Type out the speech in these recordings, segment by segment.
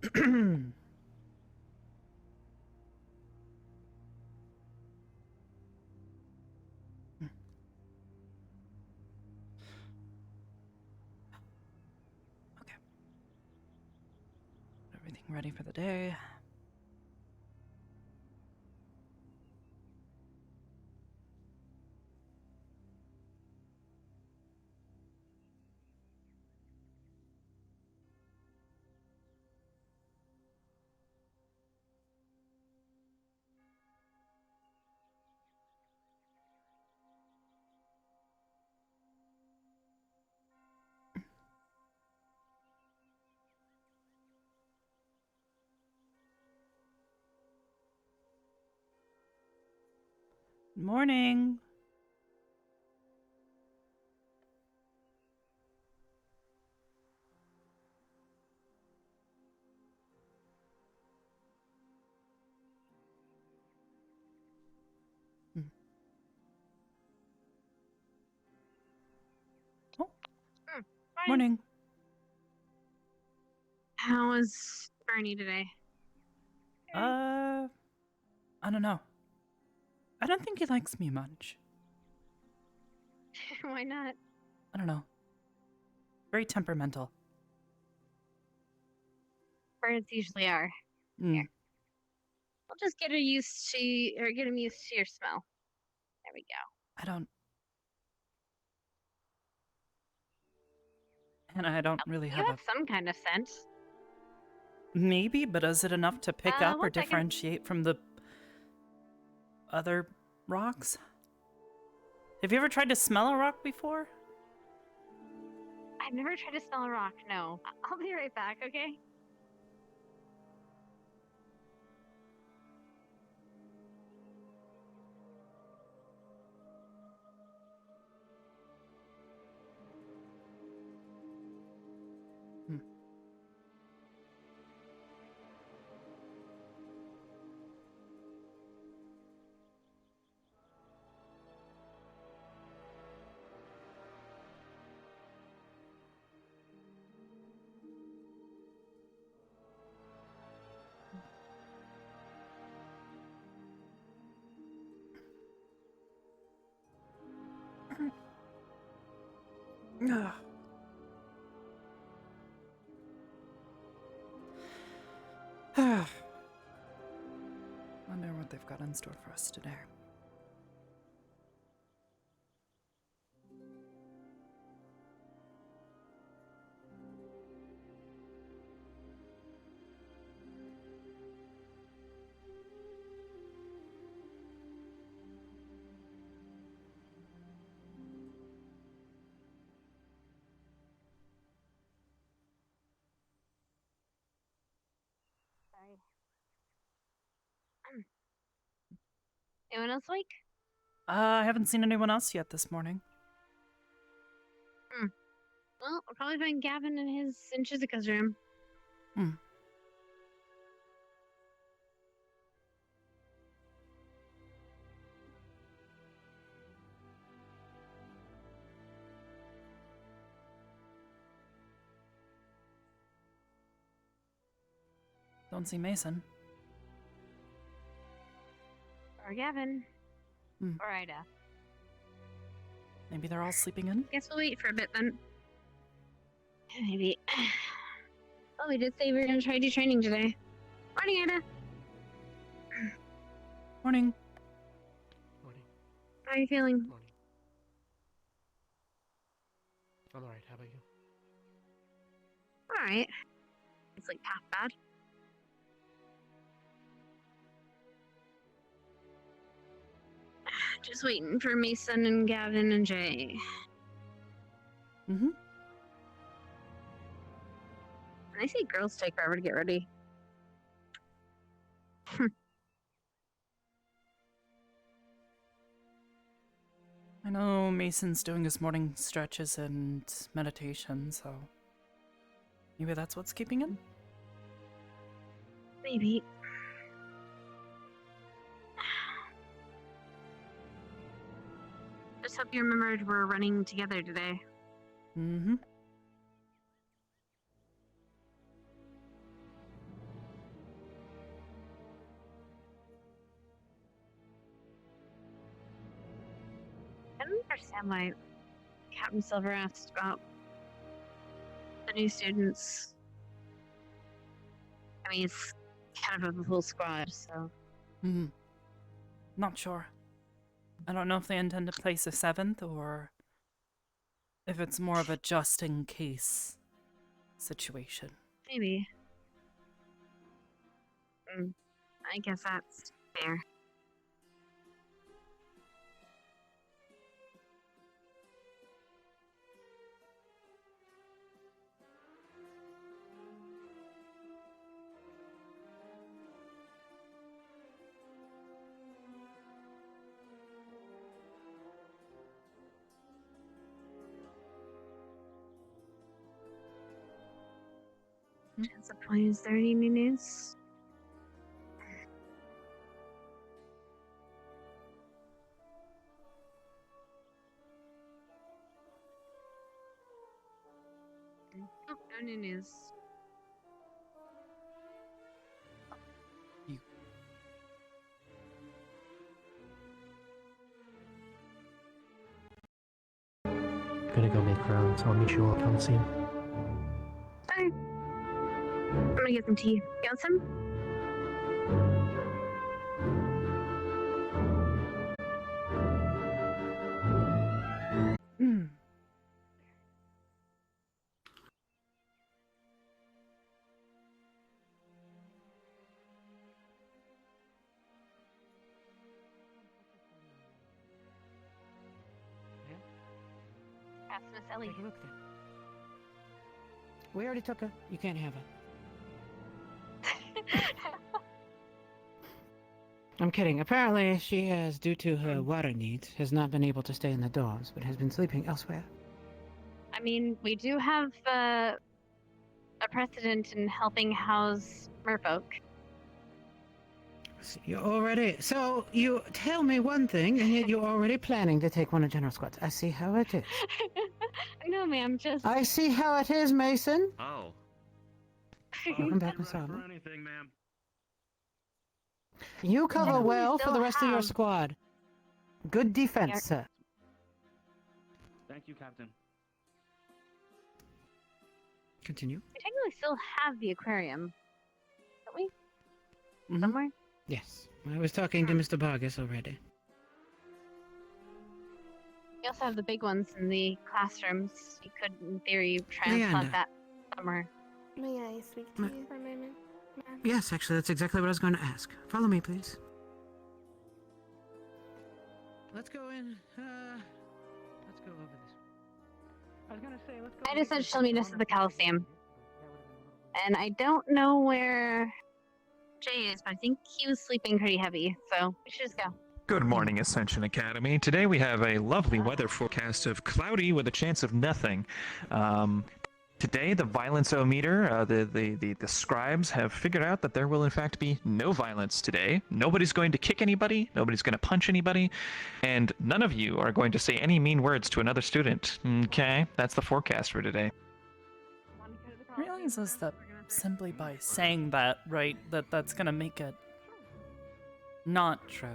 Okay. Everything ready for the day. Morning. Oh, morning. How was Bernie today? I don't know. I don't think he likes me much. Why not? I don't know. Very temperamental. Birds usually are. Here. I'll just get him used to your smell. There we go. I don't really You have have some kind of scent. Maybe, but is it enough to pick up or 1 second. differentiate from the other rocks? Have you ever tried to smell a rock before? I've never tried to smell a rock, no. I'll be right back, okay? Wonder what they've got in store for us today. Sorry. Anyone else awake? I haven't seen anyone else yet this morning. Well, we'll probably find Gavin in Shizuka's room. Don't see Mason. Or Gavin. Or Ida. Maybe they're all sleeping in? Guess we'll wait for a bit then. Maybe. Oh, we did say we were going to try to do training today. Morning, Ida. Morning. Morning. How are you feeling? Morning. I'm alright, how about you? Alright. It's like half bad. Just waiting for Mason and Gavin and Jay. Mm-hmm. And I see girls take forever to get ready. I know Mason's doing his morning stretches and meditation, so maybe that's what's keeping him? Maybe. Just hope you remembered we're running together today. Mm-hmm. I don't understand why Captain Silver asked about the new students. I mean, it's kind of a full squad, so. Not sure. I don't know if they intend to place a 7th or if it's more of a just in case situation. Maybe. I guess that's fair. That's the point. Is there any new news? Oh, no new news. Gonna go make rounds. I'll meet you up on the scene. Okay. I'm gonna get some tea. You want some? Pass Miss Ellie. Take a look then. We already took her. You can't have her. I'm kidding. Apparently, she has, due to her water needs, has not been able to stay in the doors, but has been sleeping elsewhere. I mean, we do have a precedent in helping house merfolk. So you tell me one thing, and yet you're already planning to take one of General Squad's. I see how it is. No, ma'am, just. I see how it is, Mason. Oh. Welcome back, Miss Ready Arbor. for anything, ma'am. You cover Yeah, we well for still the rest of your have- squad. Good defense, Yeah. sir. Thank you, Captain. Continue. We technically still have the aquarium, don't we? Mhm. Somewhere? Yes, I was talking to Mr. Vargas already. We also have the big ones in the classrooms. You could, in theory, transplant Leander. that somewhere. May I speak to you for a moment, ma'am? Yes, actually, that's exactly what I was going to ask. Follow me, please. Let's go in. Let's go over this. I was gonna say, let's go. I decided she'll meet us at the Coliseum. And I don't know where Jay is, but I think he was sleeping pretty heavy, so we should just go. Good morning, Ascension Academy. Today we have a lovely weather forecast of cloudy with a chance of nothing. Today, the violence-o-meter, the scribes have figured out that there will in fact be no violence today. Nobody's going to kick anybody, nobody's going to punch anybody, and none of you are going to say any mean words to another student. Okay? That's the forecast for today. Realizes that simply by saying that, right, that's gonna make it not true.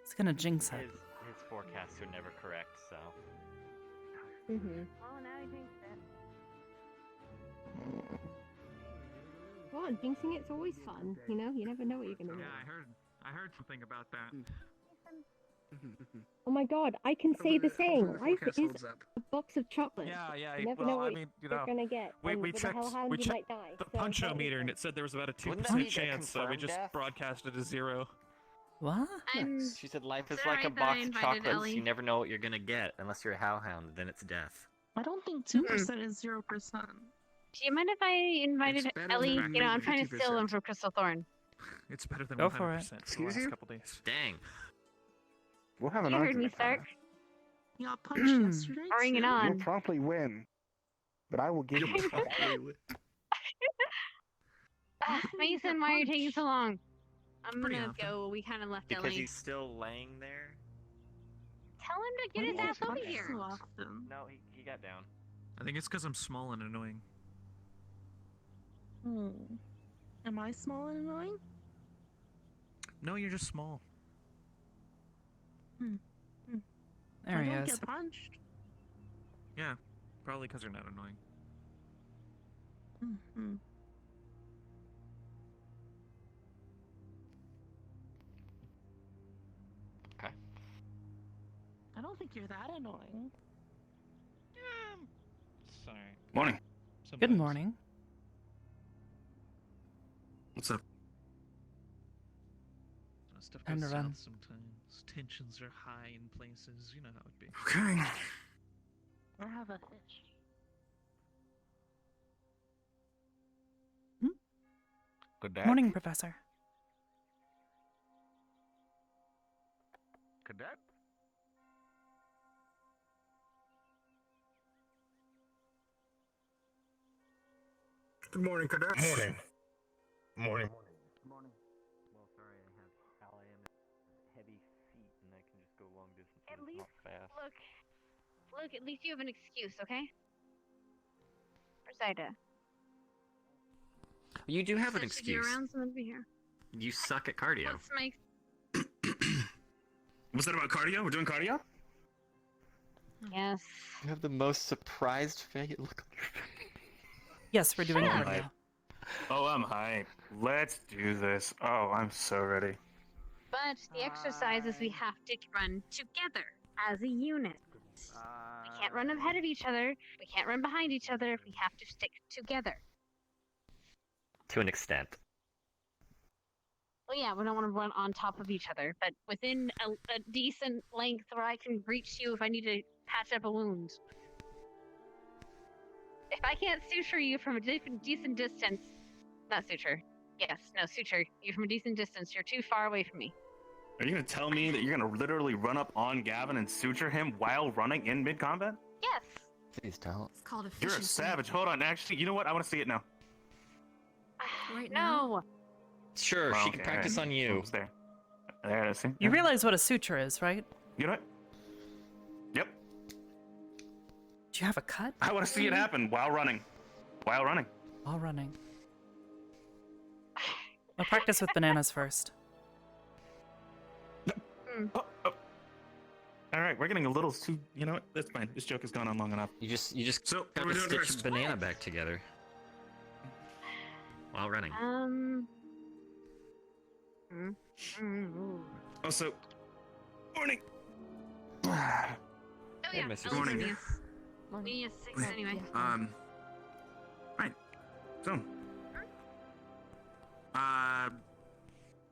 It's gonna jinx it. His forecasts are never correct, so. Mm-hmm. Oh, now he thinks that. Well, jinxing it's always fun, you know? You never know what you're gonna do. I heard something about that. Oh my god, I can say the same. Life is a box of chocolates. Yeah, You never know what you're gonna get. we and with checked- a hellhound, we you checked might die. the so punch-o-meter, and that it said there was about a Wouldn't that be 2% the chance, so we confirmed just death? broadcasted a 0. What? She said life is Is it like a right that I box of invited chocolates. Ellie? You never know what you're gonna get unless you're a hellhound, then it's death. I don't think 2% is 0%. Do you mind if I invited It's better than Ellie? back You know, then, I'm trying to steal them 50%. from Crystal Thorn. It's better than Go 100% for it. for the Excuse last you? couple days. Dang. We'll have an You heard argument. me, Stark. You got punched yesterday. Bring it too? on. You'll promptly win, but I will give you. Mason, why are you taking so long? I'm Pretty gonna often. go. We kind of left Because Ellie. he's still laying there? Tell him to get Why his do you ass get over punched here. so often? No, he got down. I think it's because I'm small and annoying. Am I small and annoying? No, you're just small. Hmm. There I he don't is. get punched. Yeah, probably because you're not annoying. Mm-hmm. Okay. I don't think you're that annoying. Sorry. Morning. Good morning. What's up? Stuff Time goes to run. south sometimes. Tensions are high in places. You know how it be. Okay. Or have a fish. Good day. Morning, Professor. Cadet. Good morning, cadets. Morning. Morning. Morning. Well, sorry, I have heavy feet, and I can just go long distances. At not least, fast. look, at least you have an excuse, okay? Where's Ida? You do have an Said she'd be excuse. around, someone to be here. You suck at cardio. What's my... What's that about cardio? We're doing cardio? Yes. You have the most surprised face. Look on your face. Yes, we're doing Shut up. cardio. Oh, I'm hype. Let's do this. Oh, I'm so ready. But the exercise is we have to run together as a unit. We can't run ahead of each other. We can't run behind each other. We have to stick together. To an extent. Well, yeah, we don't want to run on top of each other, but within a decent length where I can reach you if I need to patch up a wound. If I can't suture you from a decent distance, not suture. Yes, no, suture you from a decent distance. You're too far away from me. Are you gonna tell me that you're gonna literally run up on Gavin and suture him while running in mid-combat? Yes. Please don't. It's called You're a efficiency. savage. Hold on. Actually, you know what? I want to see it now. Right now? No. Sure, Oh, she can okay, practice alright. on you. Oops, there. There it is. See? You realize what a suture is, right? You know what? Yep. Do you have a cut I want to see it happen while running. While running. while running? I'll practice with bananas first. Oh. All right, we're getting a little too. You know what? That's fine. This joke has gone on long enough. You just So, what are gotta we doing stitch first? banana back together. While running. Also, morning. Oh yeah, Mrs. I'll Morning. listen to you. We need a 6 anyway. Right. So,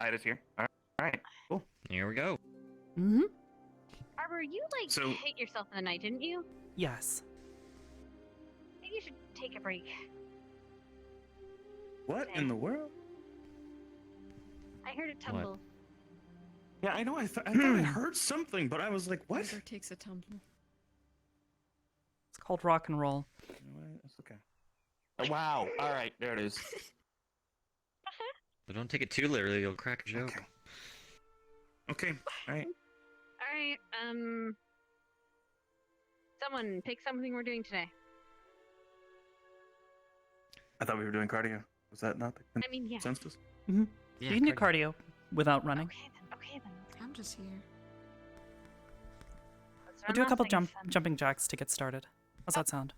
Ida's here. All right. Cool. Here we go. Mm-hmm. Arbor, you So- hit yourself in the night, didn't you? Yes. I think you should take a break. What in the world? I heard it tumble. Yeah, I know. I thought I heard something, but I was like, what? Arbor takes a tumble. It's called rock and roll. You know what? It's okay. Oh, wow. All right, there it is. But don't take it too literally, you'll crack a joke. Okay. All right. All right. Someone pick something we're doing today. I thought we were doing cardio. Was that not the I mean, yeah. consensus? Mm-hmm. Yeah, You can do cardio without running. Okay then. I'm just here. Let's We'll run do a couple things then. jumping jacks to get started. How's that sound?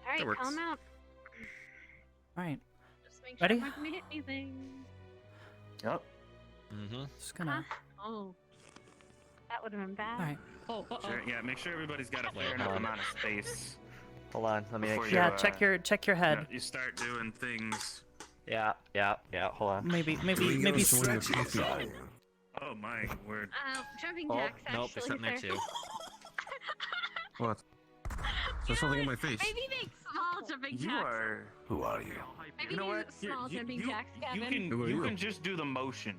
All right, works. call him out. All right. Just make Ready? sure I'm not gonna hit anything. Yep. Mm-hmm. Just gonna. Oh, that would have been bad. All right. Oh, Sure, yeah, make sure everybody's got a Wait, fair enough hold on. amount of space. Hold on, let me make Before sure. Yeah. you, Check your You, head. know, you start doing things. Yeah, hold on. Maybe. Stretch. Oh my word. Jumping Oh, jacks. nope, there's actually, something there sir. too. What? There's something in my face. Maybe make small jumping You jacks. are. Who are you? Maybe You know use what? small jumping jacks, you Gavin. Who are you you? can just do the motion.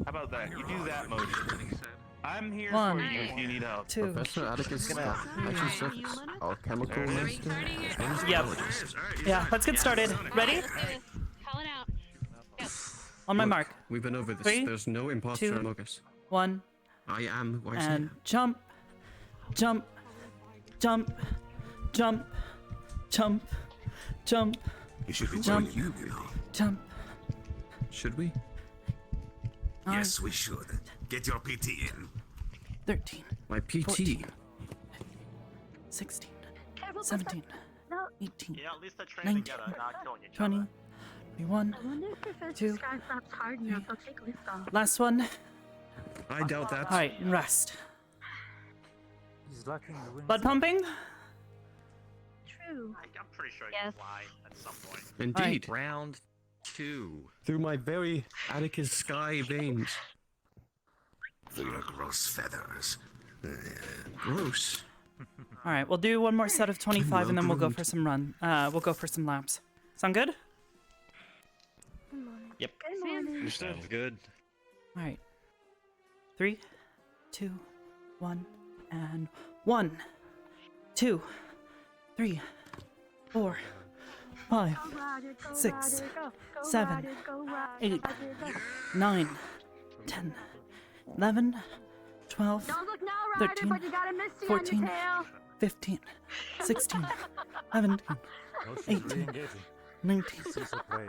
How about that? You do that motion. I'm here One, for you if you need help. Two. Professor Atticus Gonna- action surface. Alchemical There it is. master. Starting it. and Yep. biologist. All right, you Yeah. start. Let's get started. Ready? Let's do this. Call it out. Go. On my Look, mark. We've been over this. 3, There's no imposter 2, among us. 1, I am who I say I and am. jump, jump, jump, jump, jump, jump, You should be jump. doing you, really. jump. Should we? Yes, we should. Get your PT in. 13, My PT. 14, 16, Careful, 17, No. 18, Yeah, at least I train 19, together, not killing each 20, other. 21. I wonder if Professor 2, Sky flaps hard enough, they'll take lift off. Last one. I doubt that. Alright, rest. He's lacking the wind. Blood pumping? True. I'm pretty sure you Yes. can fly at some point. Indeed. Round 2. Through my very Atticus Sky veins. Through your gross feathers. Gross. Alright, we'll do one more set of 25 and then we'll go for some we'll go for some laps. Sound good? Yep. Good morning. Sounds good. Alright. 3, 2, 1, and 1, 2, 3, 4, 5, 6, 7, 8, 9, 10, 11, 12, Don't look now, 13, but you got a misty 14, on your tail. 15, 16, 17, 18, 19,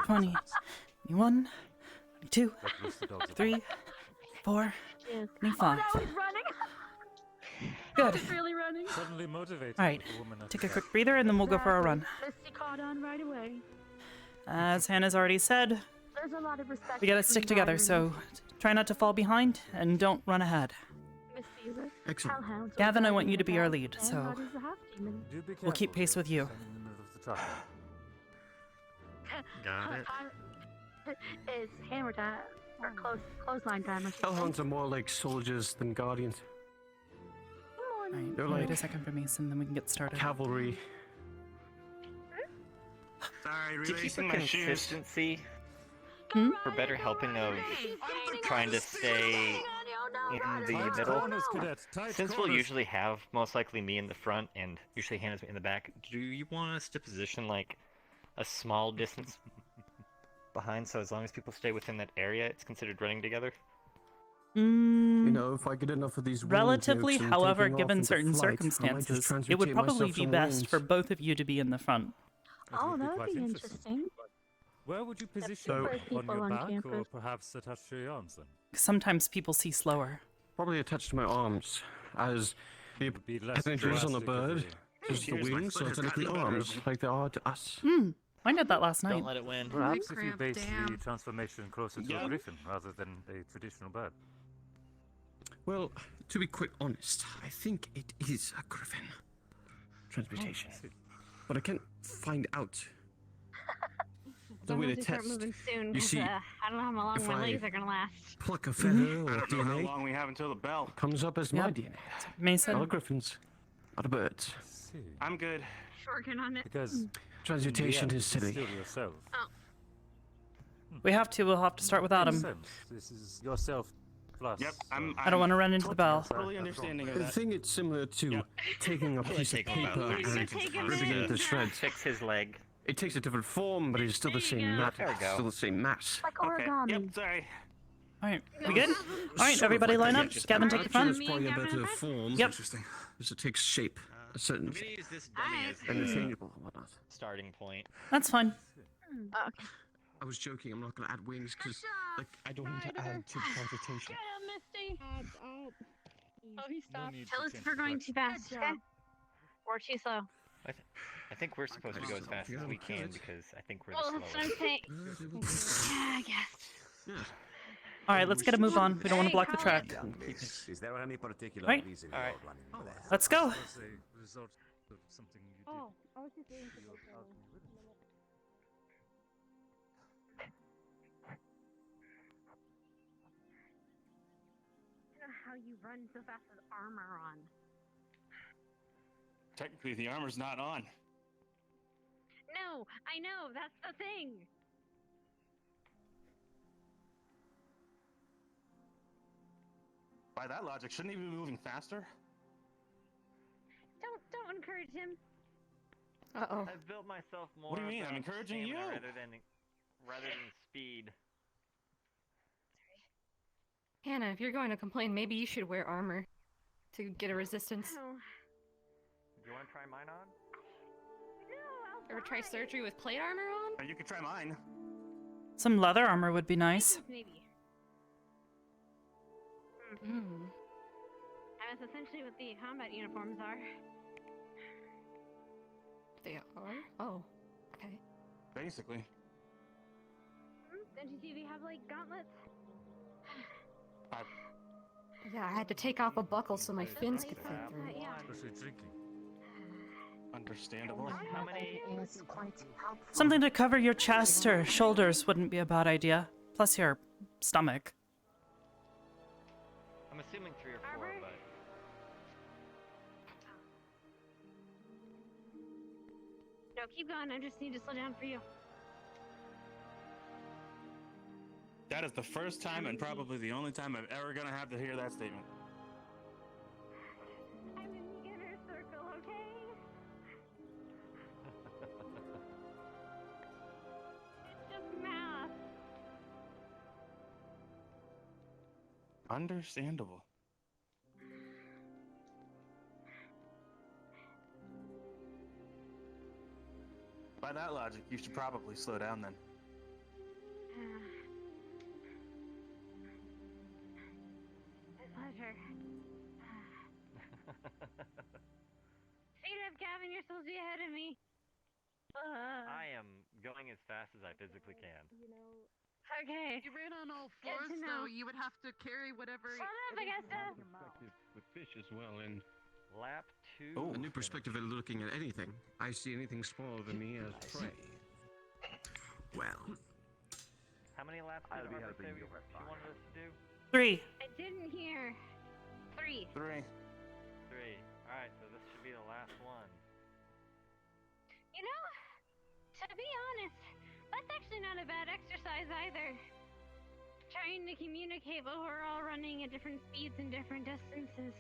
20, 21, 22, 23, 24, Yes. 25. Oh, no, he's running. Good. He's really running. Suddenly motivated. Alright, take a quick breather and then we'll go for our run. Misty caught on right away. As Hannah's already said, There's a lot of respect. we gotta stick between together, Ryder so try not to fall behind and don't run ahead. and Miss Caesar. Excellent. Hellhounds Gavin, I are want you to be our guarding lead, the path, so and Ryder's the half-demon. we'll keep pace with you. Got it. It's hammer time or clothesline time. I should say. Hellhounds are more like soldiers than guardians. Alright, They're wait like a second for Mason, then we can get started. cavalry. Sorry, To keep the consistency Hmm? for better helping of trying to stay in the middle. Since we'll usually have most likely me in the front and usually Hannah's in the back, do you want us to position like a small distance behind so as long as people stay within that area, it's considered running together? You Mm, know, if I get enough of these wind relatively, nukes and however, taking off given into certain flight, I might just circumstances, it would transmutate probably myself be some best wings. for both of you to be in the front. Oh, that would be interesting. Where would you position So- on your back or perhaps attached to your arms then? Sometimes people see slower. Probably attached to my arms, as the energy is on the bird, just the Here's my wings, so foot it's has technically gotten better. arms, like they are to us. Hmm, I did that last night. Don't let it win. Perhaps if you base the transformation closer to a griffin rather than a traditional bird. Well, to be quite honest, I think it is a griffin transmutation. But I can't find out. The way to Start test. moving soon, You 'cause, see, I don't know how long if my I- legs are gonna last. Pluck a feather I or don't know how DNA long we have until the bell. comes up as my Yep. DNA. Mason, Not griffins, not birds. I'm good. Working on it. Because transmutation is silly. we'll have to start without him. This is yourself plus. Yep, I'm I don't want to run into the bell. totally understanding of I that. think it's similar to Yep. taking a piece of taking about paper 30 and seconds to ripping it into shreds. Fix his leg. It takes a different form, but it's still the same matter. There we go. Still the same mass. Like Okay. origami. Yep, sorry. Alright, we good? Alright, Sort of everybody like line that, up. yeah. Gavin, take the front. It's probably a better form. Yep. Interesting. Because it takes shape, a certain I'm gonna shape, use this dummy as and the interchangeable and whatnot. starting point. That's fine. Oh, okay. I was joking, I'm not going to add wings because, like, I don't need to add to transmutation. Misty. Oh, Oh, he stopped. Tell us if we're going too fast, okay? Or too slow. I think we're supposed to go as fast as we can because I think we're Well, the that's what I'm slowest. saying. Yeah, I guess. Alright, let's get a move on. We don't want to block the track. Is there any particular Right. reason All right. you're running late? Let's go. Oh, I was just waiting for the bell. I don't know how you run so fast with armor on. Technically, the armor's not on. No, I know, that's the thing. By that logic, shouldn't he be moving faster? Don't encourage him. Uh-oh. I've built myself more. What do you mean? of I'm a encouraging stamina you. rather than speed. Hannah, if you're going to complain, maybe you should wear armor to get a resistance. No. Do you want to try mine on? No, Ever try surgery with plate armor on? You could try mine. Some leather armor would be nice. Maybe. That's essentially what the combat uniforms are. They are? Oh, okay. Basically. Don't you see they have like gauntlets? Yeah, I had to take off a buckle so my fins could fit through. Yeah. Understandable. How many? Something to cover your chest or shoulders wouldn't be a bad idea. Plus your stomach. I'm assuming 3 or 4, Arbor? but No, keep going. I just need to slow down for you. That is the first time and probably the only time I'm ever gonna have to hear that statement. I'm in the inner circle, okay? It's just math. Understandable. By that logic, you should probably slow down then. My pleasure. Speed up, Gavin. You're supposed to be ahead of me. I am going as fast as I physically can. Okay. If you ran on all Good fours, to know. though, you would have to carry whatever. Shut up, Augusta. With fish as well, and Lap 2. a new perspective in looking at anything. I see anything smaller than me as prey. Well, How many laps did Arbor say she wanted us to do? 3. I didn't hear. 3. 3. 3. Alright, so this should be the last one. You know, to be honest, that's actually not a bad exercise either. Trying to communicate while we're all running at different speeds and different distances.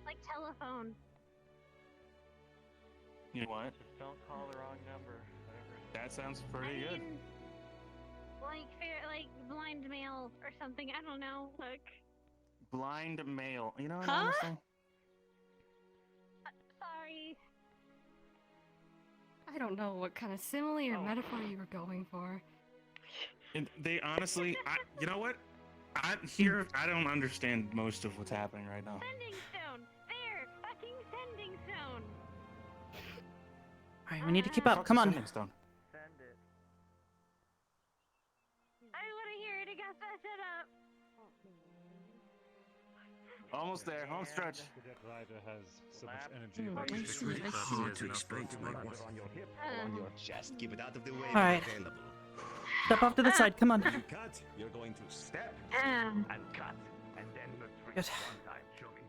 Like telephone. You know what? Just don't call the wrong number. Whatever. That sounds pretty good. Like blind mail or something. I don't know. Look. Blind male. You know what Huh? I'm saying? Sorry. I don't know what kind of simile or metaphor you were going for. And they honestly, you know what? I don't understand most of what's happening right now. Sending stone. There. Fucking sending stone. Alright, we need to keep up. Come on. Send it. I want to hear it. Augusta, shut up. Almost there. Home stretch. that rider has so much Lap energy. I see, I see. hard to explain to my wife. Uh, chest. Keep it out of the way. Alright. Step off to the side. Come on. You cut. You're going to step um, and cut, and then the three Good. one time. Show me.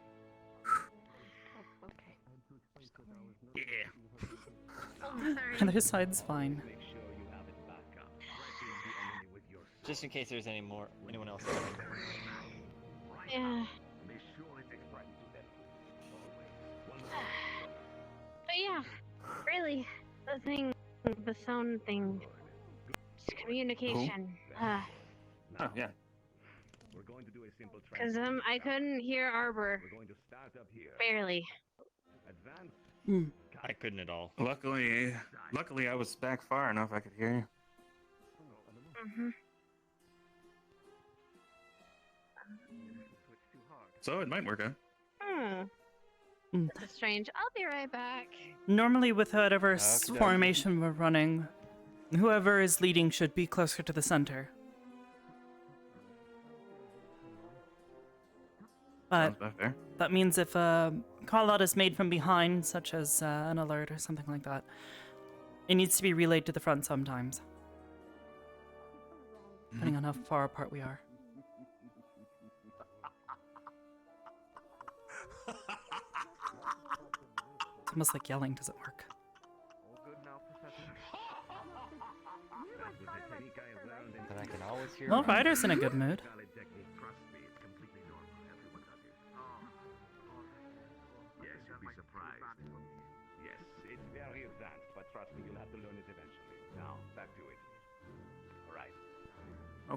Oh, okay. Yeah. oh, sorry. This side's fine. Make sure you have it back up. Threaten the enemy with your Just in case there's anyone else coming. Yeah. Be sure it expresses to them. Always. One But yeah, really, the sound thing, just communication. Oh, yeah. We're going to do a simple Cause I couldn't hear Arbor, We're going to start up here. barely. Advance. I couldn't at all. Luckily, I was back far enough I could hear you. Mm-hmm. So it might work out. This is strange. I'll be right back. Normally, with whatever Okey-dokey. formation we're running, whoever is leading should be closer to the center. But Sounds about fair. that means if a call out is made from behind, such as an alert or something like that, it needs to be relayed to the front sometimes, depending on how far apart we are. It's almost like yelling doesn't work. All good now, Professor? That's the technique I've learned in But I can always hear. Well, Arbor. Ryder's in a good mood. Valid technique. Trust me, it's completely normal. Everyone does it. Yes, you'll be surprised. Yes, it's very advanced, but trust me, you'll have to learn it eventually. Now, back to it. All right.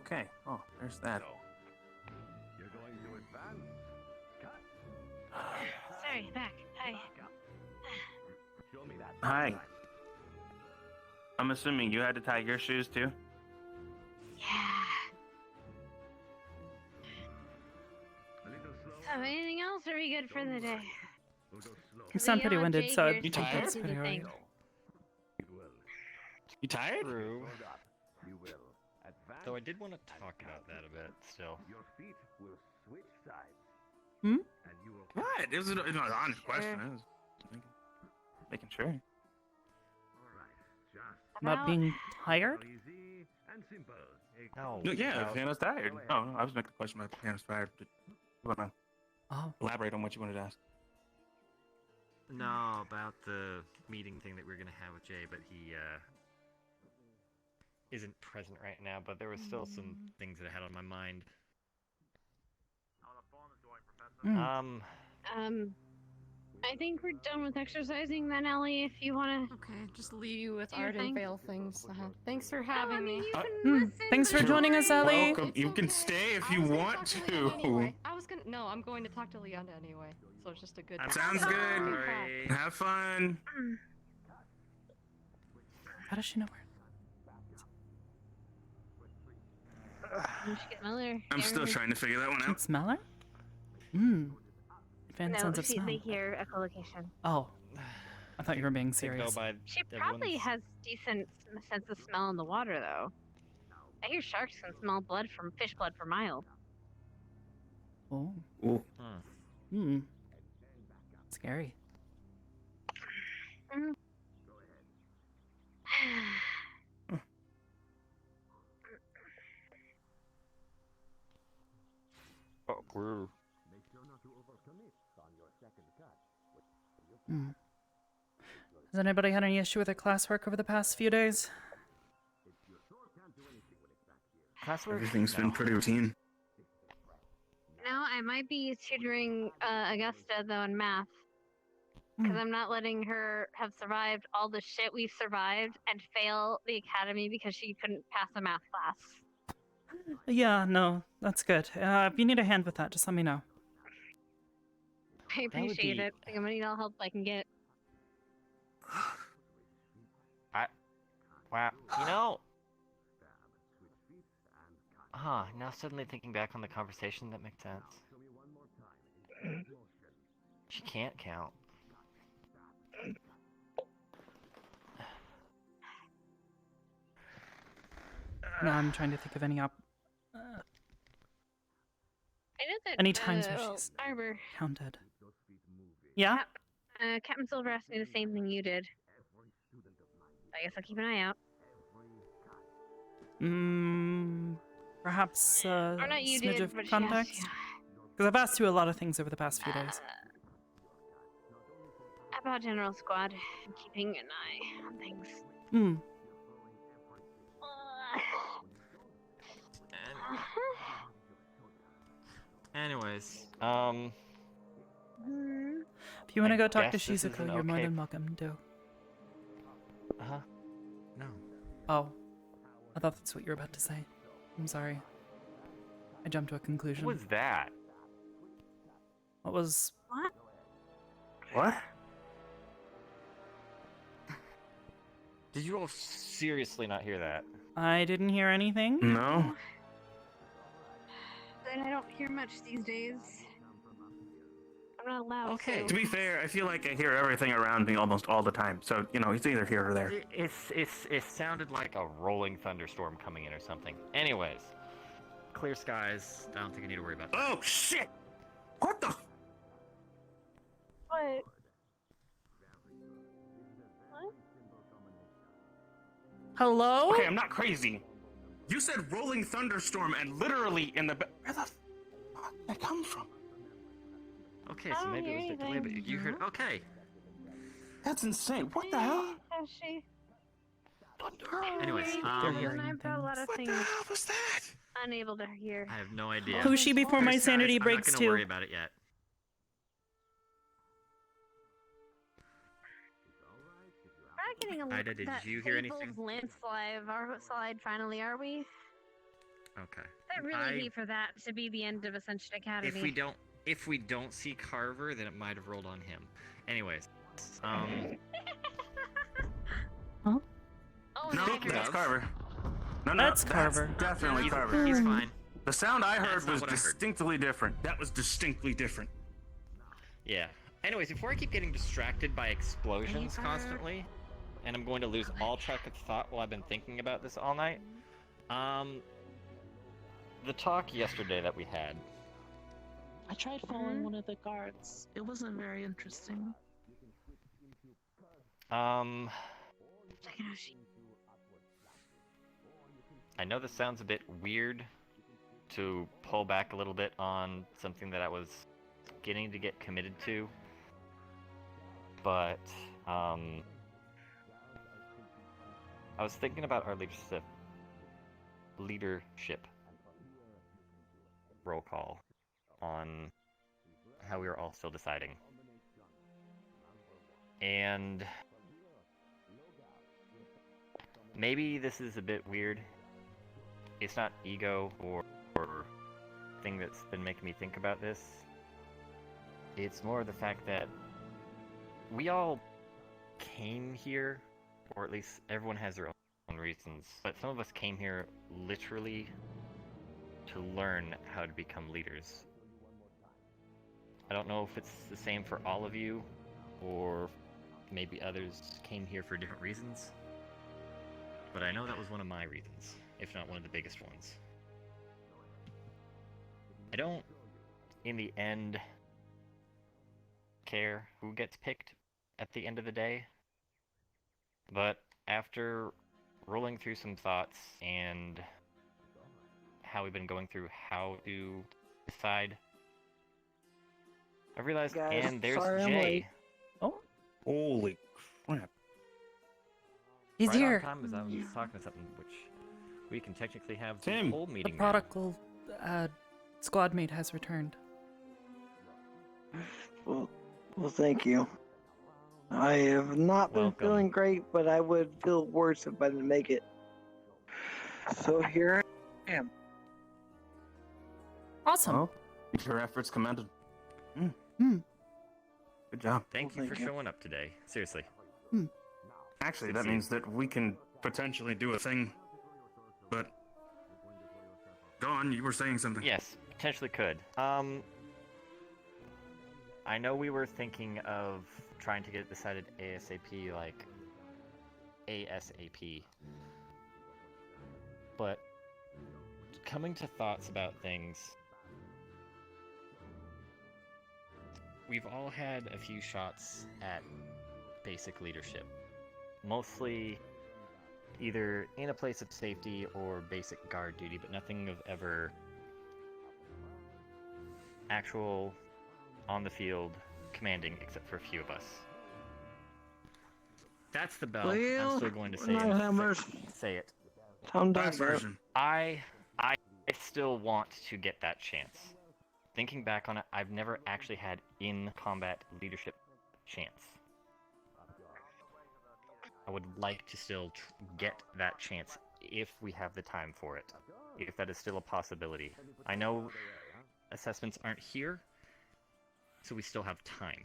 Okay. Oh, there's that. So, you're going to advance. Cut. Sorry, back. Hi. Back up. Show me that. Hi. I'm assuming you had to tie your shoes too? Yeah. Anything else? Or are we good for the day? You sound pretty winded, so I You think tired? that's pretty alright. You tired? True. You will advance. Though I did want to talk about that a bit still. Your feet will switch sides. Hmm? And you will What? It was an honest question. I was making sure. All right. Just About being tired? easy and simple. No. No, yeah, about- Hannah's tired. No, I was making a question about Hannah's tired. You want to Oh. elaborate on what you wanted to ask? No, about the meeting thing that we are gonna have with Jay, but he isn't present right now. But there was still some things that I had on my mind. Mm. I think we're done with exercising then, Ellie, if you want to. Okay, just leave you with Do your art thing. and veil things. Thanks for having me. You can Mm. listen, Thanks for but joining us, don't worry. Ellie. Welcome. You can stay if you want to. Anyway, no, I'm going to talk to Leonda anyway. So it's just a good. Sounds good. Sorry. Have fun. How does she know where? You should get Miller. I'm still trying to figure that one Can out. smell her? Hmm. Advanced No, sense of they smell. hear echolocation. Oh. I thought you were being Go serious. by She probably everyone's- has decent sense of smell in the water, though. I hear sharks can smell blood from fish blood for miles. Oh. Ooh. Hmm. Scary. Oh, grew. Hmm. Has anybody had any issue with their classwork over the past few days? Classwork? Everything's been No. pretty routine. No, I might be tutoring Augusta, though, in math. Because I'm not letting her have survived all the shit we've survived and fail the academy because she couldn't pass a math class. Yeah, no, that's good. If you need a hand with that, just let me know. I would appreciate be- it. I'm gonna need all help I can get. Wow. You know. Now suddenly thinking back on the conversation, that makes sense. She can't count. No, I'm trying to think of any I know that. Any times where she's Arbor. counted. Yeah? Captain Silver asked me the same thing you did. I guess I'll keep an eye out. Perhaps Or not you smidge did, of but she context? asked you. Because I've asked you a lot of things over the past few days. About General Squad and keeping an eye on things. Hmm. Anyways, If you want to I go talk to guess this is Shizuko, an you're more okay- than welcome to. No. Oh. I thought that's what you were about to say. I'm sorry. I jumped to a conclusion. What was that? What was... What? What? Did you all seriously not hear that? I didn't hear anything. No. Then I don't hear much these days. I'm not allowed Okay. To be fair, I feel like I hear everything around me almost all the time. So, you know, it's either here or there. It sounded like a rolling thunderstorm coming in or something. Anyways, clear skies. I don't think I need to worry about that. Oh, shit! What the? What? Hello? Okay, I'm not crazy. You said rolling thunderstorm and literally in the... Where the fuck did that come from? Okay, I so don't maybe it hear was the delay, but anything. you heard. Okay. That's insane. What the hell? Has she? Anyways, I've got a lot of What things the hell was that? unable to hear. I have no idea. Who's she before my Clear skies, sanity breaks I'm not too? gonna worry about it yet. We're not getting a Ida, did that you hear fabled anything? landslide finally, are we? Okay. I really hate for that to be the end of Ascension Academy. If we don't see Carver, then it might have rolled on him. Anyways, Oh, No, nightmares. that's Carver. No, That's that's Carver. definitely he's, Carver. he's fine. The sound I That's heard not was what I heard. distinctly different. That was distinctly different. Yeah. Anyways, before I keep getting distracted by explosions constantly, and I'm going to lose all track of thought while I've been thinking about this all night, the talk yesterday that we had. I tried following one of the guards. It wasn't very interesting. I know this sounds a bit weird to pull back a little bit on something that I was getting to get committed to, but I was thinking about our leadership roll call on how we were all still deciding. And maybe this is a bit weird. It's not ego or thing that's been making me think about this. It's more the fact that we all came here, or at least everyone has their own reasons, but some of us came here literally to learn how to become leaders. I don't know if it's the same for all of you, or maybe others came here for different reasons, but I know that was one of my reasons, if not one of the biggest ones. I don't, in the end, care who gets picked at the end of the day, but after rolling through some thoughts and how we've been going through how to decide, I realized, Guys, and there's sorry I'm Jay. late. Oh, Holy crap. he's Right here. on time, as I was talking to something, which we can technically have the Tim. whole The meeting now. prodigal squad mate has returned. Well, thank you. I have not been Welcome. feeling great, but I would feel worse if I didn't make it. So here I am. Awesome. Well, your efforts commended. Hmm. Good job. Thank Well, you for thank you. showing up today. Seriously. Actually, Good that to see means that we can potentially do a thing. But go on, you were saying something. Yes, potentially could. I know we were thinking of trying to get it decided ASAP, like ASAP. But coming to thoughts about things, we've all had a few shots at basic leadership. Mostly either in a place of safety or basic guard duty, but nothing of ever actual on the field commanding, except for a few of us. That's the bell. I'm Well, still going to say not it. hammers. Say it. Tom Fast Dog. version. I still want to get that chance. Thinking back on it, I've never actually had in-combat leadership chance. I would like to still get that chance if we have the time for it. If that is still a possibility. I know assessments aren't here, so we still have time.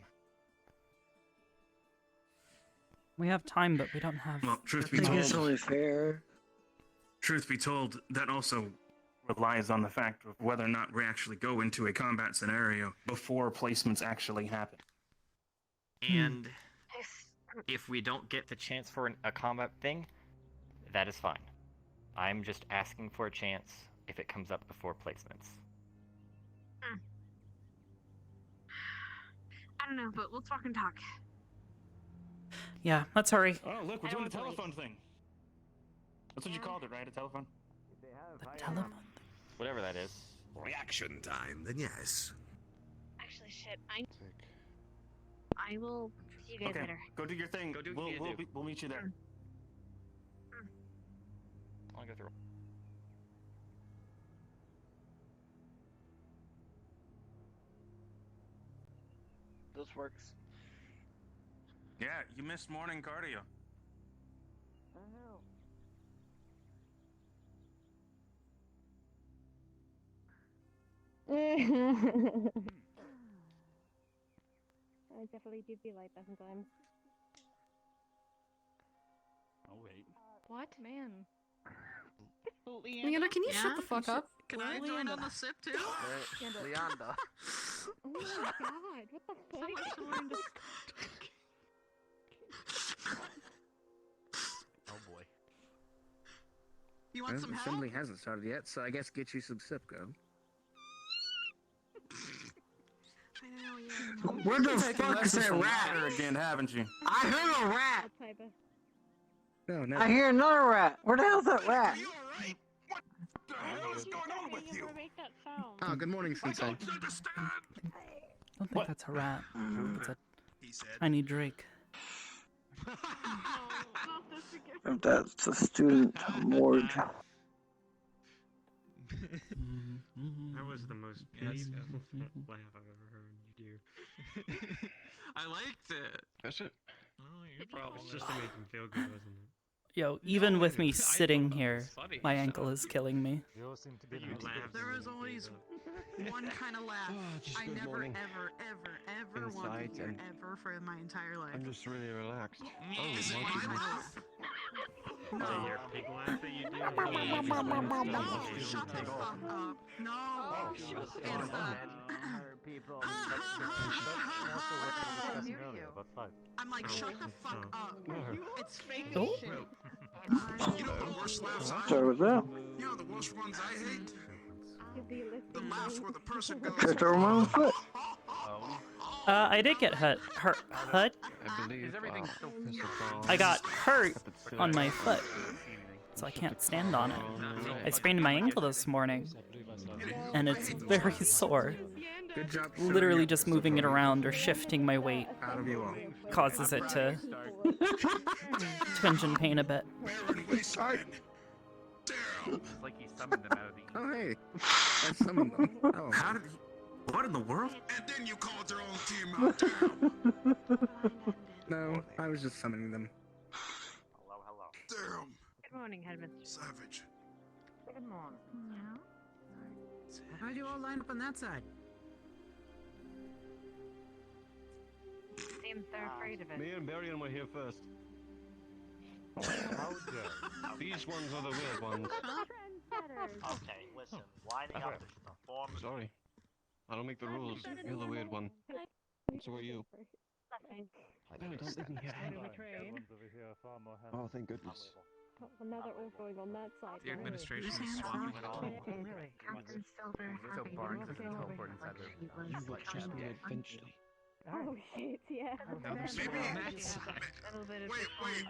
We have time, but we don't have. Well, I truth be think it's told, only fair. that also relies on the fact of whether or not we actually go into a combat scenario before placements actually happen. And if we don't get the chance for a combat thing, that is fine. I'm just asking for a chance if it comes up before placements. I don't know, but we'll talk and talk. Yeah, let's hurry. Oh, look, we're I doing the don't want to telephone thing. That's what you called it, right? A telephone? The telephone. Whatever that is. Reaction time, then yes. Actually, shit. I will see you guys Okay, later. go do your thing. Go do what you need to do. We'll meet you there. I'll go through. This works. Yeah, you missed morning cardio. I definitely do feel like that sometimes. Oh, wait. What? Man. Leanna, can you shut the fuck up? Can I join on the sip too? Leander. Oh my god, what the fuck? Someone to Oh boy. You want some help? Assembly hasn't started yet, so I guess get you some Sipco. I know, yeah. Where the fuck is that rat? Again, haven't you? I heard a rat! Type of... No, no. I hear another rat. Where the hell's that rat? You alright? What the hell is going on with you? make that sound. Oh, good morning, Sensei. I don't understand. I don't think that's a rat. It's a He said. tiny drake. Not this again. If that's a student ward. That was the most painful laugh I've ever heard you do. I liked it. That's it. Oh, your problem. It's just to make him feel good, wasn't it? Yo, even with me I sitting thought it here, was funny, my so- ankle is killing me. You all seem to be You laughed. There is always one kind of laugh just I good never, morning. ever want Inside to hear and- ever for my entire life. I'm just really relaxed. Is it my my goodness. laugh? No. Oh, your pig laugh that you do? No, shut the fuck up. No. Oh, she was It's on the... people. I'm like, shut the fuck up. It's fake Oh. shit. You know the worst laughs I Sorry hate? about You know the worst ones I hate? The The laughs where the person goes. Tripped over my own foot. I did get hut. I believe. Is everything still I got hurt on my foot, so I can't stand on it. I sprained my ankle this morning, and it's very sore. Good job. Literally just moving it around or shifting my weight Out of you all. causes it to twinge in pain a bit. It's like he summoned them out of the. Oh, hey. I summoned them. Oh. How did he... What in the world? And then you called your own team out down. No, I was just summoning them. Hello, hello. Damn. Good morning, Headmistress. Savage. Good morning. How'd you all line up on that side? Seems they're afraid of it. Me and Barian were here first. How dare. These ones are the weird ones. Okay, listen. Lining up is performance. Sorry. I don't make the rules. You're the weird one. So are you. No, don't leave me here. Everyone's over here far more handsome. Oh, thank goodness. Now they're all going on that side. The right? administration Who's is hands swapping off? it all. Captain Silver So Barnes doesn't teleport inside the Eventually. Oh shit, yeah. Maybe.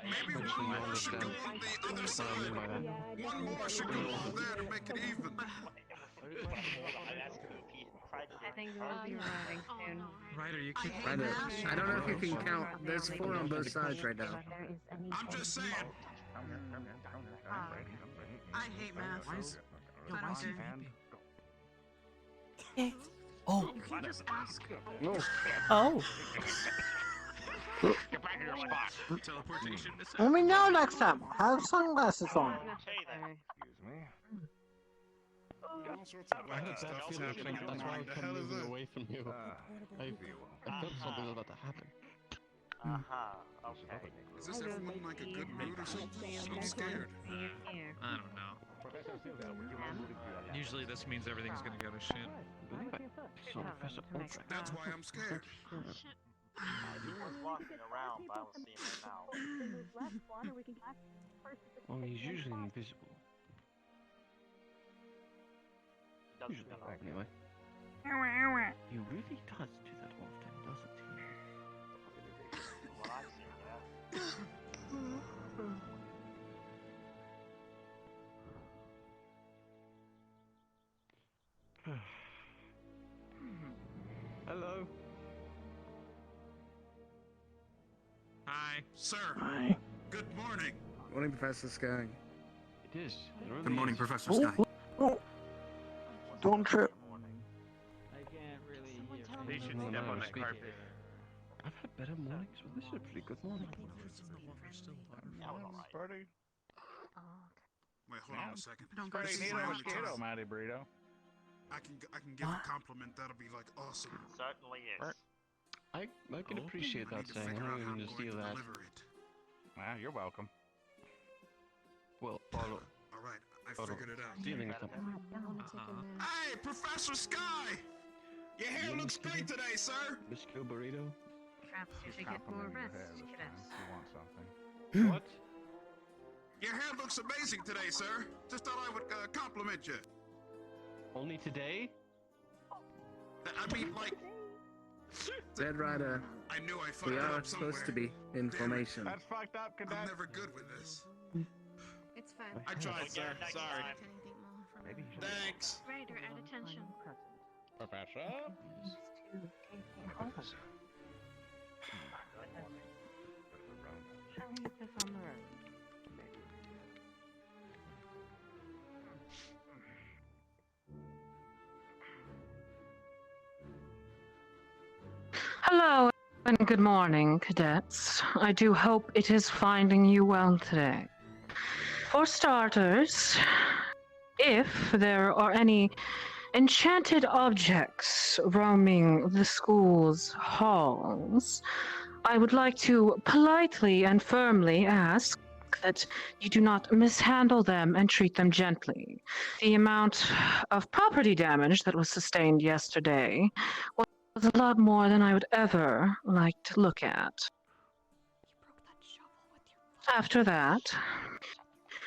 Maybe one more should go on the other side. One more should go over there to make it even. I think we'll be arriving soon. Ryder, you kicked I don't know if you can count. There's 4 on both sides right now. I'm just saying. I hate math. Why is I don't he care. Oh, You can just ask. oh. Get back in your spot. teleportation Let me know next time. Have sunglasses on. Excuse me. All sorts of wacky stuff's happening in That's why mine. I The come hell is moving it? away from you. I felt something about to happen. Okay. Is this everyone in like a good mood or something? I'm scared. I don't know. Usually this means everything's gonna go to shit. So, Professor Ultra. That's why I'm scared. He was walking around, but I don't see him right now. Well, he's usually invisible. Doesn't Anyway. He really does do that often, doesn't he? what I've seen, yeah. Hello. Hi, sir. Hi. Good morning. Morning, Professor Sky. It is. Good morning, Professor Sky. Oh. Don't trip. I can't really hear. They should step on the carpet. I've had better mornings, but this is a pretty good morning. Party. Wait, hold on a second. Don't go This to is the my side. only time. Matty Burrito. I can give a compliment. That'll be like awesome. Certainly is. I can appreciate I that need to saying. figure I'm out not how even I'm to going steal to that. deliver it. Ah, you're welcome. Well, follow. All right, I figured it out. Stealing something. Hey, Professor Sky! Your hair looks great today, sir! Bisco burrito? Perhaps you should get more rest, cadets. You want something? What? Your hair looks amazing today, sir. Just thought I would compliment you. Only today? I mean, like, Red Rider, I knew I fucked we it are up somewhere. supposed to be in formation. That's fucked up, cadet. I'm never good with this. It's fine. I tried, sir. Sorry. Maybe you should. Thanks. Rider at attention. Professor? Shall we leave this on the road? Hello and good morning, cadets. I do hope it is finding you well today. For starters, if there are any enchanted objects roaming the school's halls, I would like to politely and firmly ask that you do not mishandle them and treat them gently. The amount of property damage that was sustained yesterday was a lot more than I would ever like to look at. After that,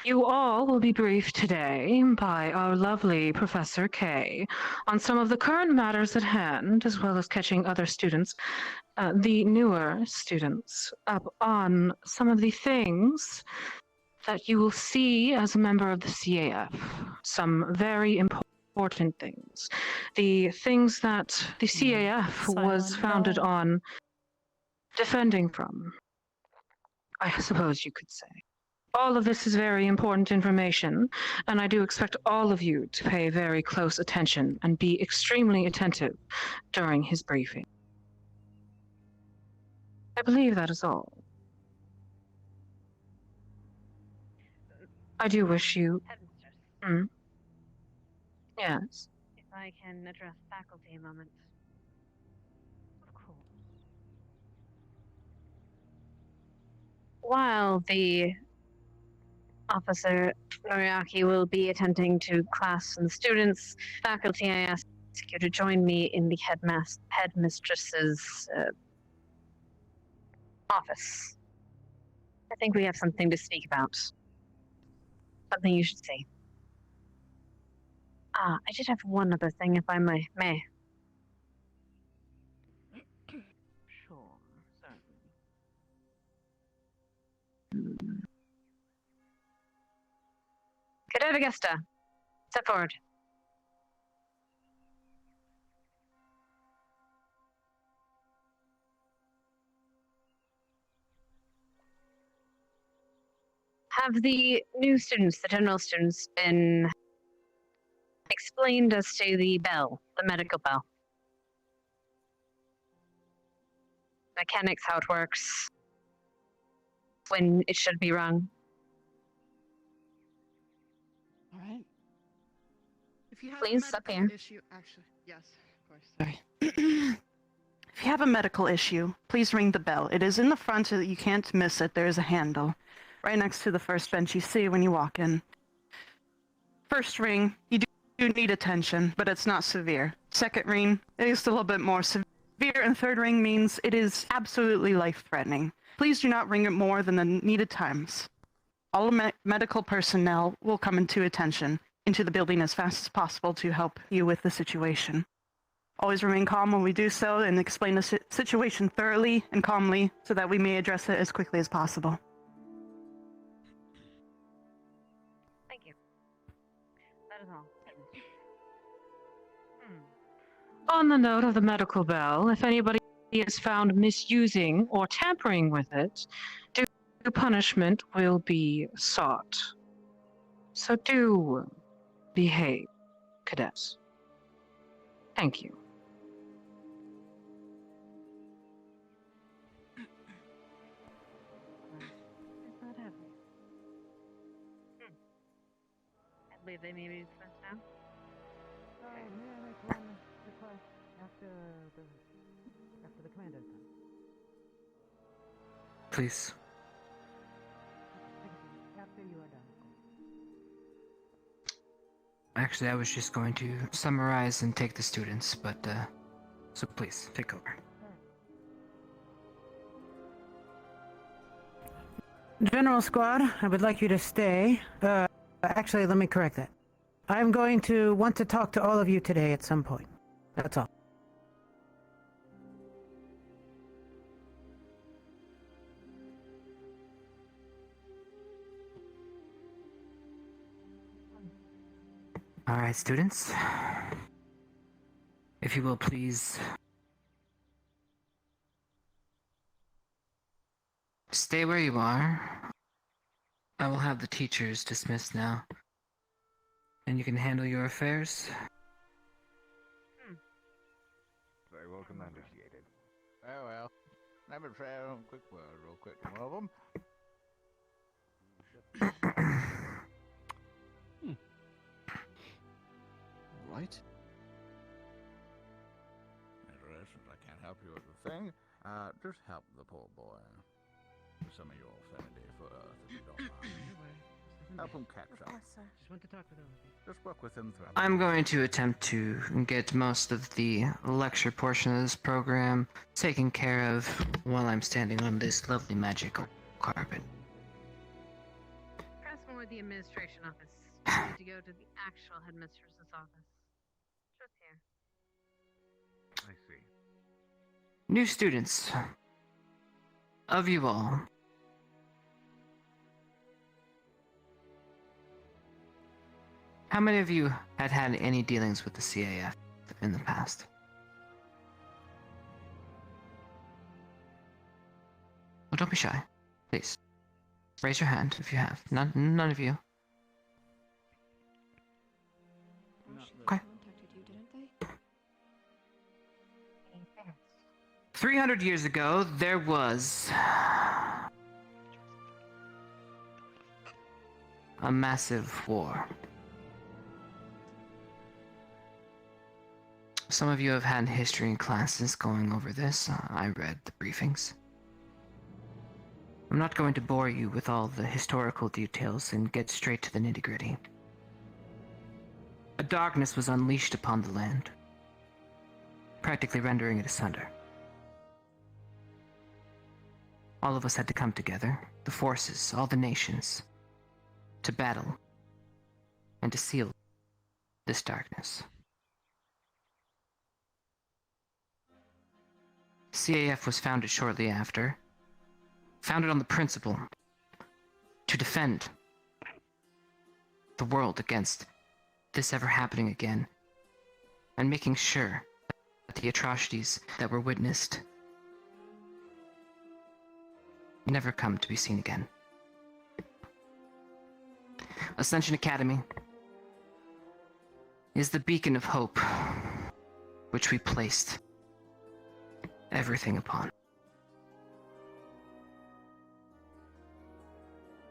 you all will be briefed today by our lovely Professor K on some of the current matters at hand, as well as catching other students, the newer students, up on some of the things that you will see as a member of the CAF. Some very important things. The things that the CAF was founded on defending from, I suppose you could say. All of this is very important information, and I do expect all of you to pay very close attention and be extremely attentive during his briefing. I believe that is all. I do wish you... Headmistress, Yes. if I can address faculty a moment. Of course. While the Officer Noriaki will be attending to class and students, faculty, I ask you to join me in the headmistress's office. I think we have something to speak about. Something you should see. I did have one other thing, if I may. Sure, certainly. Cadet Augusta, step forward. Have the new students, the general students, been explained as to the bell, the medical bell? Mechanics, how it works, when it should be rung? All right. If you have Please, a up medical here. issue, actually, yes, of course. Sorry. If you have a medical issue, please ring the bell. It is in the front so that you can't miss it. There is a handle right next to the first bench you see when you walk in. First ring, you do need attention, but it's not severe. Second ring, it is a little bit more severe, and third ring means it is absolutely life-threatening. Please do not ring it more than the needed times. All medical personnel will come into the building as fast as possible to help you with the situation. Always remain calm when we do so and explain the situation thoroughly and calmly so that we may address it as quickly as possible. Thank you. That is all. On the note of the medical bell, if anybody is found misusing or tampering with it, due punishment will be sought. So do behave, cadets. Thank you. It's not heavy. I believe they may be dismissed now. Oh, may I make one request after the commander's done? Please. After you are done. Actually, I was just going to summarize and take the students, but, so please, take over. General Squad, I would like you to stay. Actually, let me correct that. I'm going to want to talk to all of you today at some point. That's all. Alright, students. If you will please stay where you are. I will have the teachers dismissed now. And you can handle your affairs. Very well commanded. Oh well. Let me try a quick word real quick to one of them. Right. Interesting. I can't help you with the thing. Just help the poor boy. With some of your affinity for Earth, if you don't mind. Help him catch up. Just want to talk with all of you. Just work with him through. I'm going to attempt to get most of the lecture portion of this program taken care of while I'm standing on this lovely magical carpet. Press more the administration office. You need to go to the actual headmistress's office. Just here. I see. New students. Of you all. How many of you had had any dealings with the CAF in the past? Well, don't be shy. Please. Raise your hand if you have. None of you. Okay. 300 years ago, there was a massive war. Some of you have had history classes going over this. I read the briefings. I'm not going to bore you with all the historical details and get straight to the nitty-gritty. A darkness was unleashed upon the land, practically rendering it asunder. All of us had to come together, the forces, all the nations, to battle and to seal this darkness. CAF was founded shortly after, founded on the principle to defend the world against this ever happening again, and making sure that the atrocities that were witnessed never come to be seen again. Ascension Academy is the beacon of hope which we placed everything upon.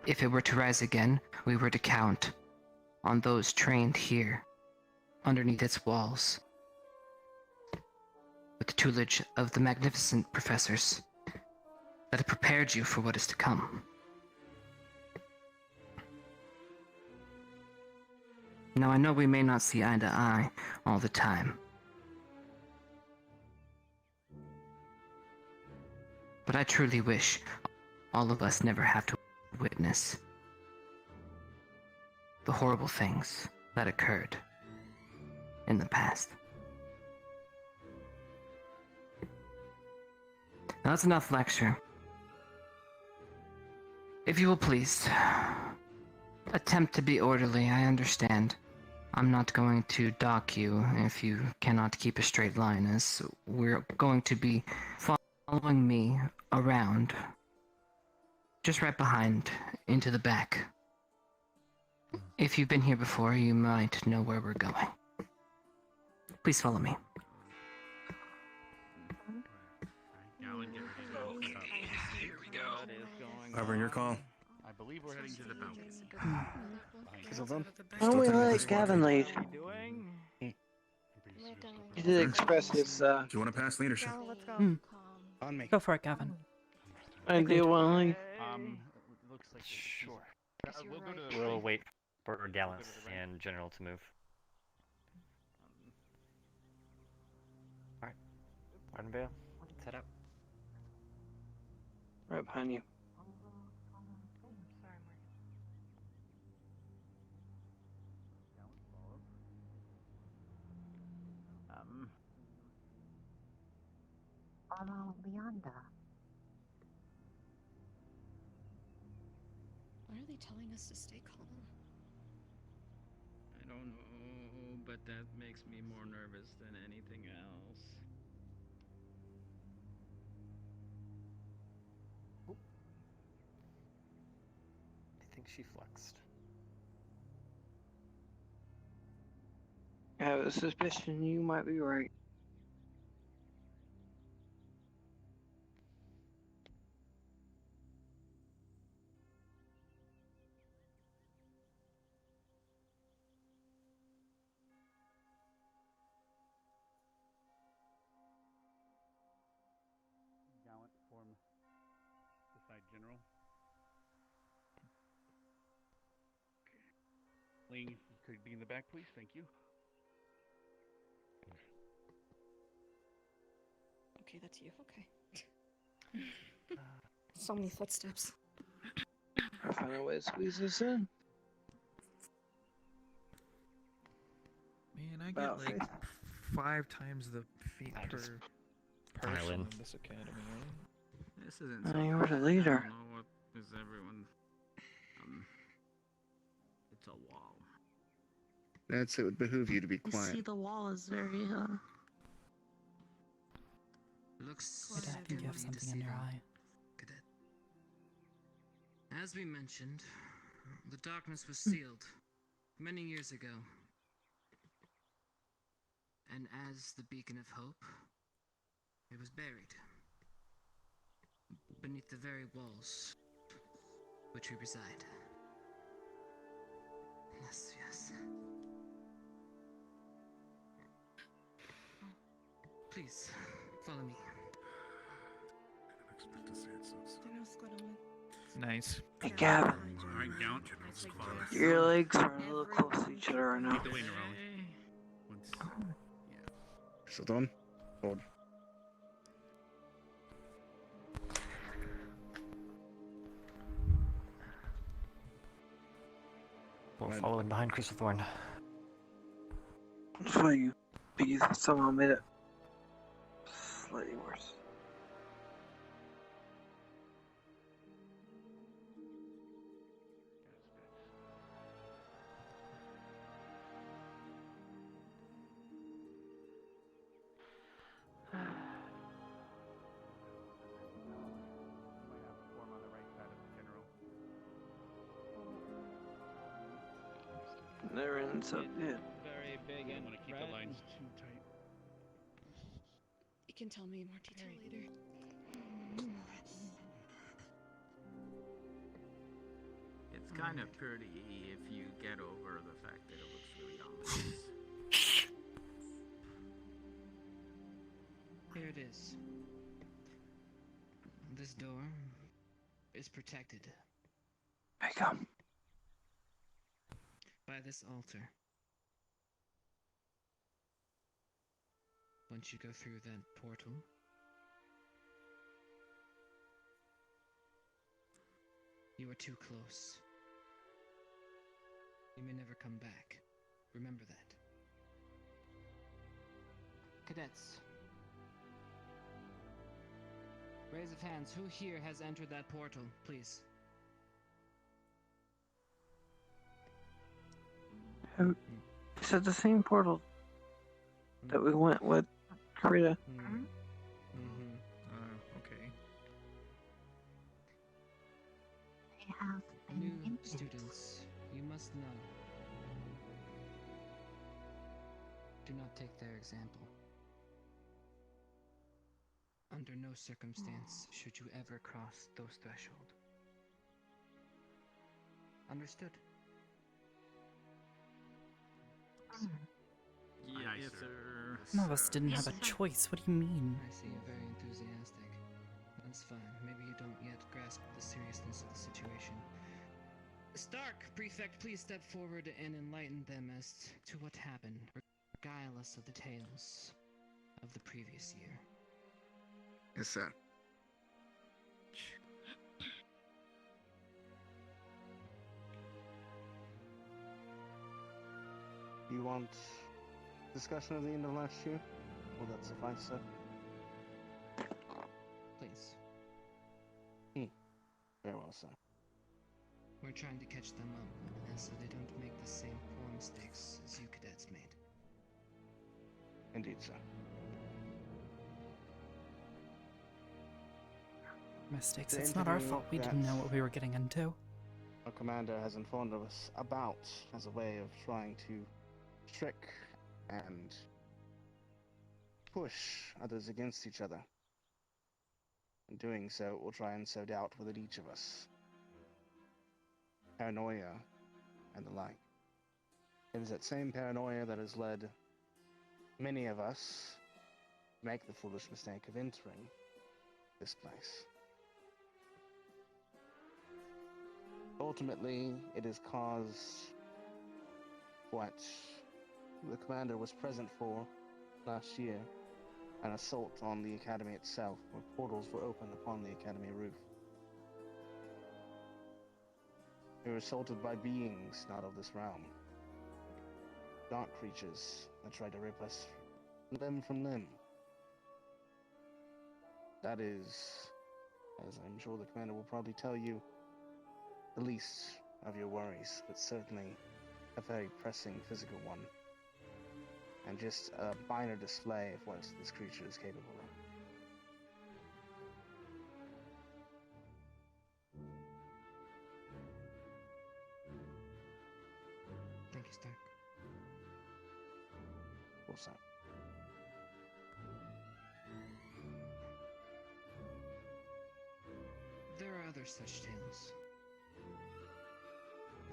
If it were to rise again, we were to count on those trained here, underneath its walls, with the tutelage of the magnificent professors that have prepared you for what is to come. Now, I know we may not see eye to eye all the time, but I truly wish all of us never have to witness the horrible things that occurred in the past. Now that's enough lecture. If you will please, attempt to be orderly. I understand. I'm not going to dock you if you cannot keep a straight line, as we're going to be following me around, just right behind, into the back. If you've been here before, you might know where we're going. Please follow me. Here we go. Arbor, your call. I believe we're heading to the balcony. Why don't we let Gavin lead? He did express his, Do you want to pass leadership? On me. Go for it, Gavin. I do want to lead. Sure. We'll wait for Gallants and General to move. Ardenvale, let's head out. Right behind you. Leanda. Why are they telling us to stay calm? I don't know, but that makes me more nervous than anything else. I think she flexed. I have a suspicion you might be right. Gallant form beside General. Ling, could be in the back, please. Thank you. Okay, that's you. Okay. So many footsteps. I'll find a way to squeeze this in. Man, I get About like 5 times the feet per pile person in. in this academy, right? This isn't I so mean, bad. we're the leader. I don't know what is everyone. It's a wall. That's it would behoove you to be You quiet. see, the wall is very, Looks I think you have something in your eye. Cadet. As we mentioned, the darkness was sealed many years ago. And as the beacon of hope, it was buried beneath the very walls which we reside. Yes, yes. Please, follow me. Expect to see it so soon. Nice. Hey, Gavin. Alright, Gallant. Your legs are a little close to each other right now. Take the lead around. Still done? Forward. We're following behind Crucifthorn. That's why you bees somehow made it slightly worse. Form on the right side of the General. Never ends so good. Very big and want to keep the lines too tight. You can tell me more detail later. It's kind of pretty if you get over the fact that it looks really ominous. Here it is. This door is protected There you go. by this altar. Once you go through that portal, you are too close. You may never come back. Remember that. Cadets. Raise of hands. Who here has entered that portal, please? Is it the same portal that we went with Karita? Okay. I have New students, you must know. Do not take their example. Under no circumstance should you ever cross those thresholds. Understood? Yeah, yes, sir. Some of us didn't have a choice. What do you mean? I see you're very enthusiastic. That's fine. Maybe you don't yet grasp the seriousness of the situation. Stark, Prefect, please step forward and enlighten them as to what happened, regardless of the tales of the previous year. Yes, sir. You want discussion of the end of last year? Will that suffice, sir? Please. Very well, sir. We're trying to catch them up, and so they don't make the same poor mistakes as you cadets made. Indeed, sir. Mistakes. The It's not our interview fault. We didn't know what we were getting into. Our commander has informed us about as a way of trying to trick and push others against each other. In doing so, it will try and sow doubt within each of us. Paranoia and the like. It is that same paranoia that has led many of us to make the foolish mistake of entering this place. Ultimately, it has caused what the commander was present for last year, an assault on the academy itself, where portals were opened upon the academy roof. We were assaulted by beings not of this realm. Dark creatures that tried to rip us limb from limb. That is, as I'm sure the commander will probably tell you, the least of your worries, but certainly a very pressing physical one. And just a minor display of what this creature is capable of. Thank you, Stark. Well, sir. There are other such tales.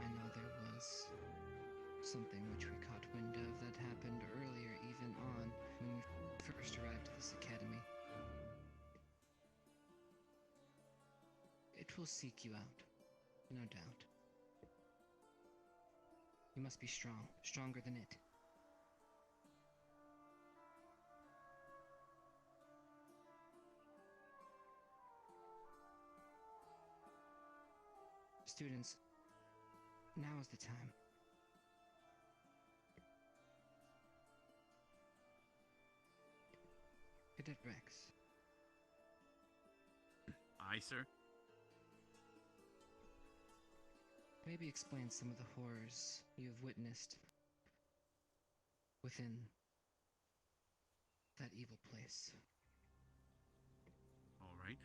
I know there was something which we caught wind of that happened earlier even on when we first arrived at this academy. It will seek you out, no doubt. You must be strong, stronger than it. Students, now is the time. Cadet Rex. Aye, sir. Maybe explain some of the horrors you have witnessed within that evil place. All right.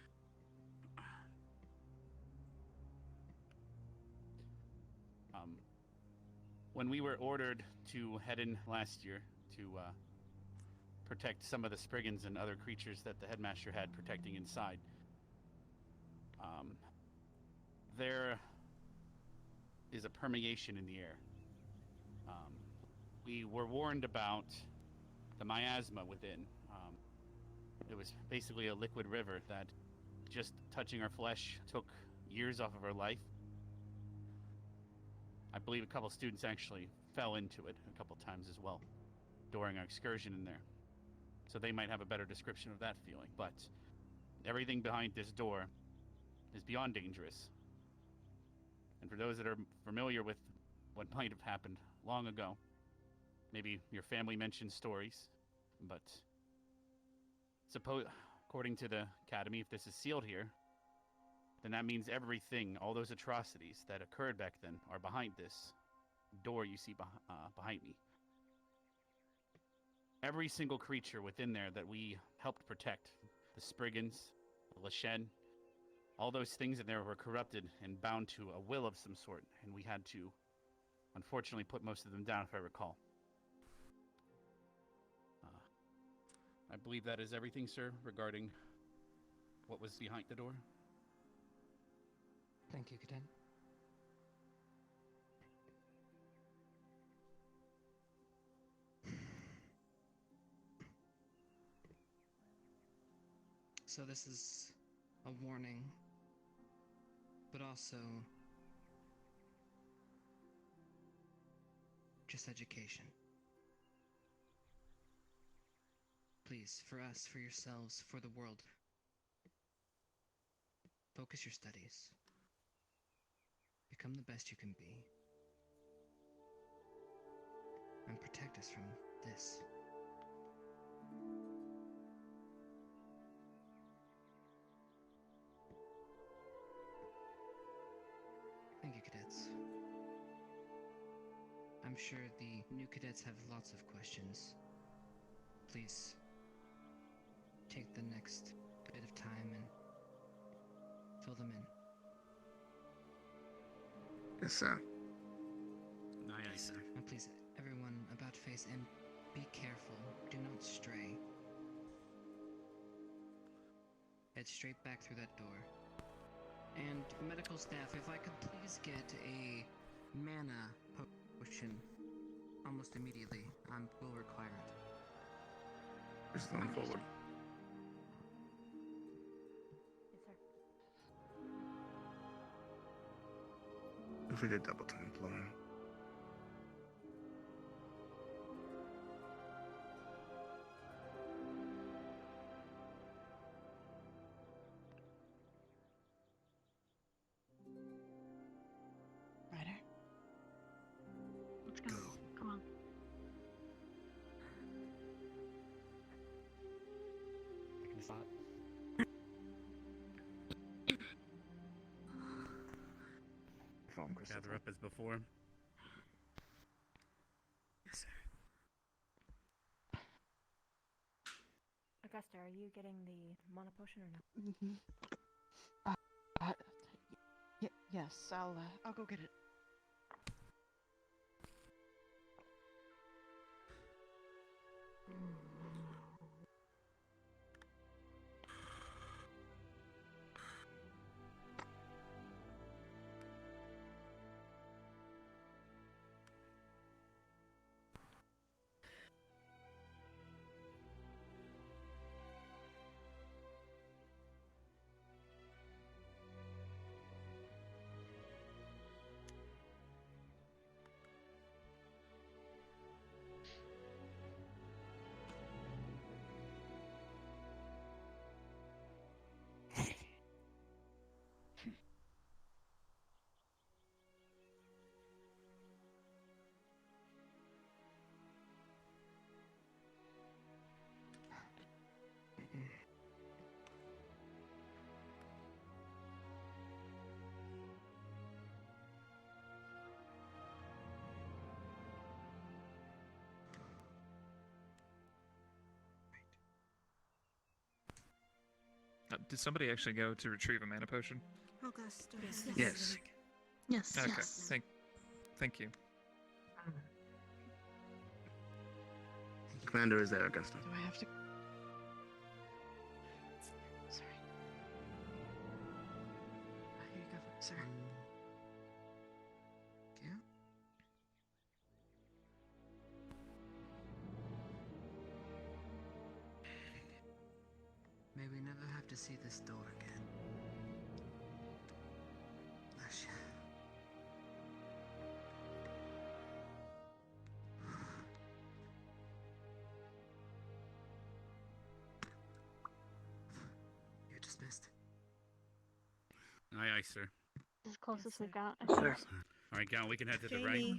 When we were ordered to head in last year to protect some of the Spriggans and other creatures that the headmaster had protecting inside, there is a permeation in the air. We were warned about the miasma within. It was basically a liquid river that just touching our flesh took years off of our life. I believe a couple students actually fell into it a couple times as well during our excursion in there. So they might have a better description of that feeling. But everything behind this door is beyond dangerous. And for those that are familiar with what might have happened long ago, maybe your family mentioned stories, but according to the academy, if this is sealed here, then that means everything, all those atrocities that occurred back then are behind this door you see behind me. Every single creature within there that we helped protect, the Spriggans, the Lashen, all those things in there were corrupted and bound to a will of some sort, and we had to, unfortunately, put most of them down, if I recall. I believe that is everything, sir, regarding what was behind the door. Thank you, Cadet. So this is a warning, but also just education. Please, for us, for yourselves, for the world, focus your studies. Become the best you can be. And protect us from this. Thank you, cadets. I'm sure the new cadets have lots of questions. Please, take the next bit of time and fill them in. Yes, sir. Aye, sir. And please, everyone, about face and be careful. Do not stray. Head straight back through that door. And medical staff, if I could please get a mana potion almost immediately. We'll require it. Just going forward. If we did double time plan. Ryder? Let's go. Come on. Picking a spot. Gather up as before. Yes, sir. Augusta, are you getting the mana potion or no? Yes, I'll go get it. Did somebody actually go to retrieve a mana potion? Augusta. Yes. Yes. Okay. Yes. Thank you. Commander is there, Augusta. Do I have to? Sorry. Here you go, sir. Yeah? May we never have to see this door again. Asha. You're dismissed. Aye, aye, sir. As close as we got. Sir. All right, Gal, we can head to the right.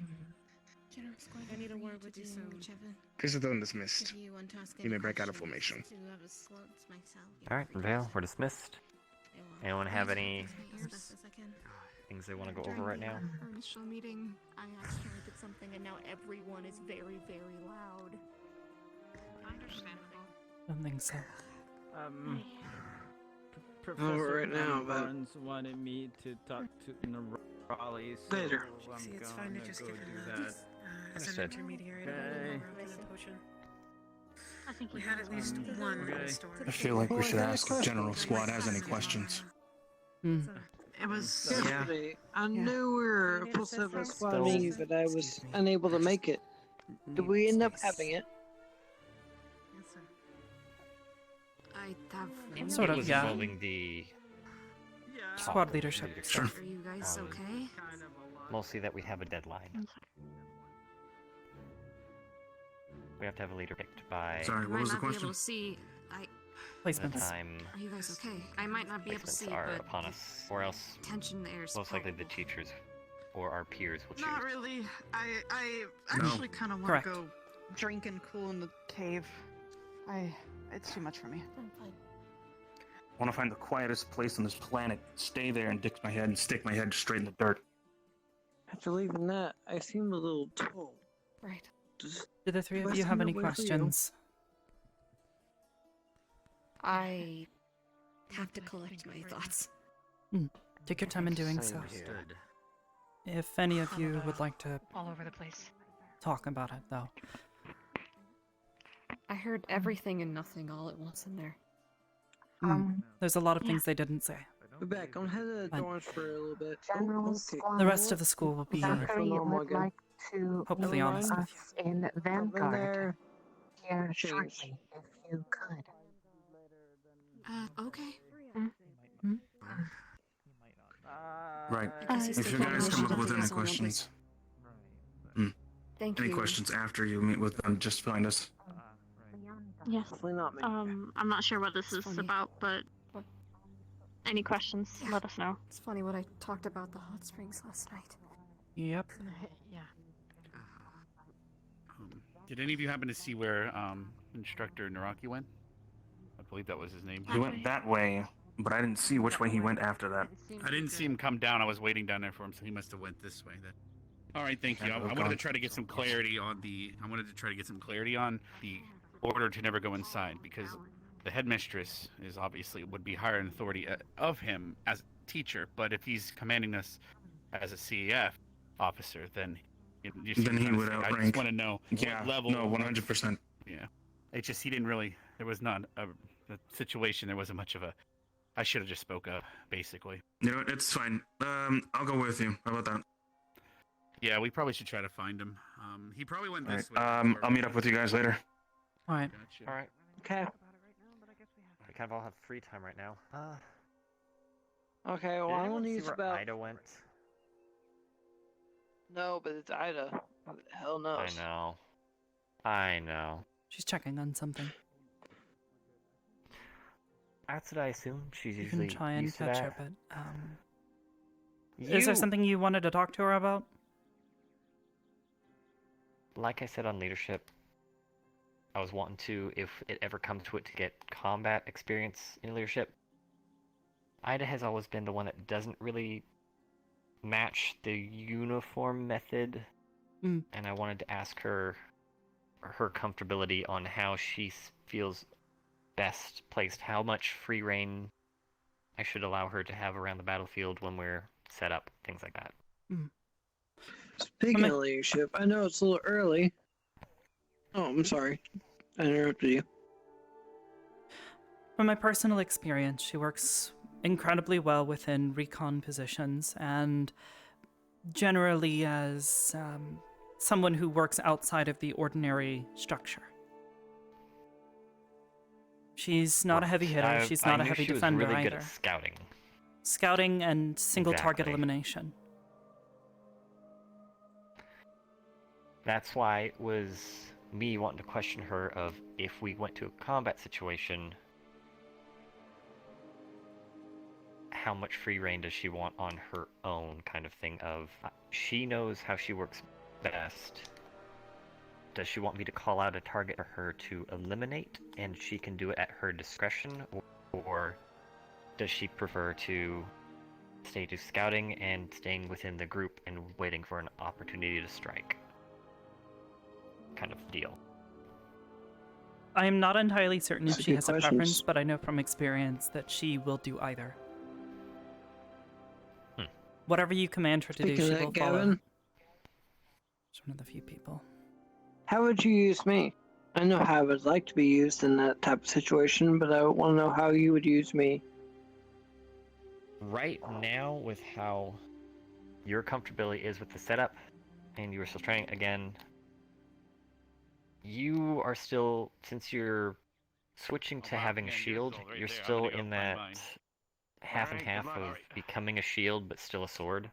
General Squad, I need a word with you, Chevin. Visitor dismissed. If you want to ask You any may break out of questions formation. to whoever's slots myself, All right, Vale, we're dismissed. Anyone have any as best as I can. things they want to go During over right the, now? Our initial meeting, I asked her if it's something, and now everyone is very, very loud. Understandable. I don't think so. Over right now, but Barnes wanted me to talk to Raleigh, so later. I'm See, it's gonna fine to just go give do him that. as an Understood. intermediary to Okay. the potion. I think We had at least one Okay. store. I feel like we should ask if General Squad has any questions. It was Yeah. yesterday. I knew we were You need supposed to have a assistance? squad Still- meeting, but I was unable to make it. Did we end up having it? Yes, sir. I have. Sort It of, was yeah. involving the Squad leadership. Sure. Are you guys okay? Mostly that we have a deadline. We have to have a leader picked by. Sorry, I what might was the not be able question? to see. the Placements. time Are you guys okay? I might not be able to see, placements are but upon us, or else tension in the air is most likely the palpable. teachers or our peers will choose. Not really. I No. actually kind of want Correct. to go drink and cool in the cave. It's too much for me. I want to find the quietest place on this planet, stay there and stick my head straight in the dirt. After leaving that, I seem a little tall. Right. Do the three Do of I you seem have that any way for you? questions? I have to collect my thoughts. Take your time in doing so. Understood. If any of you would like to All over the place. talk about it, though. I heard everything and nothing all at once in there. There's a lot of things they didn't say. We're back. I'm headed to the Fine. dorms for a little bit. General okay. The rest of the school will be Zachary normal would again. like to hopefully meet honest with us in Up in Vanguard there. here Change. shortly, if you could. Okay. Right. I guess he's If you taking guys come up initiative with to any this one, questions, Thank any you. questions after you meet with them, just find us. Yes. Definitely not me. I'm not sure what this is funny. about, but any questions, let us know. It's funny what I talked about the hot springs last night. Yep. Yeah. Did any of you happen to see where Instructor Naraki went? I believe that was his name. He went that way, but I didn't see which way he went after that. I didn't see him come down. I was waiting down there for him, so he must have went this way. Then. All right, thank you. I wanted to try to get some clarity on the. I wanted to try to get some clarity on the order to never go inside, because the headmistress is obviously would be higher in authority of him as a teacher, but if he's commanding us as a CEF officer, then Then he would I outrank. just want to know Yeah, what level. no, 100%. Yeah, it's just he didn't really. There was not a situation. There wasn't much of a. I should have just spoke up, basically. You know what? It's fine. I'll go with you. How about that? Yeah, we probably should try to find him. He probably went All this right. way. I'll meet up with you guys later. All right. Gotcha. All right. Okay. We kind of all have free time right now. Okay, well, Did I anyone want to see use where about... Ida went? No, but it's Ida. Who the hell knows? I know. She's checking on something. That's what I assume. She's You usually can try and used to catch that. her, but is there something you wanted to talk to her about? Like I said on leadership, I was wanting to, if it ever comes to it, to get combat experience in leadership. Ida has always been the one that doesn't really match the uniform method, and I wanted to ask her comfortability on how she feels best placed, how much free reign I should allow her to have around the battlefield when we're set up, things like that. Speaking of leadership, I know it's a little early. Oh, I'm sorry. I interrupted you. From my personal experience, she works incredibly well within recon positions and generally as someone who works outside of the ordinary structure. She's not a heavy hitter. She's not a heavy defender she was really either. good at scouting. Scouting and single target Exactly. elimination. That's why it was me wanting to question her of if we went to a combat situation, how much free reign does she want on her own, kind of thing of she knows how she works best. Does she want me to call out a target for her to eliminate and she can do it at her discretion, or does she prefer to stay to scouting and staying within the group and waiting for an opportunity to strike? Kind of deal. I am not entirely certain if That's she good has a questions. preference, but I know from experience that she will do either. Whatever you command her to do, Speaking she of that, will follow. Gavin, She's one of the few people. how would you use me? I know how I would like to be used in that type of situation, but I want to know how you would use me. Right now, with how your comfortability is with the setup, and you are still trying again, you are still, since you're switching to having a shield, you're still in that half and half of becoming a shield but still a sword.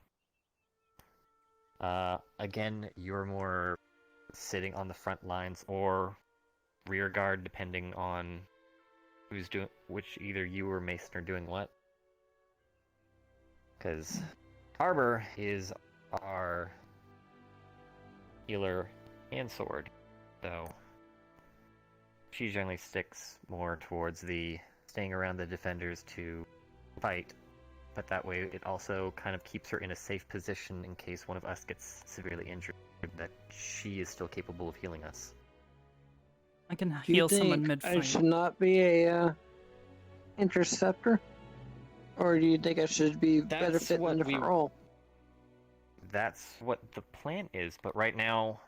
Again, you're more sitting on the front lines or rear guard, depending on which either you or Mason are doing what. Because Arbor is our healer and sword, so she generally sticks more towards the staying around the defenders to fight, but that way it also kind of keeps her in a safe position in case one of us gets severely injured, that she is still capable of healing us. I can Do you heal someone think mid-fight. I should not be a interceptor? Or do you think I should be better That's fit in what a different we- role? That's what the plan is, but right now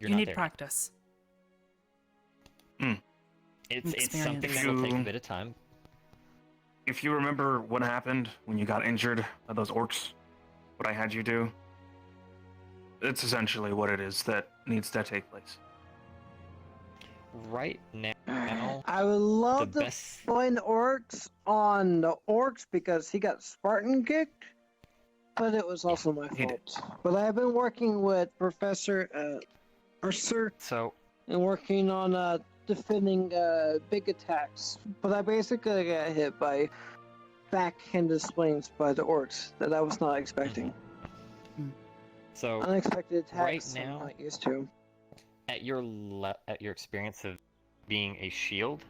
you're You not need there. practice. It's something that will take a bit of time. If you remember what happened when you got injured by those orcs, what I had you do, it's essentially what it is that needs to take place. Right now, I would love the to best- blame the orcs on the orcs because he got Spartan kicked, but it was also my fault. But I've been working with Professor Mercer and working on defending big attacks. But I basically got hit by backhanded swings by the orcs that I was not expecting. So Unexpected right attacks now, I'm not used to. at your experience of being a shield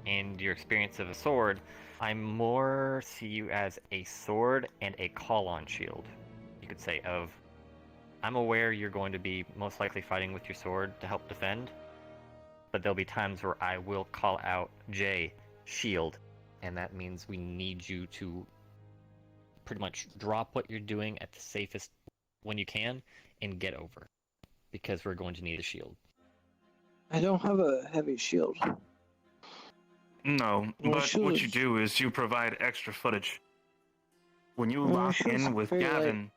and your experience of a sword, I more see you as a sword and a call-on shield. You could say I'm aware you're going to be most likely fighting with your sword to help defend, but there'll be times where I will call out Jay, shield, and that means we need you to pretty much drop what you're doing at the safest when you can and get over, because we're going to need a shield. I don't have a heavy shield. No, Well, but she what was- you do is you provide extra footage. When you Well, lock she was in with very, like- Gavin,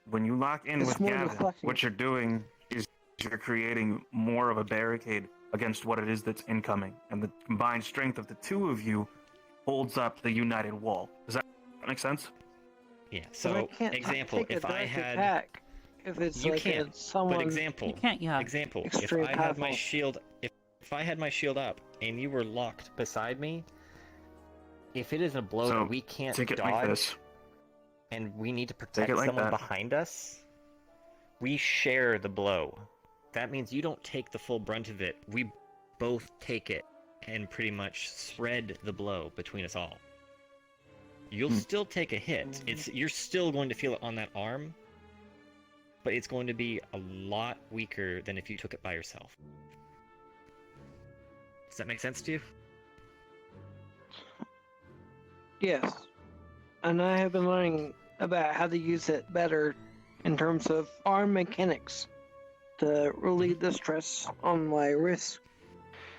It's with more Gavin, deflecting. what you're doing is you're creating more of a barricade against what it is that's incoming, and the combined strength of the two of you holds up the united wall. Does that make sense? Yeah. But I So, can't example, take a if I direct had, attack if it's you like can't. it's someone. But example, example, if extreme I had my powerful. shield, if I had my shield up and you were locked beside me, if it is a blow So, that we can't take it like dodge, this. and we need to Take protect it like someone that. behind us, we share the blow. That means you don't take the full brunt of it. We both take it and pretty much spread the blow between us all. You'll still take a hit. You're still going to feel it on that arm, but it's going to be a lot weaker than if you took it by yourself. Does that make sense to you? Yes, and I have been learning about how to use it better in terms of arm mechanics to relieve the stress on my wrist.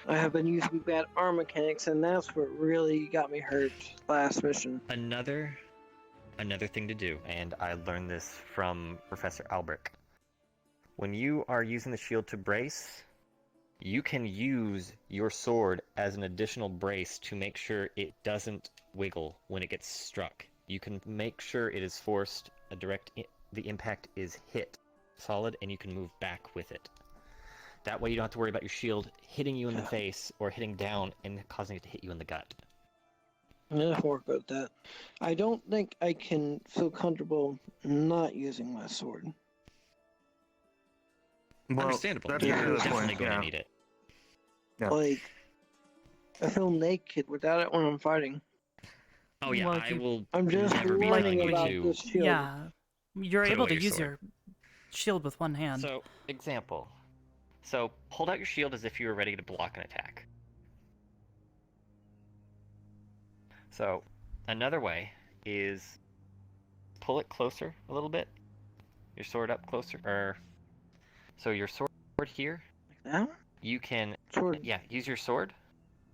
I have been using bad arm mechanics, and that's what really got me hurt last mission. Another thing to do, and I learned this from Professor Albrecht. When you are using the shield to brace, you can use your sword as an additional brace to make sure it doesn't wiggle when it gets struck. You can make sure it is forced the impact is hit solid, and you can move back with it. That way you don't have to worry about your shield hitting you in the face or hitting down and causing it to hit you in the gut. I'll work with that. I don't think I can feel comfortable not using my sword. Well, Understandable. that's You're kind of the definitely point, going yeah. to need it. Yeah. Like, I feel naked without it when I'm fighting. Oh yeah, Well, I will I'm just never be learning telling about you to this shield. Yeah, you're put able away to your use sword. your shield with one hand. So, example. So, hold out your shield as if you were ready to block an attack. So, another way is pull it closer a little bit. Your sword up closer. So your sword here. Like that? You can, yeah, use your sword,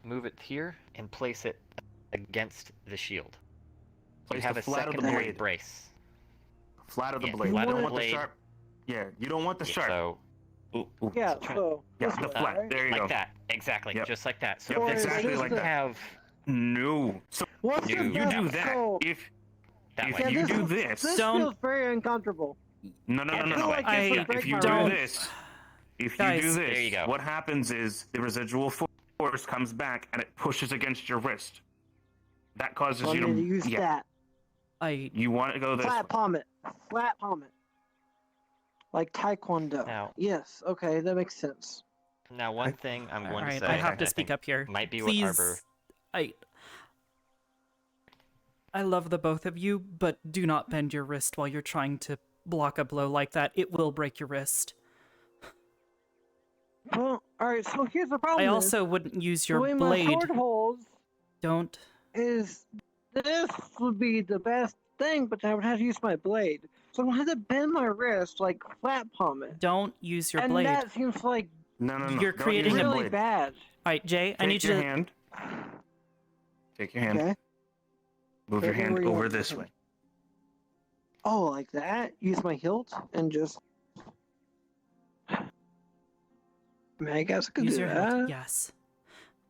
move it here, and place it against the shield. You Place have the a flat of the secondary blade. brace. Flat of the Yeah, blade. flat You of don't the want the blade. sharp. Yeah, you don't want the sharp. So, Yeah, so Yeah, this the way, flat. right? There you like go. that, exactly, Yep. just like that. So Yep, this is exactly if like you that. have No. So What's No, the you best? do that. So, If that if way. you this do is- this, This Don't- feels very uncomfortable. no, no, no, I no, feel no. like this would If break you my do arm. this, if you Guys. do There you this, go. what happens is the residual force force comes back and it pushes against your wrist. That causes Want you me to to use that? You want to go this way. Flat palm it. Flat palm it. Like Taekwondo. Now- Yes, okay, that makes sense. Now, one thing I'm going to Alright, say. I have to that speak think up here. Might be Please, what Arbor. I love the both of you, but do not bend your wrist while you're trying to block a blow like that. It will break your wrist. Well, alright, so here's the problem. I also wouldn't use your the way blade. my sword holds Don't. is this would be the best thing, but I would have to use my blade. So I'm gonna have to bend my wrist, like flat palm it. Don't use your and blade. that seems like No. You're Don't creating use a the really blade. bad. Alright, Jay, I need Take you your to. hand. Take your hand. Okay. Move your Okay, hand where you over want this it? way. Oh, like that? Use my hilt and just. I mean, I guess I could Use do your that. hilt. Yes.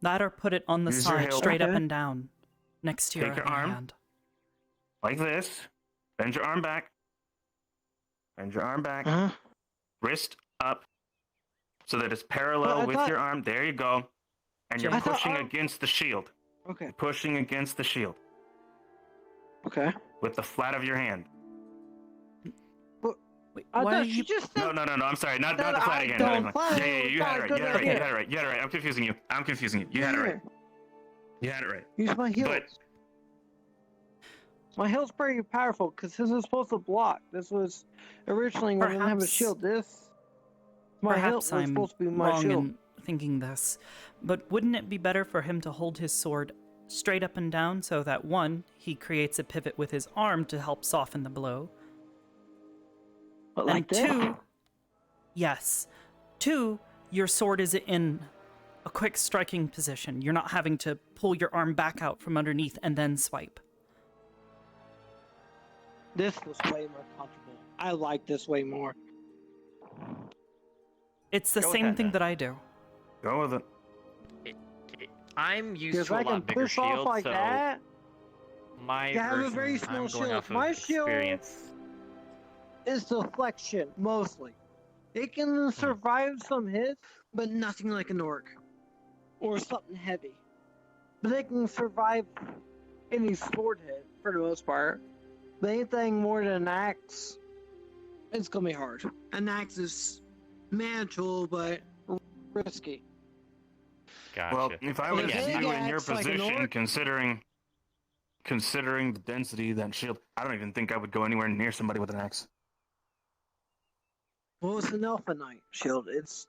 That or put it on the Use your side, hilt. straight up Okay. and down, next to Take your your arm. hand. Like this. Bend your arm back. Bend your arm back. Uh-huh. Wrist up. So that it's parallel But I with thought- your arm. There you go. And you're I thought pushing arm- against the shield. Okay. You're pushing against the shield. Okay. With the flat of your hand. Wait, I why thought are you you? just said. No. I'm sorry. Not the that flat I again. don't Not flat. again. Yeah. You had it right. Good You had it right. idea. You had it right. You had it right. I'm confusing you. You had it right. You had it right. Use my hilt. But My hilt's pretty powerful because this is supposed to block. This was originally when I didn't have a Perhaps- shield. This my hilt Perhaps was I'm supposed to be my wrong shield. in thinking this, but wouldn't it be better for him to hold his sword straight up and down so that one, he creates a pivot with his arm to help soften the blow, But and like this. two, yes, two, your sword is in a quick striking position. You're not having to pull your arm back out from underneath and then swipe. This was way more comfortable. I like this way more. It's the Go with same that, thing then. that I do. go with it. I'm used Because to a I can lot bigger push off shield, like so that. my You have a version, very small I'm going shield. off of My shield- experience. Is deflection mostly. It can survive some hits, but nothing like an orc or something heavy. But they can survive any sword hit for the most part. But anything more than an axe, it's gonna be hard. An axe is manageable but risky. Gotcha. Well, if I was Again, you in your axe like an position, orc. considering the density of that shield, I don't even think I would go anywhere near somebody with an axe. Well, it's an Alpha Knight shield. It's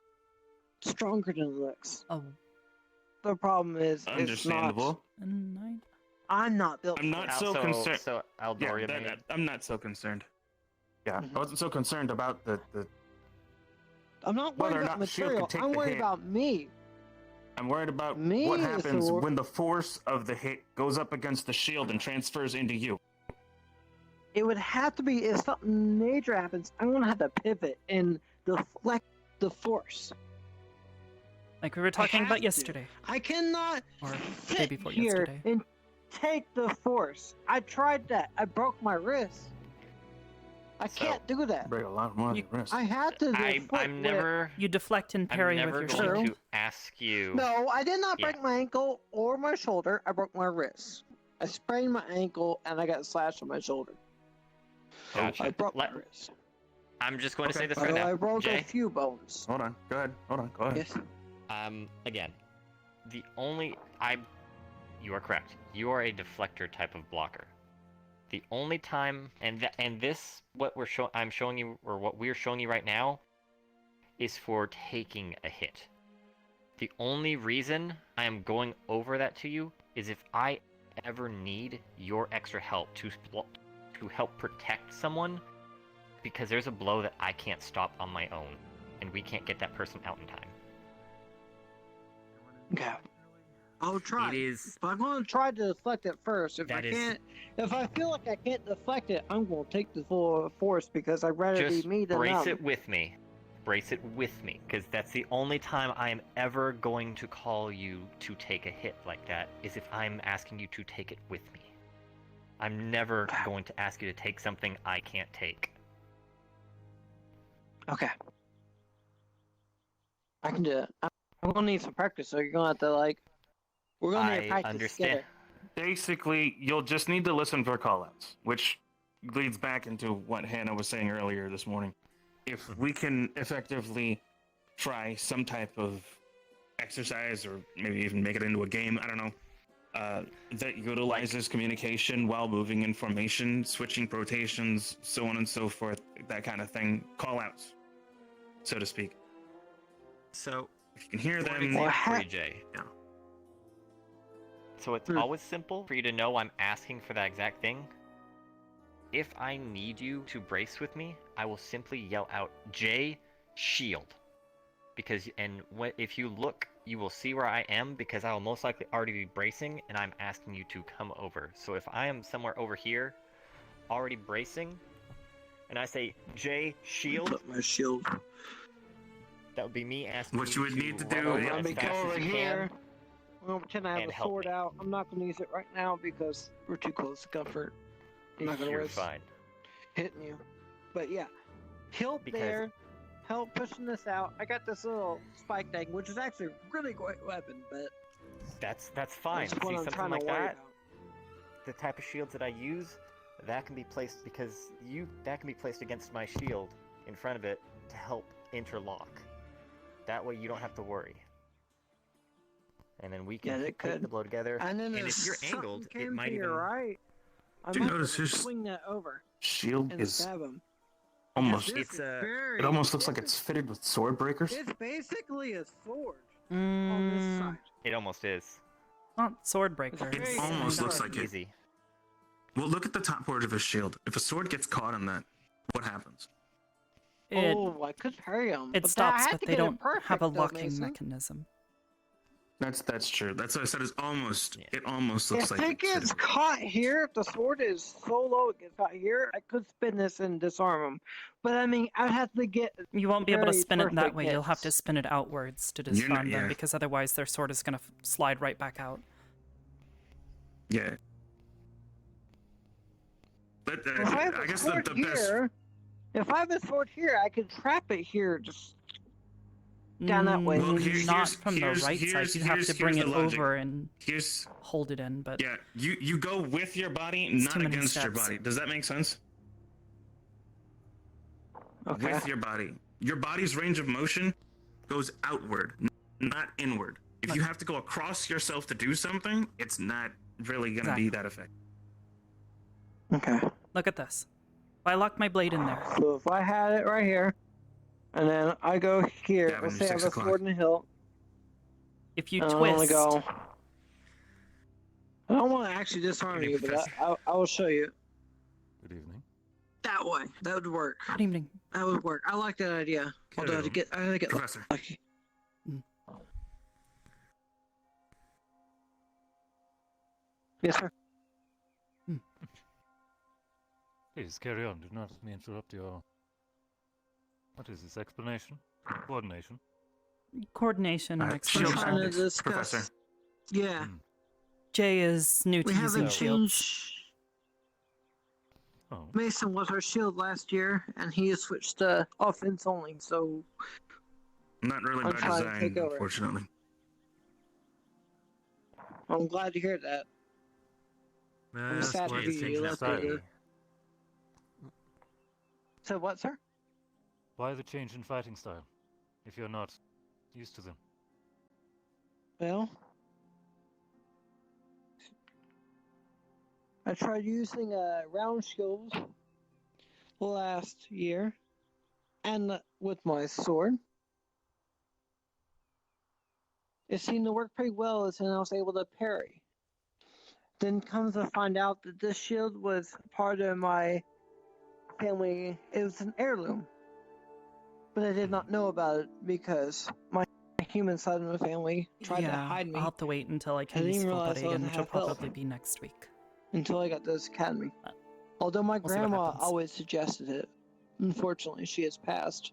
stronger than it looks. Oh, The problem is, Understandable. I'm not built. I'm not So- so concerned. so Aldoria made- I'm not so concerned. Yeah, Mhm. I wasn't so concerned about the. I'm not whether worried or about not the shield material. could take I'm the worried hit. about me. I'm worried about Me what is happens the- when the force of the hit goes up against the shield and transfers into you. It would have to be if something major happens. I'm gonna have to pivot and deflect the force. like we were talking have about to. yesterday, I cannot or the day sit before here yesterday. and take the force. I tried that. I broke my wrist. I can't do that. Break a lot more than the rest. I had to. deflect I'm with- never. You deflect and parry I'm with never your going shield. to ask you. No, I did not Yeah. break my ankle or my shoulder. I broke my wrist. I sprained my ankle and I got slashed on my shoulder. Gotcha. I broke my Let- wrist. I'm just going to say this So right now. I broke Jay, a few bones. Hold on. Go ahead. Hold on. Go ahead. Yes. Again, you are correct. You are a deflector type of blocker. The only time, I'm showing you, or what we're showing you right now, is for taking a hit. The only reason I am going over that to you is if I ever need your extra help to help protect someone, because there's a blow that I can't stop on my own, and we can't get that person out in time. Okay. I'll try. It is. But I'm going to try to deflect it first. If That I is- can't, if I feel like I can't deflect it, I'm going to take the full force because I'd rather Just be me than brace them. it with me. Brace it with me, because that's the only time I am ever going to call you to take a hit like that, is if I'm asking you to take it with me. I'm never going to ask you to take something I can't take. Okay. I can do it. I'm gonna need some practice, so you're gonna have to like. We're gonna need to I practice understand. together. Basically, you'll just need to listen for callouts, which leads back into what Hannah was saying earlier this morning. If we can effectively try some type of exercise, or maybe even make it into a game, I don't know, that utilizes communication while moving in formation, switching rotations, so on and so forth, that kind of thing, callouts, so to speak. So, if you can hear for them, an example for you, Jay. Yeah. So it's always simple for you to know I'm asking for that exact thing. If I need you to brace with me, I will simply yell out, Jay, shield. Because, if you look, you will see where I am, because I will most likely already be bracing, and I'm asking you to come over. So if I am somewhere over here, already bracing, and I say, Jay, shield. Put my shield. That would be me asking What you would to need to run do- over I'm as gonna fast go as over you here. can. I'm gonna pretend I have and a help sword me. out. I'm not gonna use it right now because we're too close to comfort. I'm not gonna You're risk fine. hitting you. But yeah, help Because- there. Help pushing this out. I got this little spike thing, which is actually a really great weapon, but That's fine. that's what See, I'm something trying like to worry that, about. the type of shields that I use, that can be placed that can be placed against my shield in front of it to help interlock. That way you don't have to worry. And then we can take the blow together. And then if you're something angled, it came might to even. your right. I Do you might notice just his swing that over shield and is stab him. almost. This is very. It almost looks like it's fitted with sword breakers. It's basically a sword on this side. It almost is. Not sword breaker. It almost looks like it. Easy. Well, look at the top part of his shield. If a sword gets caught on that, what happens? I could parry him. It but stops, I had but to they get it don't have perfect, a though, locking Mason. mechanism. That's true. That's what I said. Is almost. It almost looks If like it gets caught here, if the sword is so low it gets caught here, I could spin this and disarm him. But I mean, I'd have to get. You won't be able to very spin it that perfect way. You'll have to hits. spin it outwards to You're not- disarm them, yeah. because otherwise their sword is going to slide right back out. Yeah. But If I have I a guess sword the best. here, if I have a sword here, I could trap it here, just down that way. Well, Not from the right side. You have to bring it the logic. over and Here's hold it in. But yeah, you go with your body, It's not too many against your steps. body. Does that make sense? Okay. With your body. Your body's range of motion goes outward, not inward. If you have to go across yourself to do something, it's not really going to be that effective. Okay. Look at this. If I lock my blade in there, So if I had it right here, and then I go here, Yeah, when let's you're say I have 6 a o'clock. sword in the hilt. if you and I wanna twist, go. I don't want to actually disarm you, but I will show you. Good evening. That way. That would work. Good evening. That would work. I like that idea. Although I gotta get Professor. lucky. Yes, sir. Please carry on. Do not let me interrupt your. What is this explanation? Coordination. coordination and We're expression. trying to discuss. Yeah. Jay is new to We using haven't shields. changed. Mason was our shield last year, and he switched to offense only. So Not really I'm by trying to design, take over. unfortunately. I'm glad to hear that. May I'm I ask sad why to the be change in left style? over. So what, sir? Why the change in fighting style, if you're not used to them? Well, I tried using round shields last year, and with my sword. It seemed to work pretty well, and I was able to parry. Then comes to find out that this shield was part of my family. It was an heirloom, but I did not know about it because my human side of the family tried to hide me. I'll have to wait until I I can didn't use full realize body, I was and which will half health. probably be next week. Until I got to this academy. Although my We'll see what grandma happens. always suggested it. Unfortunately, she has passed.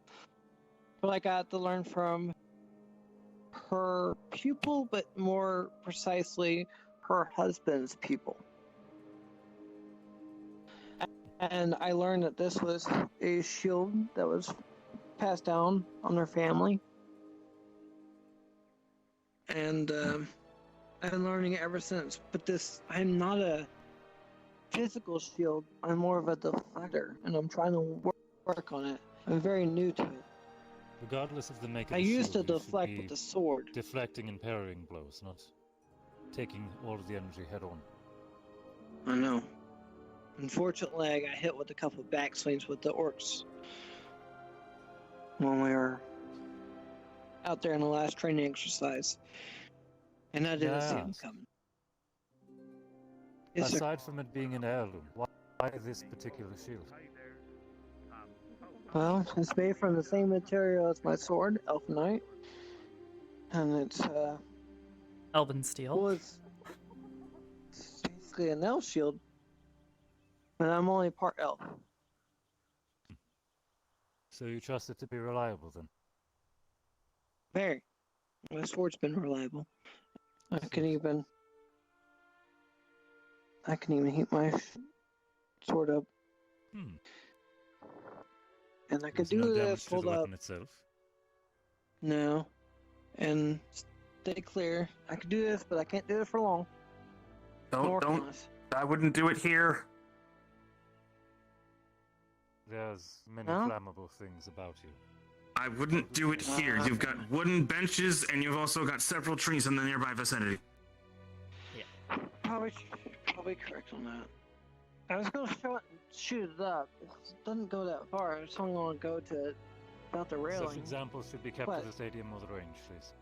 But I got to learn from her pupil, but more precisely, her husband's pupil. And I learned that this was a shield that was passed down on their family. and I've been learning it ever since. But I'm not a physical shield. I'm more of a deflector, and I'm trying to work on it. I'm very new to it. Regardless of the make of I the used to shield, you should deflect be with the sword. deflecting and parrying blows, not taking all of the energy head on. I know. Unfortunately, I got hit with a couple of backswings with the orcs when we were out there in the last training exercise, and I didn't see them Yes. coming. Yes, sir. Aside from it being an heirloom, why this particular shield? Well, it's made from the same material as my sword, Elfenite, and it's Elven steel. well, it's basically an elf shield, and I'm only part elf. So you trust it to be reliable then? Very. My sword's been reliable. I can even heat my sword up. Hmm. And I could There's no do damage this, to the hold up. weapon itself. No. And stay clear. I could do this, but I can't do it for long. Don't. I wouldn't do it here. There's many Huh? flammable things about you. I wouldn't do it here. You've got wooden benches, and you've also got several trees in the nearby vicinity. Probably correct on that. I was gonna shoot it up. It doesn't go that far. It's only gonna go to about the railing. Such examples should be kept But- to the stadium or the range, please.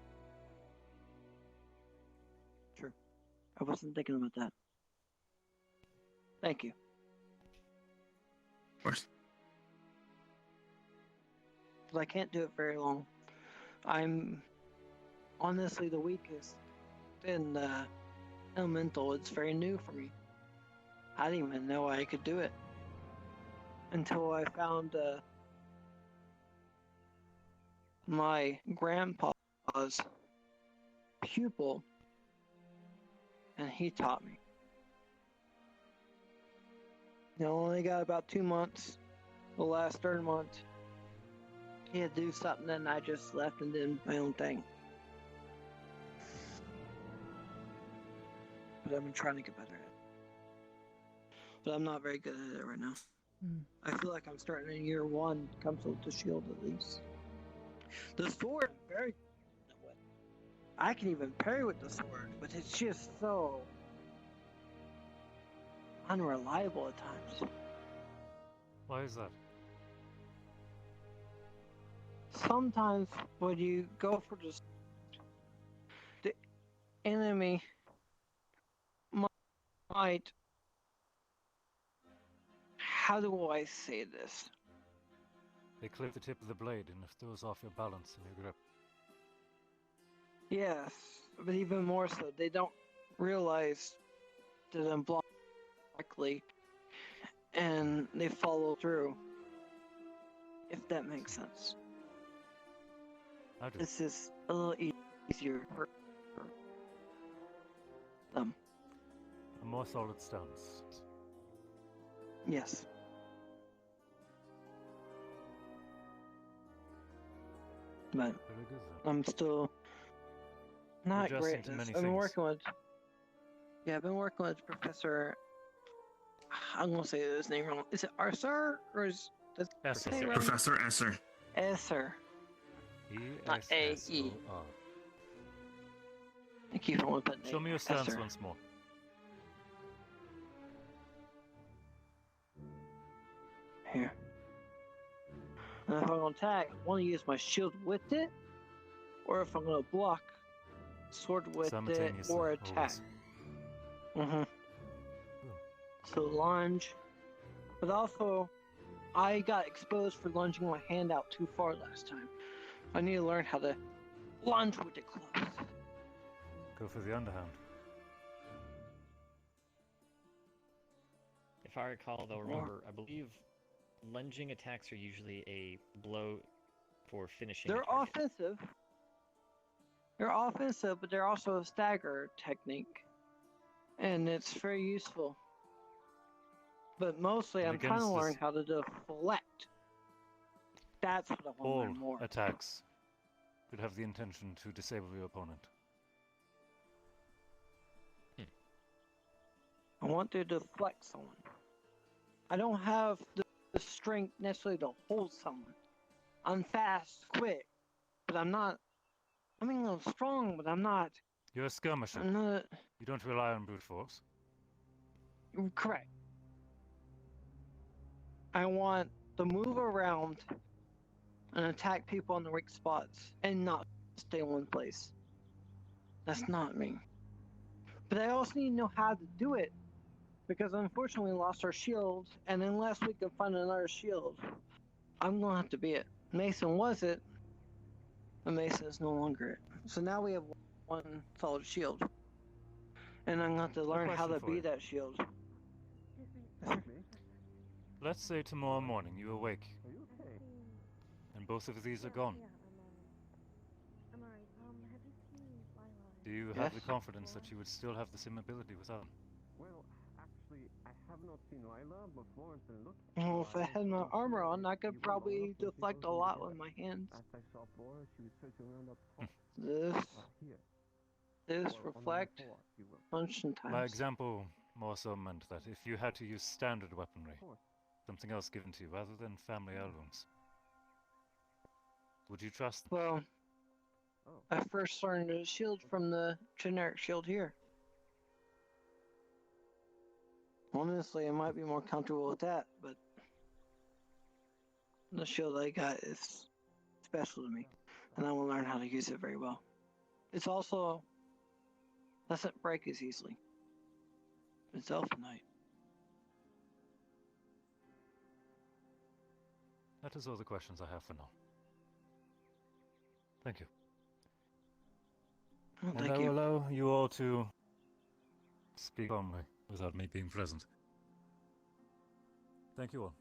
True. I wasn't thinking about that. Thank you. Of course. But I can't do it very long. I'm honestly the weakest in elemental. It's very new for me. I didn't even know I could do it until I found my grandpa's pupil, and he taught me. I only got about 2 months. The last third month, he had to do something, and I just left and did my own thing. But I've been trying to get better at it. But I'm not very good at it right now. I feel like I'm starting in year one, comes with the shield at least. The sword, very good. I can even parry with the sword, but it's just so unreliable at times. Why is that? Sometimes when you go for the enemy might, how do I say this? They clip the tip of the blade and it throws off your balance and your grip. Yes, but even more so, they don't realize that I'm blocked correctly, and they follow through. If that makes sense. I do. This is a little easier for them. A more solid stance. Yes. But Very good then. I'm still not Adjusting great at to this. many I've been things. working with Professor. I'm gonna say his name wrong. Is it Arsar or is that Esser. say it right? Professor Esser. Esser. Not A-E. E-S-S-O-R. I keep on putting Show me your stance Esser. once more. Here. And if I'm gonna attack, I want to use my shield with it, or if I'm gonna block, sword with it, Simultaneously, or attack. always. So lunge, but also, I got exposed for lunging my hand out too far last time. I need to learn how to lunge with it close. Go for the underhand. If I recall, though, remember, I believe lunging attacks are usually a blow for finishing. They're offensive. They're offensive, but they're also a stagger technique, and it's very useful. But mostly, And I'm trying to against learn this- how to deflect. That's what I want to All learn more. attacks should have the intention to disable your opponent. want to deflect someone. I don't have the strength necessarily to hold someone. I'm fast, quick, but I'm not. I mean, I'm strong, but I'm not. You're a skirmisher. I'm not. You don't rely on brute force. Correct. I want to move around and attack people on the weak spots and not stay in one place. That's not me. But I also need to know how to do it, because unfortunately we lost our shield, and unless we can find another shield, I'm gonna have to be it. Mason was it, but Mason is no longer it. So now we have one solid shield, and I'm gonna have to learn how to question for be you. that shield. Let's say tomorrow morning you awake, and both of these are gone. I'm alright. Have you seen Lila? Do you have the confidence that you would still have the same ability without them? Well, actually, I have not seen Lila, but Florence and look. Well, if I had my armor on, I could probably deflect a lot with my hands. As I saw Flora, she was searching around up top. This reflect, punch and My times. example more so meant that if you had to use standard weaponry, something else given to you rather than family heirlooms, would you trust them? Well, I first learned the shield from the generic shield here. Honestly, I might be more comfortable with that, but the shield I got is special to me, and I will learn how to use it very well. It's also doesn't break as easily. It's Elfinite. That is all the questions I have for now. Thank you. Oh, And thank I you. will allow you all to speak calmly without me being present. Thank you all.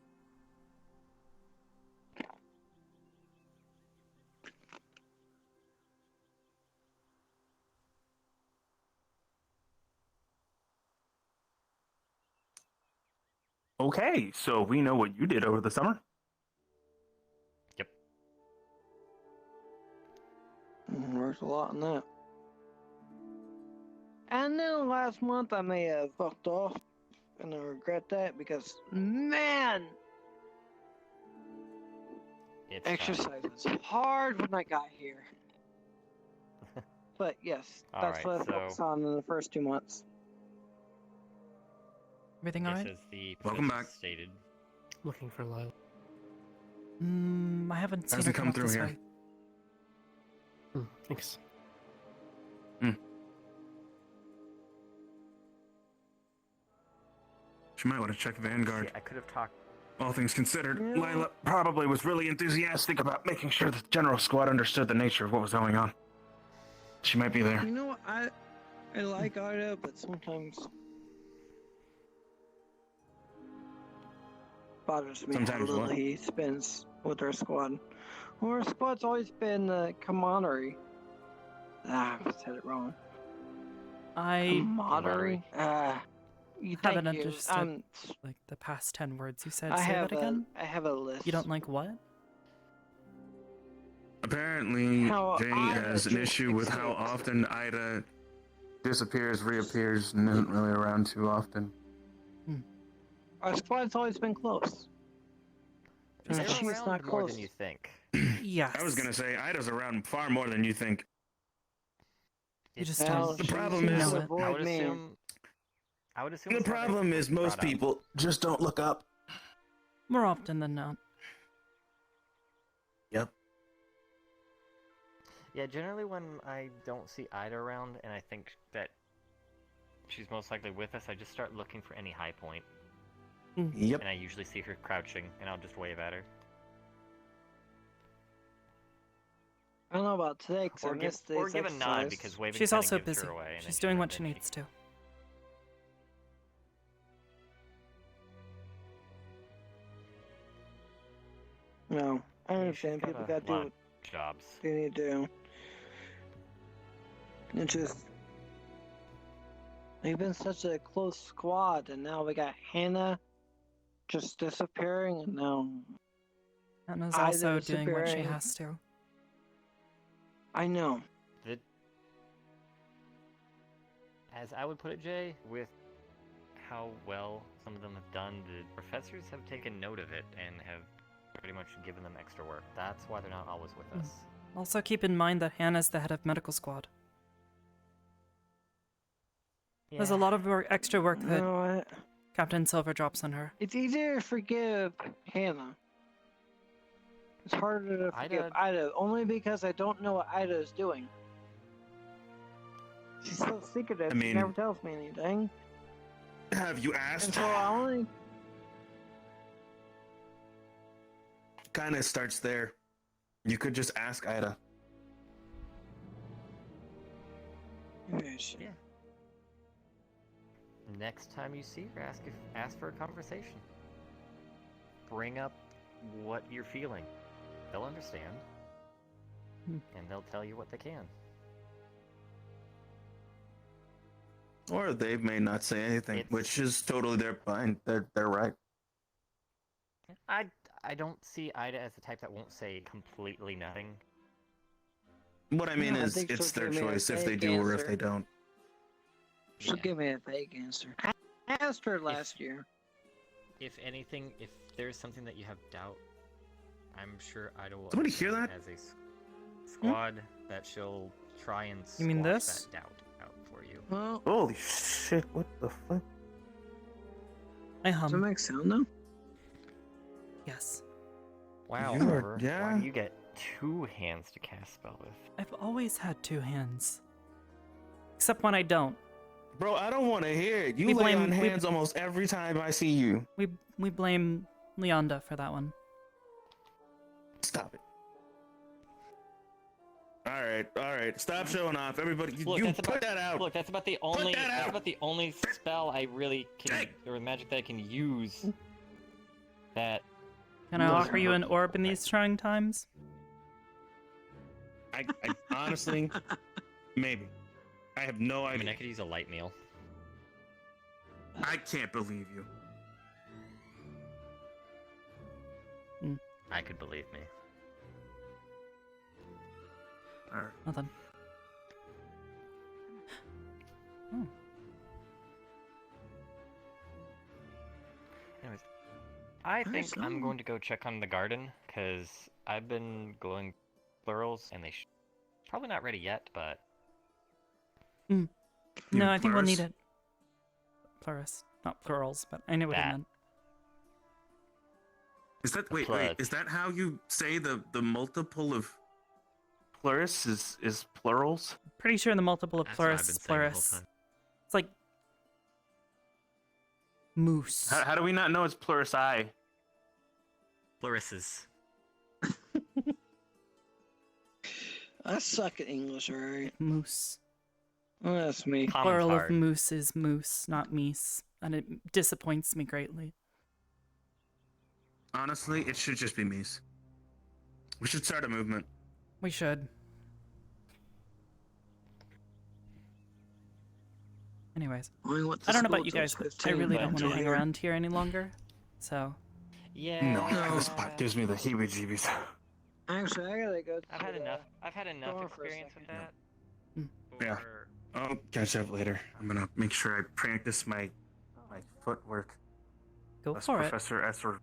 Okay, so we know what you did over the summer. Worked a lot on that. And then last month I may have fucked off, and I regret that because, man, exercise was hard when I got here. But yes, that's what I focused on in the first 2 months. Everything Yes, alright? as the Welcome professor back. stated. Looking for Lila. I haven't seen her Hasn't come come up through this here. way. Thanks. She might want to check Vanguard. See, I could have talked. All things considered, Lila probably was really enthusiastic about making sure the general squad understood the nature of what was going on. She might be there. You know what? I like Ida, but sometimes bothers me how Sometimes little what? he spends with our squad. Well, our squad's always been camaraderie. I said it wrong. Camaraderie. You haven't thank you. understood like the past 10 words you said. I Say have that again. I have a list. You don't like what? Apparently, How Jay Ida has an just issue with how escaped. often Ida disappears, reappears, and isn't really around too often. Our squad's always been close. They're And she's around not more close. than you think. Yes. I was gonna say Ida's around far more than you think. You just Well, don't. The she problem seems is, to avoid me. I would assume the it's how they problem is most brought up. people just don't look up. More often than not. Yep. Yeah, generally when I don't see Ida around and I think that she's most likely with us, I just start looking for any high point. Yep. And I usually see her crouching, and I'll just wave at her. I don't know about today because I missed this Or give a nod, exercise. because waving She's kinda also gives busy. her away. And She's then doing she- what she then needs to. No, I Yeah, understand. she's People got gotta a lot do of jobs. what they need to do. It's just we've been such a close squad, and now we got Hannah just disappearing, and now Anna's Ida also doing what she disappearing. has to. I know. As I would put it, Jay, with how well some of them have done, the professors have taken note of it and have pretty much given them extra work. That's why they're not always with us. Also keep in mind that Hannah's the head of medical squad. There's a lot of extra work You that know what? Captain Silver drops on her. It's easier to forgive Hannah. It's harder to forgive Ida, only because I don't know what Ida is doing. She's so secretive, I mean, she never tells me anything. Have you asked? And so I only... Kind of starts there. You could just ask Ida. Yeah. Next time you see her, ask for a conversation. Bring up what you're feeling. They'll understand. And they'll tell you what they can. Or they may not say anything, which is totally their fine. They're right. I don't see Ida as the type that won't say completely nothing. What I mean No, I is, think it's she'll their give me a choice if they vague do or if answer. they don't. She'll give me a vague answer. I asked her last year. If anything, if there's something that you have doubt, I'm sure Ida will Somebody hear understand as a squad that she'll try and You mean squash this? that doubt out for you. Well, holy shit! What the fuck? I hum. Does it make sound though? Yes. Wow, You are- Arbor, yeah. why do you get 2 hands to cast spell with? I've always had 2 hands. Except when I don't. Bro, I don't want to hear it. You We lay blame- on we- hands almost every time I see you. We blame Leonda for that one. Stop it. All right. Stop showing off, everybody. Look, You that's put about, that out. Look, that's about the only. that That's out. about the only spell I really can, or magic that I can use. That. Can I offer you an orb in these trying times? I honestly, maybe. I have no I idea. mean, I could use a light meal. I can't believe you. I could believe me. All right. Nothing. Oh. Anyways, I think Nice. I'm going to go check on the garden because I've been going plurals and they probably not ready yet, but No, I think we'll need plurus? it. Plurus. Not plurals, but I knew what I That. meant. Is that wait? Plurus. Is that how you say the multiple of plurus is plurals? Pretty sure the multiple of That's what I've plurus been is saying the whole plurus. time. It's like moose. How do we not know it's plurus I? Plurises. I suck at English, alright? Moose. Oh, that's me. Common's Plural of hard. moose is moose, not meese, and it disappoints me greatly. Honestly, it should just be me's. We should start a movement. We should. Anyways, Only went to I don't know school about you till I guys, was but I 15, really but don't want to enjoy hang it. around here any longer. So, Yeah. No, this spot gives me the heebie-jeebies. Actually, I gotta go. I've had to the enough. I've had enough store for a experience with second. that. Yeah. I'll catch up later. I'm gonna make sure I practice my footwork. go Lest for it. Professor Esser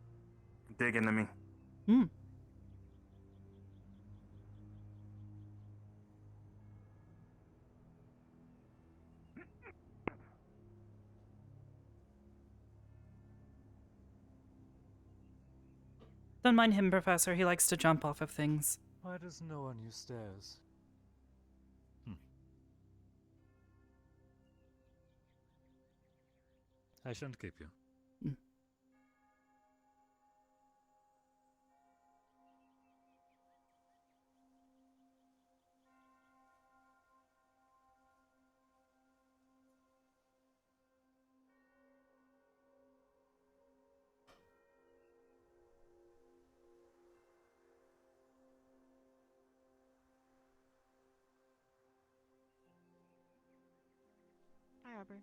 dig into me. Don't mind him, Professor. He likes to jump off of things. Why does no one use stairs? I shan't keep you. Hi, Arbor.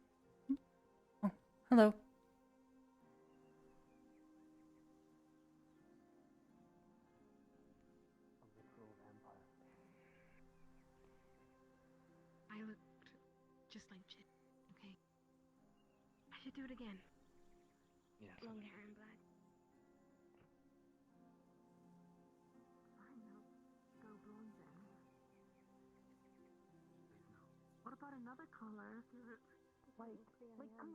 Hello. I looked just like shit, okay? I could do it again. Yes. Long hair and black. Fine, I'll go blonde then. What about another color? Come on.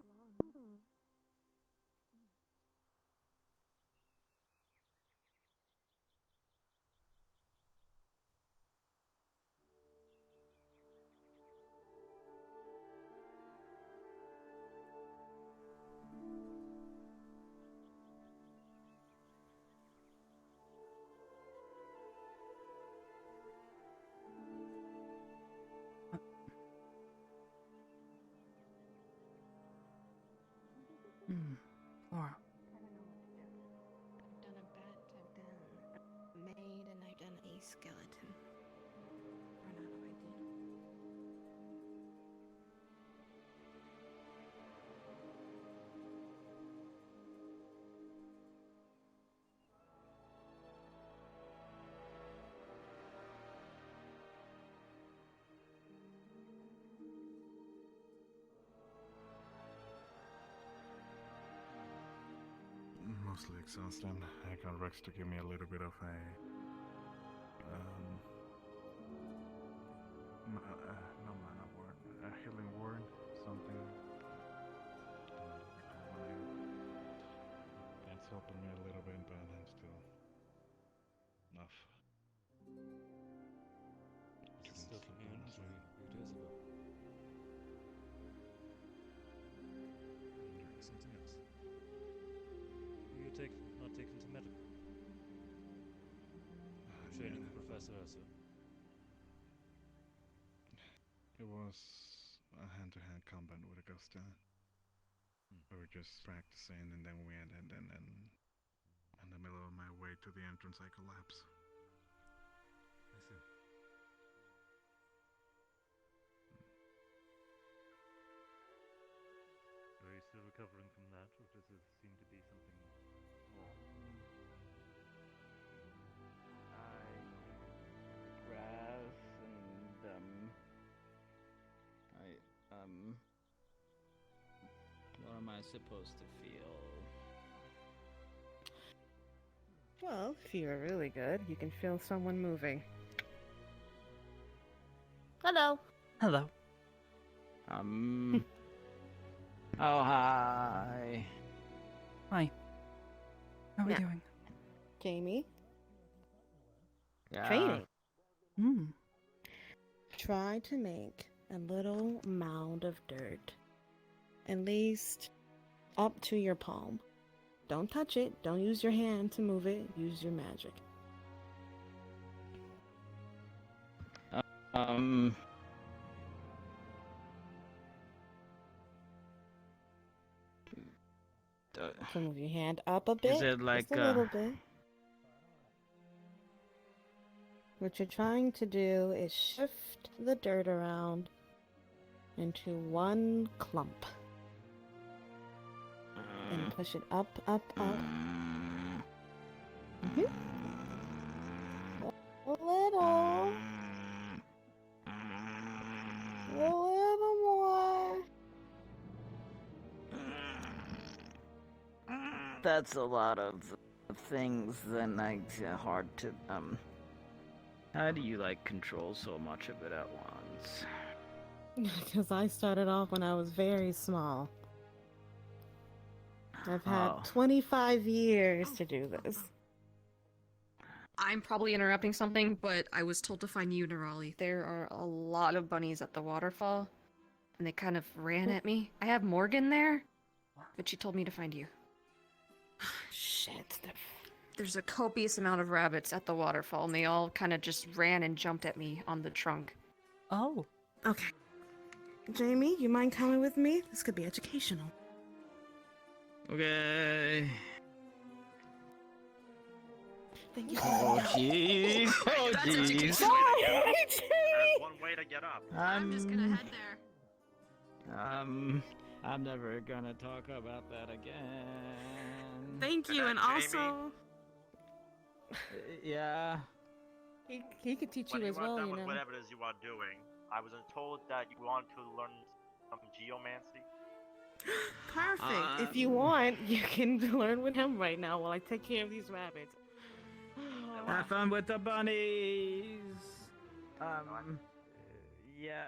Laura. I've done a bat, I've done a maid, and I've done a skeleton. Run out of ideas. Mostly exhausted. I got Rex to give me a little bit of a no mana word, a healing word, something. It's helping me a little bit, but I'm still enough. Still from the injury a few days ago. Something else. You not taken to medical. Training the professor also. It was a hand-to-hand combat with Augusta. We were just practicing, and then we ended, and then in the middle of my way to the entrance, I collapsed. I see. Are you still recovering from that, or does it seem to be something more? Grass and what am I supposed to feel? Well, if you're really good, you can feel someone moving. Hello. Hello. Oh, hi. Hi. How are we Yeah. doing? Jamie. Yeah. Training. Mm. Try to make a little mound of dirt, at least up to your palm. Don't touch it. Don't use your hand to move it. Use your magic. So move your hand up a bit. Is it like just a little bit? What you're trying to do is shift the dirt around into one clump. And push it up, up, up. Mm-hmm. A little. A little more. That's a lot of things. Then hard to How do you control so much of it at once? Because I started off when I was very small. I've had 25 years to do this. I'm probably interrupting something, but I was told to find you, Nerali. There are a lot of bunnies at the waterfall, and they kind of ran at me. I have Morgan there, but she told me to find you. Shit. There's a copious amount of rabbits at the waterfall, and they all kind of just ran and jumped at me on the trunk. Oh. Okay. Jamie, you mind coming with me? This could be educational. Okay. Thank you. Oh jeez. Oh jeez. Sorry, That's one way to get up. I'm just gonna head there. I'm never gonna talk about that again. Thank you, and also... Yeah. He could teach When you you as are well, done you with know. whatever it is you are doing, I was told that you want to learn some geomancy. Perfect. If you want, you can learn with him right now while I take care of these rabbits. Have fun with the bunnies. Yeah.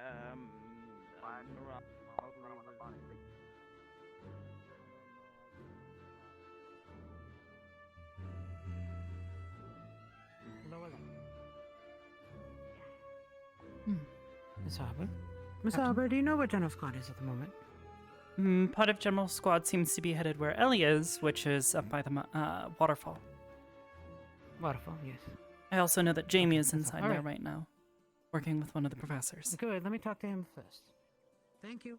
Miss Arbor? Miss Arbor, do you know where General Squad is at the moment? Part of General Squad seems to be headed where Ellie is, which is up by the waterfall. Waterfall, yes. I also know that Jamie is that's inside all there right. right now, working with one of the professors. Good, let me talk to him first. Thank you.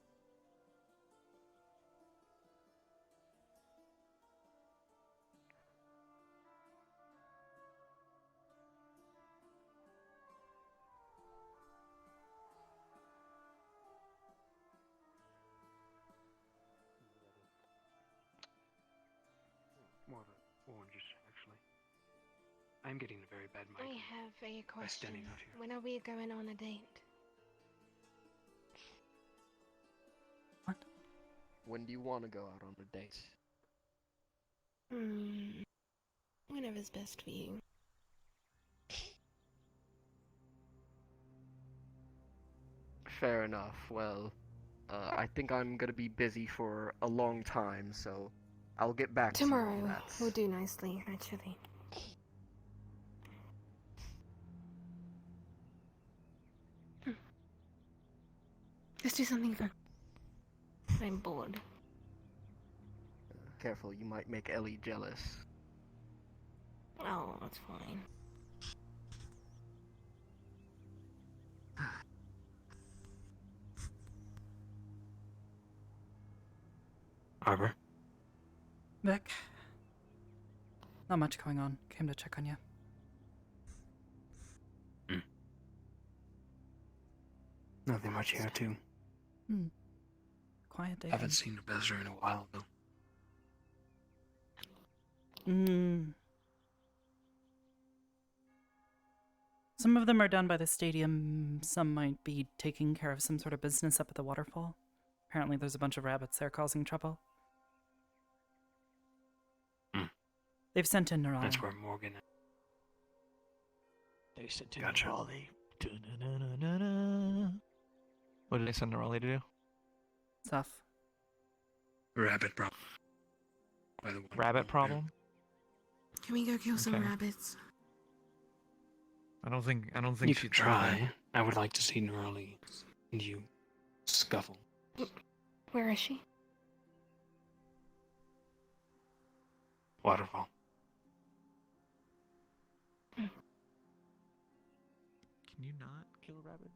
More of oranges, actually. I'm getting a very bad I migraine have a by question. standing out here. When are we going on a date? When do you want to go out on a date? Whenever's best for you. Fair enough. Well, I think I'm gonna be busy for a long time, so I'll get back to you on Tomorrow that. will do nicely, actually. Let's do something fun. I'm bored. Careful, you might make Ellie jealous. Oh, that's fine. Arbor? Vic? Not much going on. Came to check on you. Nothing much here, too. Quiet day. Haven't seen the Bezra in a while, though. Some of them are down by the stadium. Some might be taking care of some sort of business up at the waterfall. Apparently there's a bunch of rabbits there causing trouble. They've sent in Nerali. That's where Morgan... They sent in Raleigh. What did they send Nerali to do? Stuff. Rabbit problem. By the way. Rabbit problem? Can we go kill some Okay. rabbits? I don't think You she'd could try. I would like to see Nerali and you scuffle. Where is she? Waterfall. Can you not kill rabbits?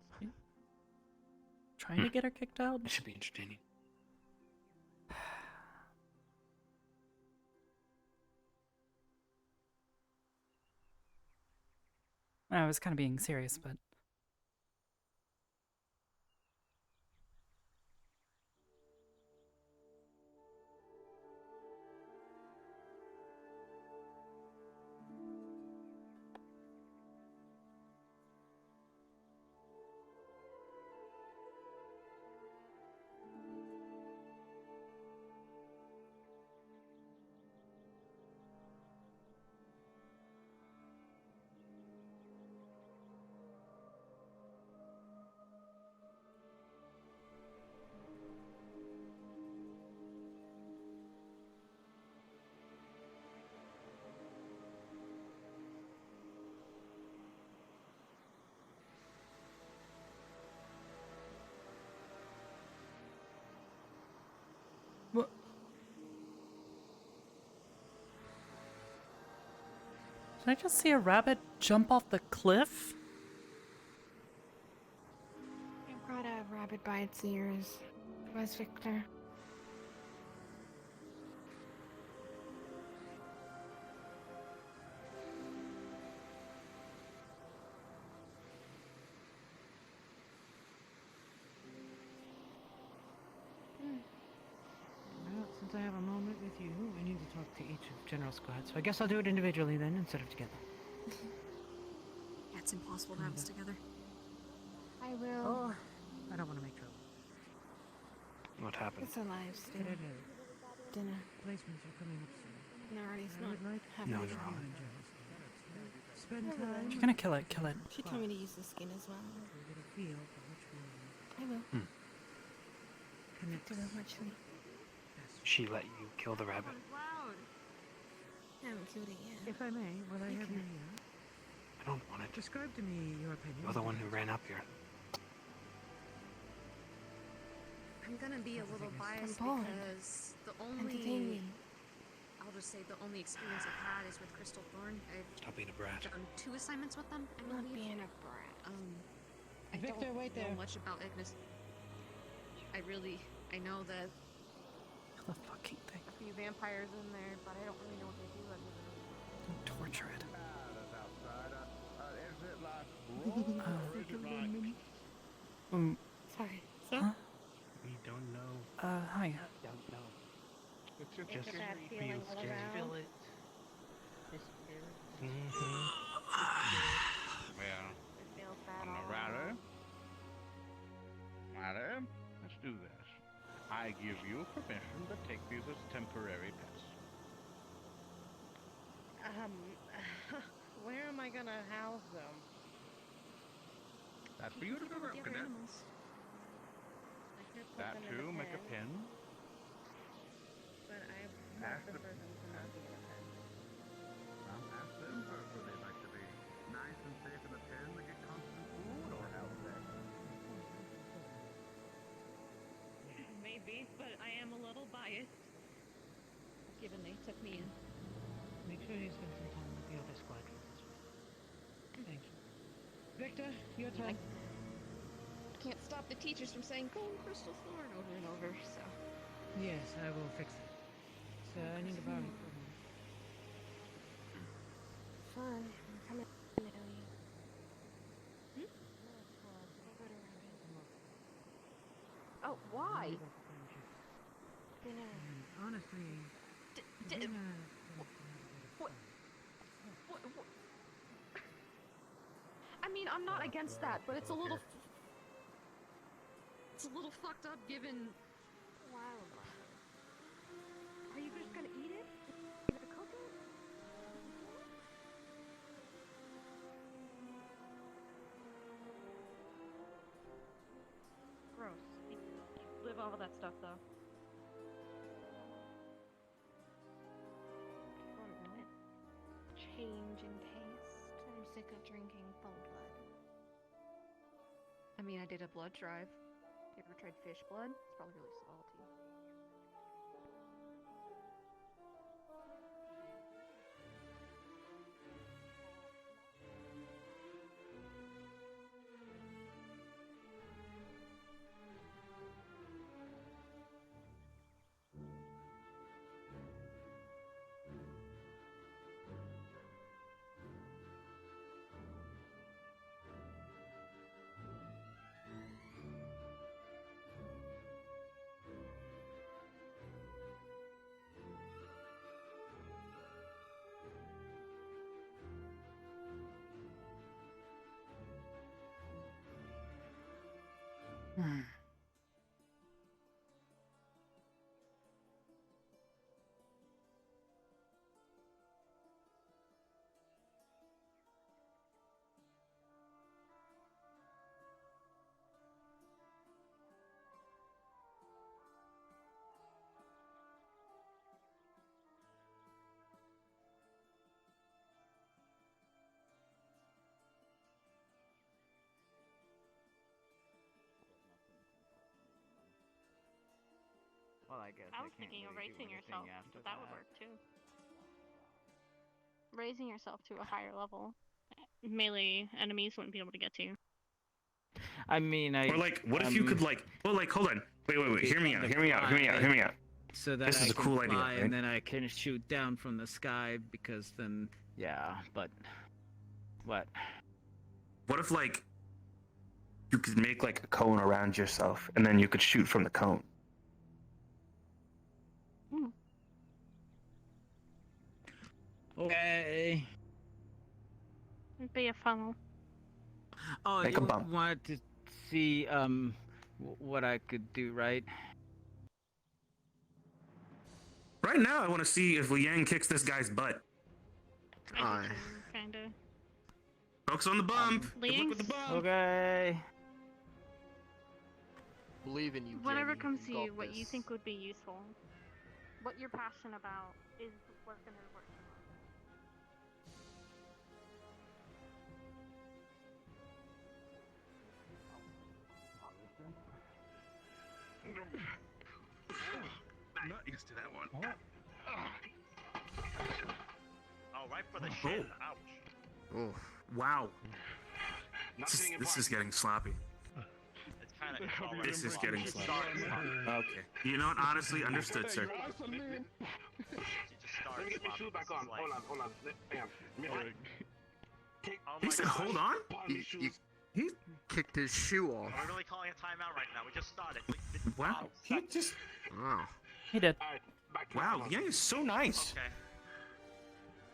Trying to get her kicked out? It should be entertaining. I was kind of being serious, but... What? Did I just see a rabbit jump off the cliff? I brought a rabbit by its ears. Where's Victor? Well, since I have a moment with you, I need to talk to each of General Squad, so I guess I'll do it individually then, instead of together. Yeah, it's impossible to have us together. I will. Oh, I don't want to make trouble. What happened? It's a live stream. Dinner. Placements are coming up soon. No, already I would like No, halfway they're through. on. Spend I will. time. If you're gonna kill it, kill it. She told me to use the skin as well. Get a feel for which one I will. connects. Do that much me. She let you kill the rabbit. Loud. I haven't killed it yet. If I may, will I have you can. here? I don't want it. Describe to me your opinion. You're the one who ran up here. I'm gonna be a little biased bored. because the Entertain me. I'll just say the only experience I've had is with Crystal Thorn. I've Stop being a brat. done 2 assignments with them, I Not believe. being a brat. I Victor, don't wait know there. much about Ignis. I know that The fucking thing. a few vampires in there, but I don't really know what they do other than Don't torture it. Sorry. Huh? We don't know. Hi. Don't know. It's Just a bad feel feeling all scared. around. Feel it. Well, It feels bad on all the matter, around. let's do this. I give you permission to take these as temporary pets. Where am I gonna house them? That's for you to with figure the out, other cadet. animals. I could put That them in too, a make a pen, pin. but I Ask would the- prefer them to not be in a pen. Ask them first, would they like to be nice and safe in the pen to get constant food, or outside? Maybe, but I am a little biased, given they took me in. Make sure you spend some time with the other squadron as well. Thank you. Victor, your turn. I can't stop the teachers from saying, "Go Crystal Thorn" over and over, so. Yes, I will fix it. So I need a bounty for him. Fun. I'm coming to know you. Oh, why? Dinner. Honestly, What? I mean, I'm not against that, but it's a little. It's a little fucked up given. Wow. Are you just gonna eat it? You gonna cook it? Gross. You live off of that stuff, though. Change in taste. I'm sick of drinking full blood. I mean, I did a blood drive. You ever tried fish blood? It's probably really salty. Well, I guess I was can't thinking of really do raising anything yourself, after but that would work too. Raising yourself to a higher level. Melee enemies wouldn't be able to get to you. I mean, Or like, what if you could like? Well, like, hold on. Wait. Hear me out. So that This is I a can cool idea, fly, right? and then I can shoot down from the sky because then. Yeah, but. What? What if like you could make like a cone around yourself, and then you could shoot from the cone? Okay. It'd be a funnel. Oh, Make you a bump. wanted to see what I could do, right? Right now, I want to see if Liang kicks this guy's butt. I do too, kinda. Focus on the bump. Good luck Liang? with the bump. Okay. Believe in you, Whatever Jamie. comes to You you, got what this. you think would be useful. What you're passionate about is what's gonna work. Not used to that one. Oh, right for the shin. Ouch. Oh. Wow. This is getting sloppy. It's kind of. This is getting sloppy. Okay. You know what? Honestly, understood, sir. Let me get my shoes back on. Hold on. He said, "Hold on." He kicked his shoe off. Are we really calling a timeout right now? We just started. Wow. He just. Wow. He did. Wow. Liang is so nice. Okay.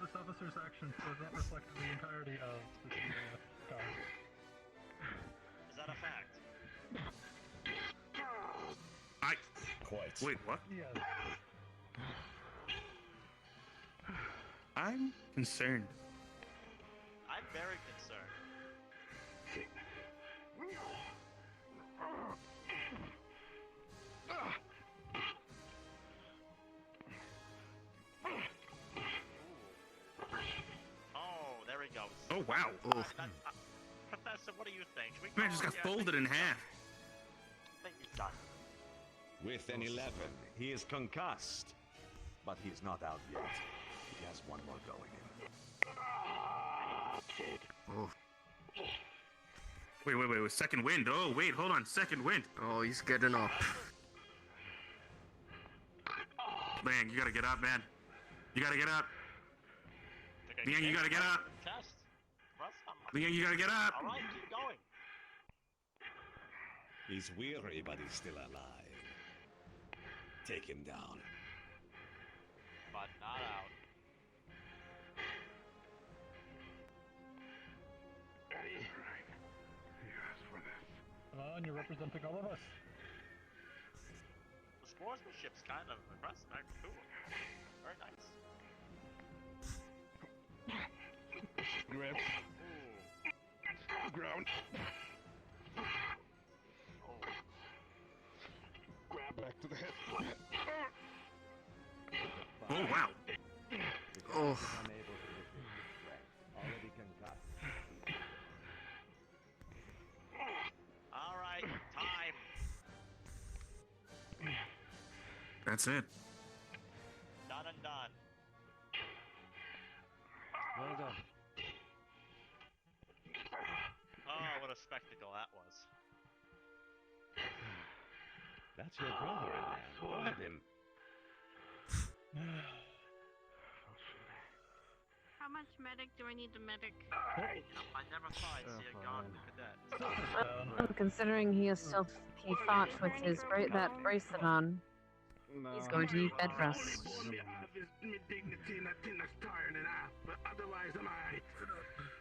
This officer's actions does not reflect the entirety of the guard. Is that a fact? Quite. Wait, what? Yes. I'm concerned. I'm very concerned. Oh, there he goes. Oh wow. Professor, what do you think? Should we Man call just it? got Yeah, I folded in half. think he's done. With an 11, he is concussed, but he's not out yet. He has one more going in. Oh. Wait. Second wind. Oh, wait. Hold on. Second wind. Oh, he's getting up. Liang, you gotta get up, man. You gotta get up. Liang, you gotta get up. Test. Liang, you gotta get up. All right, keep going. He's weary, but he's still alive. Take him down. But not out. And you're representing all of us. The sportsmanship's kind of impressive. Cool. Very nice. Grab. Ground. Grab back to the head. Oh wow. Oh. Already concussed. All right, time. That's it. Done and done. Well done. Oh, what a spectacle that was. That's your brother in there. Look at him. How much medic do I need to medic? I never thought I'd see a godly cadet. Well, considering he fought with his that bracelet on, he's going to need bed rest.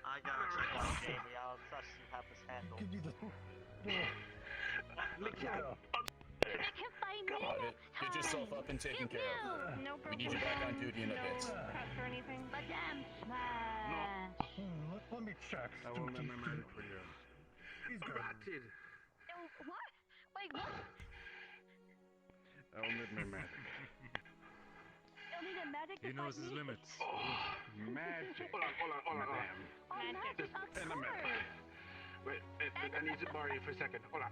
I gotta check out Jamie. I'll trust you have this handled. Come on, get yourself up and taken care of. No We need you back on duty in a bit. cuts or anything. Madame Let me check. I will let my magic for you. He's good. What? Wait, what? I will need my magic. You'll need a medic He knows his limits. Magic. Hold on. Madam. Magic, of And a magic. course. Wait, I need to borrow you for a second. Hold on.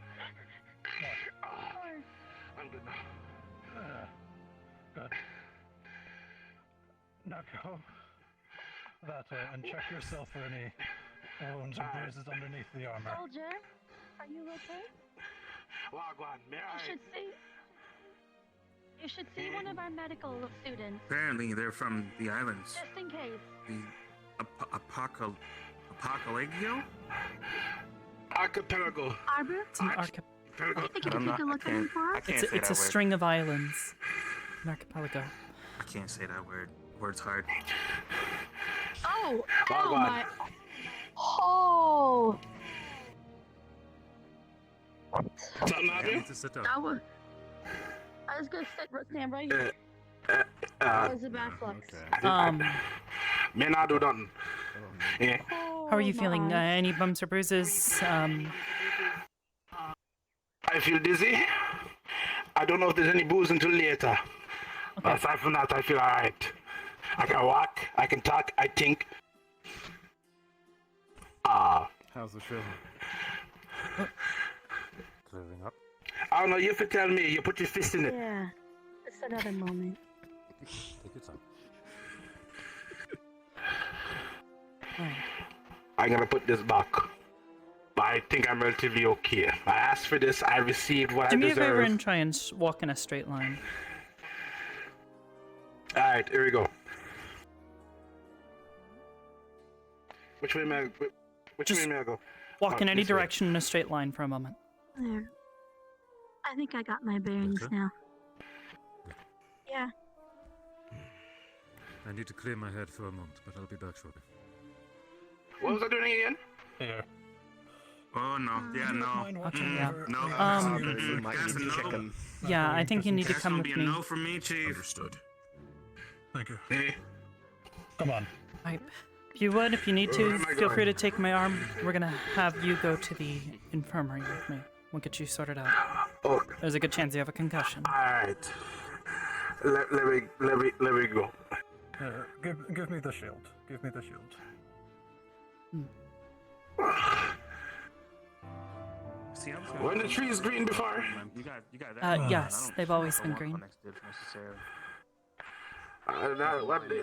I'm good now. Good. Now go that way and check yourself for any wounds or bruises underneath the armor. Soldier, are you okay? Wagwan, may I? You should see one of our medical students. Apparently, they're from the islands. Just in case. The Apocalypse? Archipelago. Arbor? It's an archipelago. I think if you take a look at him for us. It's a string of islands. An archipelago. I can't say that word. Word's hard. Oh! Wagwan. Oh my! Oh! Something out You there? need to sit up. I was gonna stand right here. How is the back looks? Me not do nothing. Yeah. How are you feeling? Any bumps or bruises? I feel dizzy. I don't know if there's any booze until later. But aside from that, I feel alright. I can walk, I can talk, I think. How's the feeling? Clearing up? I don't know, you have to tell me. You put your fist in it. Yeah. Just another moment. Take your time. I'm gonna put this back. But I think I'm relatively okay. I asked for this, I received what Do I me a deserve. favor and try and walk in a straight line. Alright, here we go. Which way may I go? Which way may I go? Walk in any this way. direction in a straight line for a moment. There. I think I got my bearings Okay. now. Yeah. I need to clear my head for a moment, but I'll be back shortly. What was I doing again? Here. Oh no, yeah, no. Okay, yeah. No. You might need to check him. Yeah, I think you need to That's come gonna with be me. a no from me, Chief. Understood. Thank you. Hey. Come on. Right. If you would, if you need Where to, am I feel going? free to take my arm. We're gonna have you go to the infirmary with me. We'll get you sorted out. Oh. There's a good chance you have a concussion. Alright. Let me go. Give me the shield. Give me the shield. See, I'm Weren't the trees green before? You got that. Yes, they've always been green.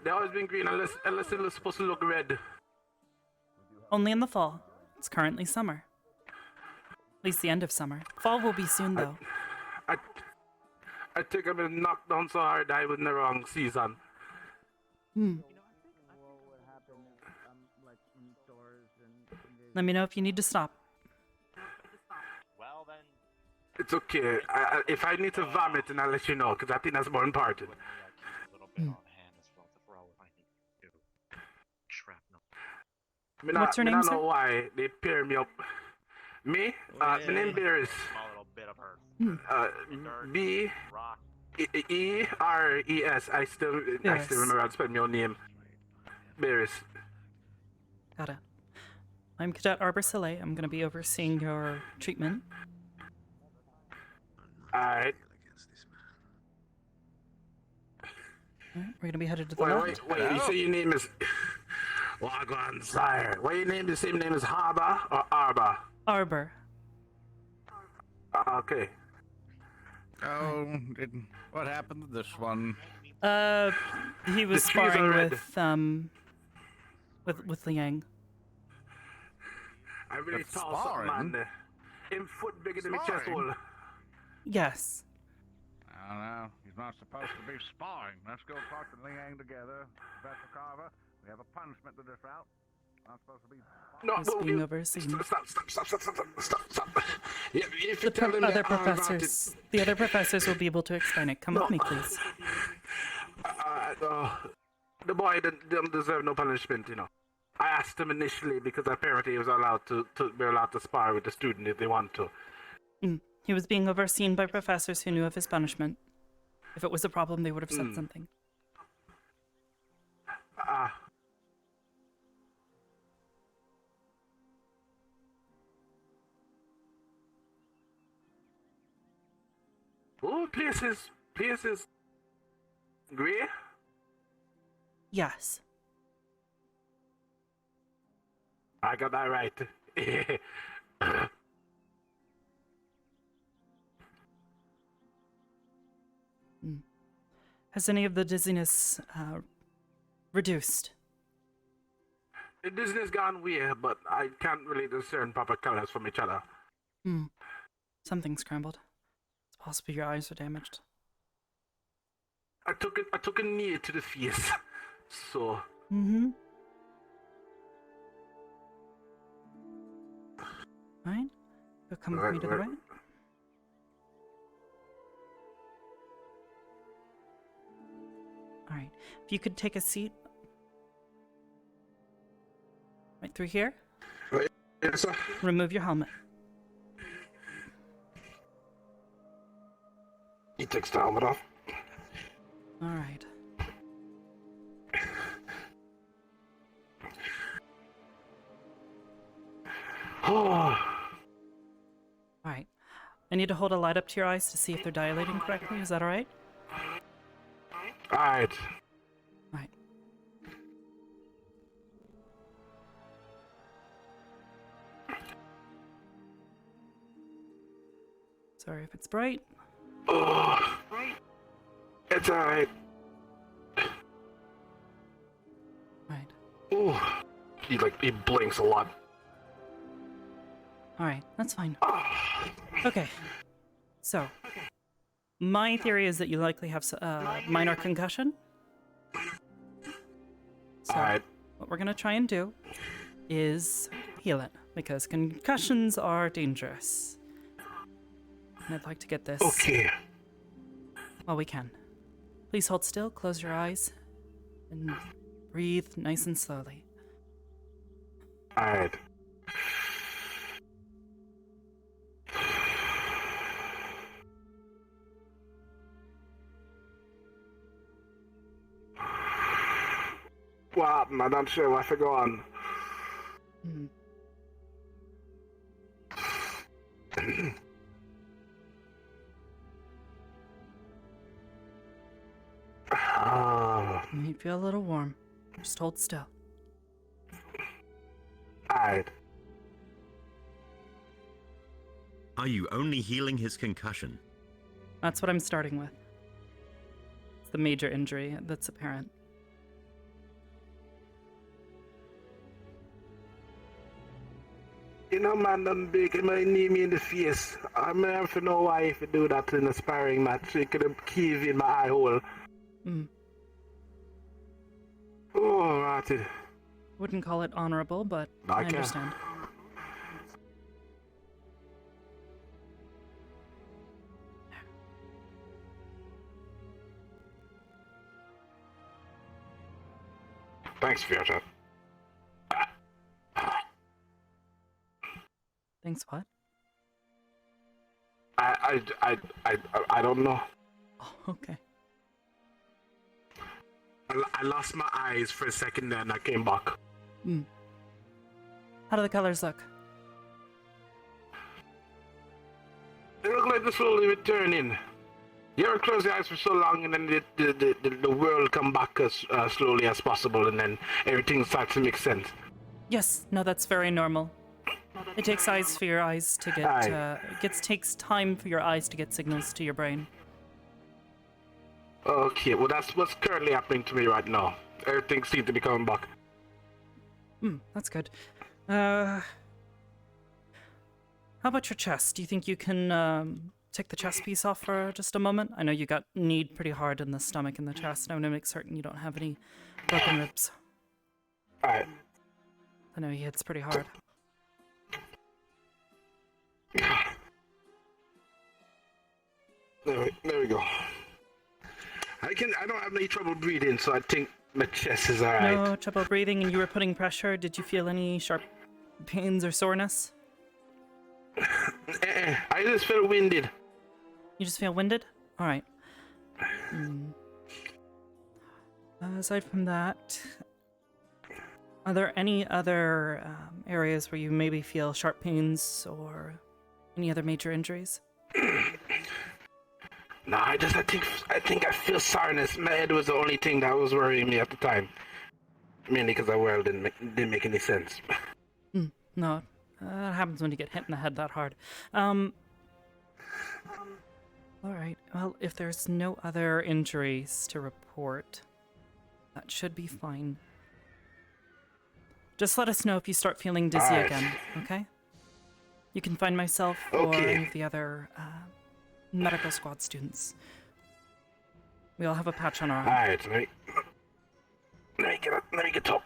They always been green unless it was supposed to look red. Only in the fall. It's currently summer. At least the end of summer. Fall will be soon, though. I think I've been knocked down so hard I was in the wrong season. Let me know if you need to stop. Well then. It's okay. If I need to vomit, then I'll let you know, because I think that's more important. What's your name, I sir? don't know why they pair me up. Me? My name Beers. B-E-R-E-S. I still remember how to spell my own name. Beers. Got it. I'm Cadet Arbor. I'm gonna be overseeing your treatment. Alright. We're gonna be headed to the Wait, left. you say your name is... Wagwan Sire. What your name? The same name as Harbor or Arbor? Arbor. Okay. Oh, what happened to this one? He was The trees are sparring red. with Liang. I really That's tall something, sparring? man. Him foot bigger than my chest Sparring? hole. Yes. I don't know. He's not supposed to be sparring. Let's go talk to Liang together. Professor Carver, we have a punishment to this route. Not supposed to be. No, He's being overseen. Stop. If you tell him The other professors will be able to explain it. Come with me, please. The boy didn't deserve no punishment, you know. I asked him initially because apparently he was allowed to be allowed to spar with the student if they want to. He was being overseen by professors who knew of his punishment. If it was a problem, they would have said something. Oh, places. Grey? Yes. I got that right. Has any of the dizziness reduced? The dizziness gone weird, but I can't really discern proper colors from each other. Something scrambled. It's possible your eyes are damaged. I took a knee to the face, so. Right? You'll come with me to the right. Alright. If you could take a seat. Right through here. Yes, sir. Remove your helmet. He takes the helmet off. Alright. Oh. Alright. I need to hold a light up to your eyes to see if they're dilating correctly. Is that alright? Alright. Alright. Sorry if it's bright. Oh. It's alright. Right. Ooh. He blinks a lot. Alright, that's fine. Okay. So, my theory is that you likely have minor concussion. So, what we're gonna try and do is heal it, because concussions are dangerous. And I'd like to get this. Okay. Well, we can. Please hold still, close your eyes, and breathe nice and slowly. Alright. What happened? I'm not sure what to go on. You feel a little warm. Just hold still. Alright. Are you only healing his concussion? That's what I'm starting with. It's the major injury that's apparent. You know, man, done big. He might knee me in the face. I may have to know why if you do that in a sparring match. He could have keeved in my eye hole. Oh, right. Wouldn't call it honorable, but I understand. Thanks for your chat. Thanks what? I don't know. Oh, okay. I lost my eyes for a second there and I came back. How do the colors look? They look like they're slowly returning. You ever close your eyes for so long and then the world come back as slowly as possible and then everything starts to make sense? Yes, no, that's very normal. It takes eyes for your eyes to get, takes time for your eyes to get signals to your brain. Okay, well that's what's currently happening to me right now. Everything seems to be coming back. That's good. How about your chest? Do you think you can take the chest piece off for just a moment? I know you got kneed pretty hard in the stomach and the chest. I want to make certain you don't have any broken ribs. Alright. I know he hits pretty hard. There we go. I don't have any trouble breathing, so I think my chest is alright. No trouble breathing, and you were putting pressure. Did you feel any sharp pains or soreness? I just feel winded. You just feel winded? Alright. Aside from that, are there any other areas where you maybe feel sharp pains or any other major injuries? No, I think I feel soreness. My head was the only thing that was worrying me at the time. Mainly because the world didn't make any sense. No, that happens when you get hit in the head that hard. Alright, well, if there's no other injuries to report, that should be fine. Just let us know if you start feeling dizzy again, okay? You can find myself or any of the other medical squad students. We all have a patch on our arm. Alright, let me get up.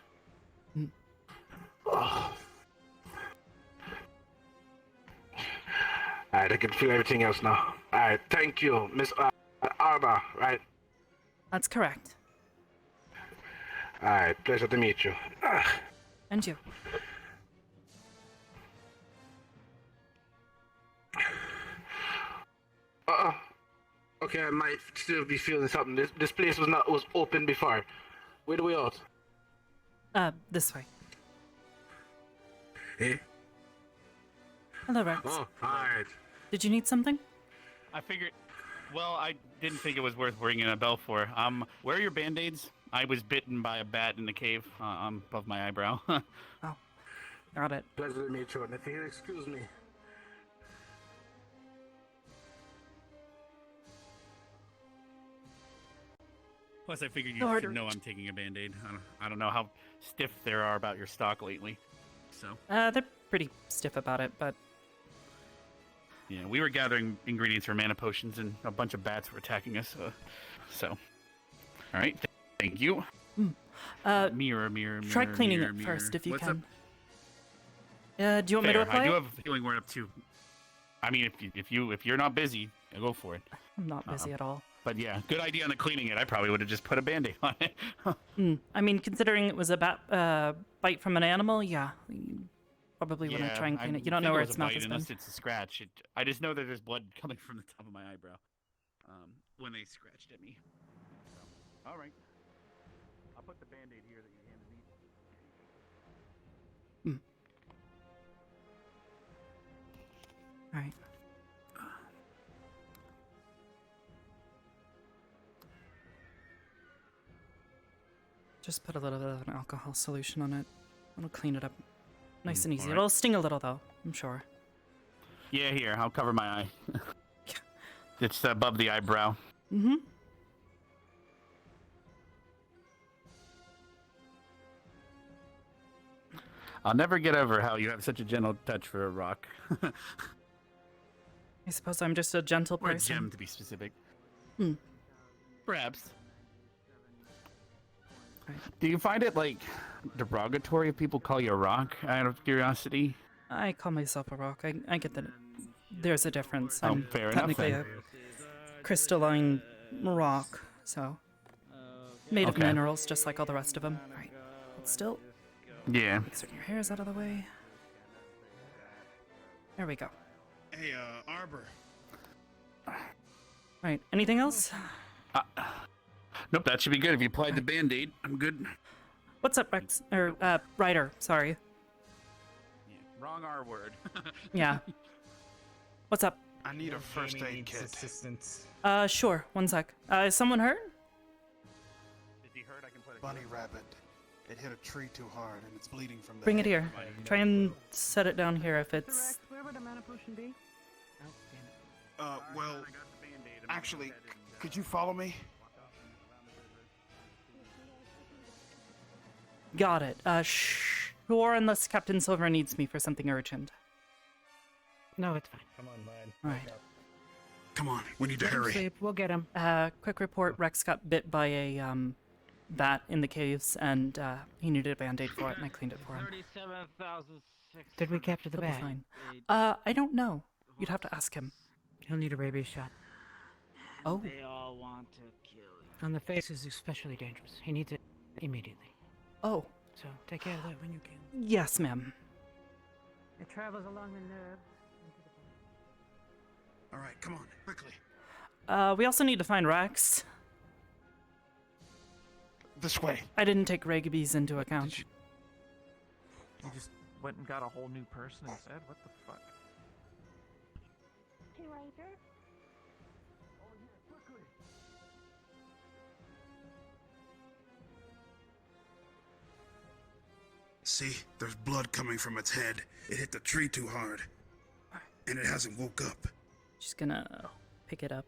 Alright, I can feel everything else now. Alright, thank you, Miss Arbor, right? That's correct. Alright, pleasure to meet you. And you. Okay, I might still be feeling something. This place was open before. Where do we out? This way. Eh? Hello, Rex. Oh, alright. Did you need something? I figured. Well, I didn't think it was worth ringing a bell for. Where are your band-aids? I was bitten by a bat in the cave above my eyebrow. Oh, got it. Pleasure to meet you. And if you'll excuse me. Plus, I figured you should know I'm taking a band-aid. I don't know how stiff there are about your stock lately. So. They're pretty stiff about it, but. Yeah, we were gathering ingredients for mana potions, and a bunch of bats were attacking us. So. All right. Thank you. Mirror. Try cleaning it first if you can. Do you want me to apply? I do have a feeling we're up to. I mean, if you're not busy, go for it. I'm not busy at all. But yeah, good idea on the cleaning it. I probably would have just put a band-aid on it. I mean, considering it was a bat bite from an animal, yeah, you probably want to try and clean it. You don't know where its mouth has been. Unless it's a scratch. I just know that there's blood coming from the top of my eyebrow when they scratched at me. So, all right. I'll put the band-aid here that you handed me. All right. Just put a little bit of an alcohol solution on it. It'll clean it up nice and easy. Right. It'll sting a little, though, I'm sure. Yeah, here. I'll cover my eye. It's above the eyebrow. Mm-hmm. I'll never get over how you have such a gentle touch for a rock. I suppose I'm just a gentle Or a person. gem, to be specific. Perhaps. Do you find it, like, derogatory if people call you a rock, out of curiosity? I call myself a rock. I get that there's a difference. Oh, I'm fair enough, technically then. a crystalline rock, so made of Okay. minerals, just like all the rest of them. Right. But still, Yeah. make certain your hair is out of the way. There we go. Hey, Arbor. Right. Anything else? Nope, that should be good. If you applied the band-aid, I'm good. What's up, Rex? Or Ryder? Sorry. Wrong R word. Yeah. What's up? I need a first aid kit. Assistance. Sure. One sec. Is someone hurt? Is he hurt? I can put it. Bunny rabbit. It hit a tree too hard and it's bleeding from the Bring it head. here. Try and set it down here if it's. Where would a mana potion be? Oh, damn it. Well, actually, could you follow me? Got it. Sure, unless Captain Silver needs me for something urgent. No, it's fine. Come on, man. Alright. Come on, we need to Let him hurry. sleep. We'll get him. Quick report, Rex got bit by a, bat in the caves, and, he needed a band-aid for it, and I cleaned it for him. Did we capture the He'll be bat? fine. I don't know. You'd have to ask him. He'll need a rabies shot. Oh. They all want to kill you. On the face is especially dangerous. He needs it immediately. Oh. So take care of that when you can. Yes, ma'am. It travels along the nerve. All right, come on, quickly. We also need to find Rex. This way. I didn't take rabies into account. You just went and got a whole new person instead? What the fuck? Hey, Ryder. See, there's blood coming from its head. It hit the tree too hard. And it hasn't woke up. Just gonna pick it up.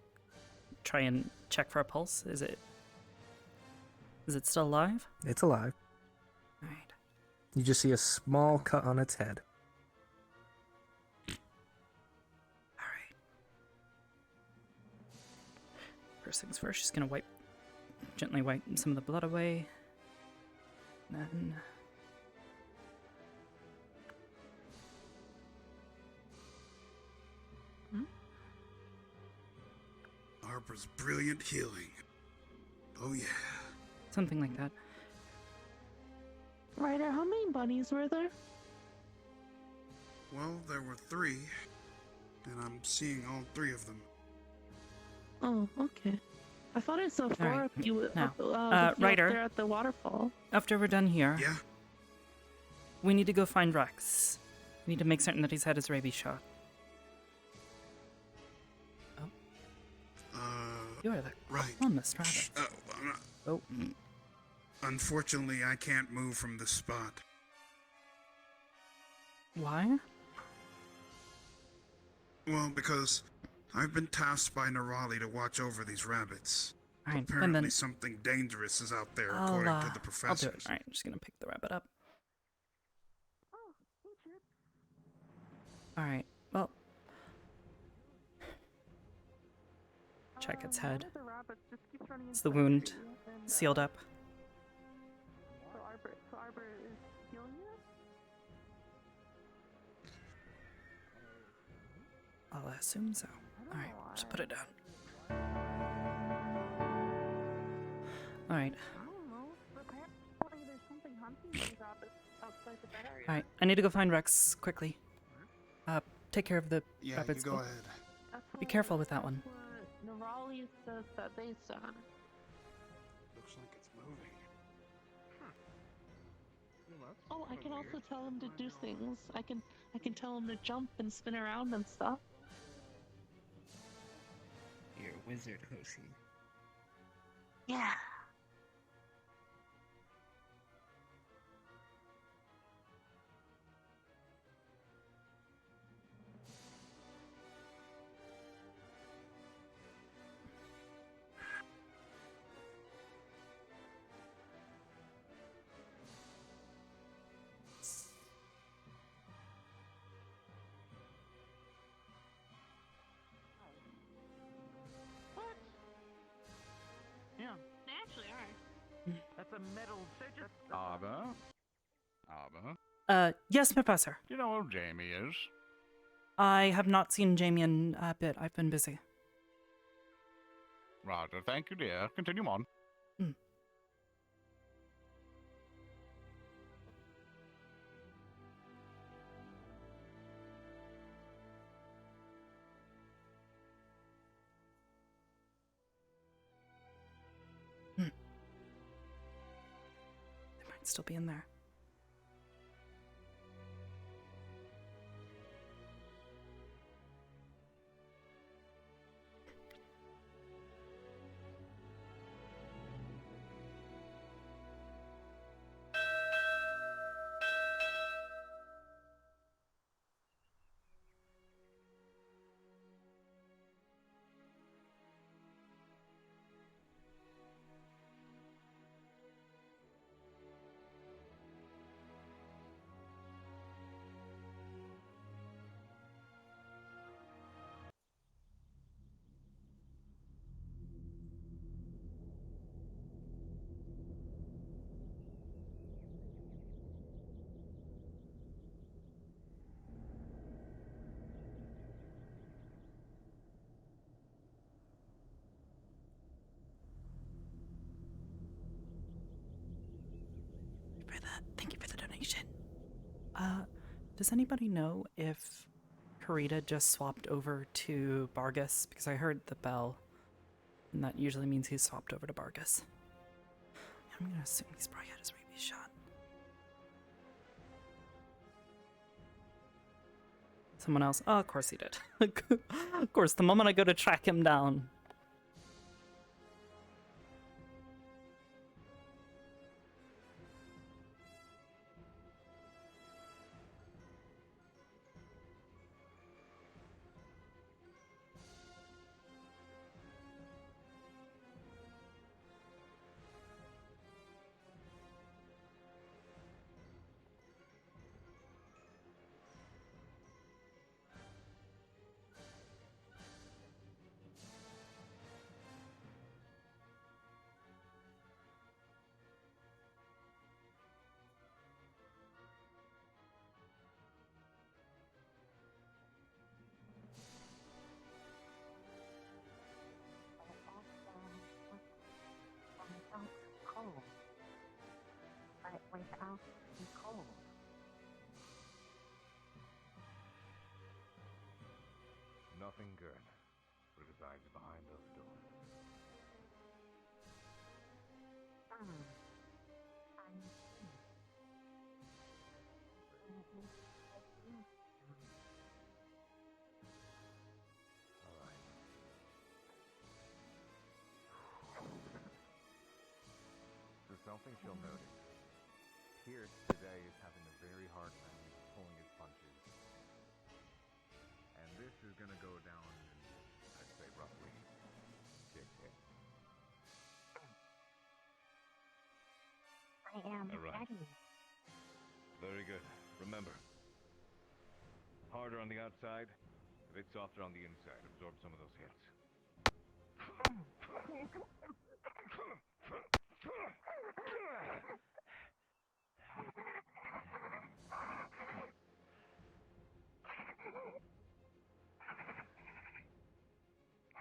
Try and check for a pulse. Is it still alive? It's alive. Alright. You just see a small cut on its head. Alright. First things first, just gonna gently wipe some of the blood away. Then Arbor's brilliant healing. Oh yeah. something like that. Ryder, how many bunnies were there? Well, there were 3, and I'm seeing all 3 of them. Oh, okay. I thought I saw 4 Alright, of you now, up Ryder. there at the waterfall. After we're done here, Yeah? we need to go find Rex. We need to make certain that he's had his rabies shot. You are the right. calmest rabbit. Oh. Unfortunately, I can't move from this spot. Why? Well, because I've been tasked by Nerali to watch over these rabbits. Alright, and Apparently then something dangerous is out there, according to the I'll do professors. it. Alright, I'm just gonna pick the rabbit up. Alright, well. Check its head. Is the wound sealed up? So Arbor is healing you? I'll assume so. Alright, just put it down. Alright. Alright, I need to go find Rex quickly. Take care of the rabbits. Yeah, you go ahead. Be careful with that one. Nerali says that they done. Looks like it's moving. Oh, I can also tell him to do things. I can tell him to jump and spin around and stuff. You're a wizard, Hoshi. Yeah. Yeah. They actually are. That's a metal fidget. Arbor? Arbor? Yes, Professor. Do you know who Jamie is? I have not seen Jamie in a bit. I've been busy. Roger, thank you, dear. Continue on. They might still be in there. Thank you for the donation. Does anybody know if Karita just swapped over to Bargus? Because I heard the bell, and that usually means he's swapped over to Bargus. I'm gonna assume he's probably had his rabies shot. Someone else? Oh, of course he did. Of course, the moment I go to track him down. Without the cold. Nothing good resides behind those doors. I see. something she'll notice. Pierce today is having a very hard time pulling his punches. And this is gonna go down in, I'd say, roughly 6 hits. I am All right. ready. Very good. Remember, harder on the outside, a bit softer on the inside. Absorb some of those hits.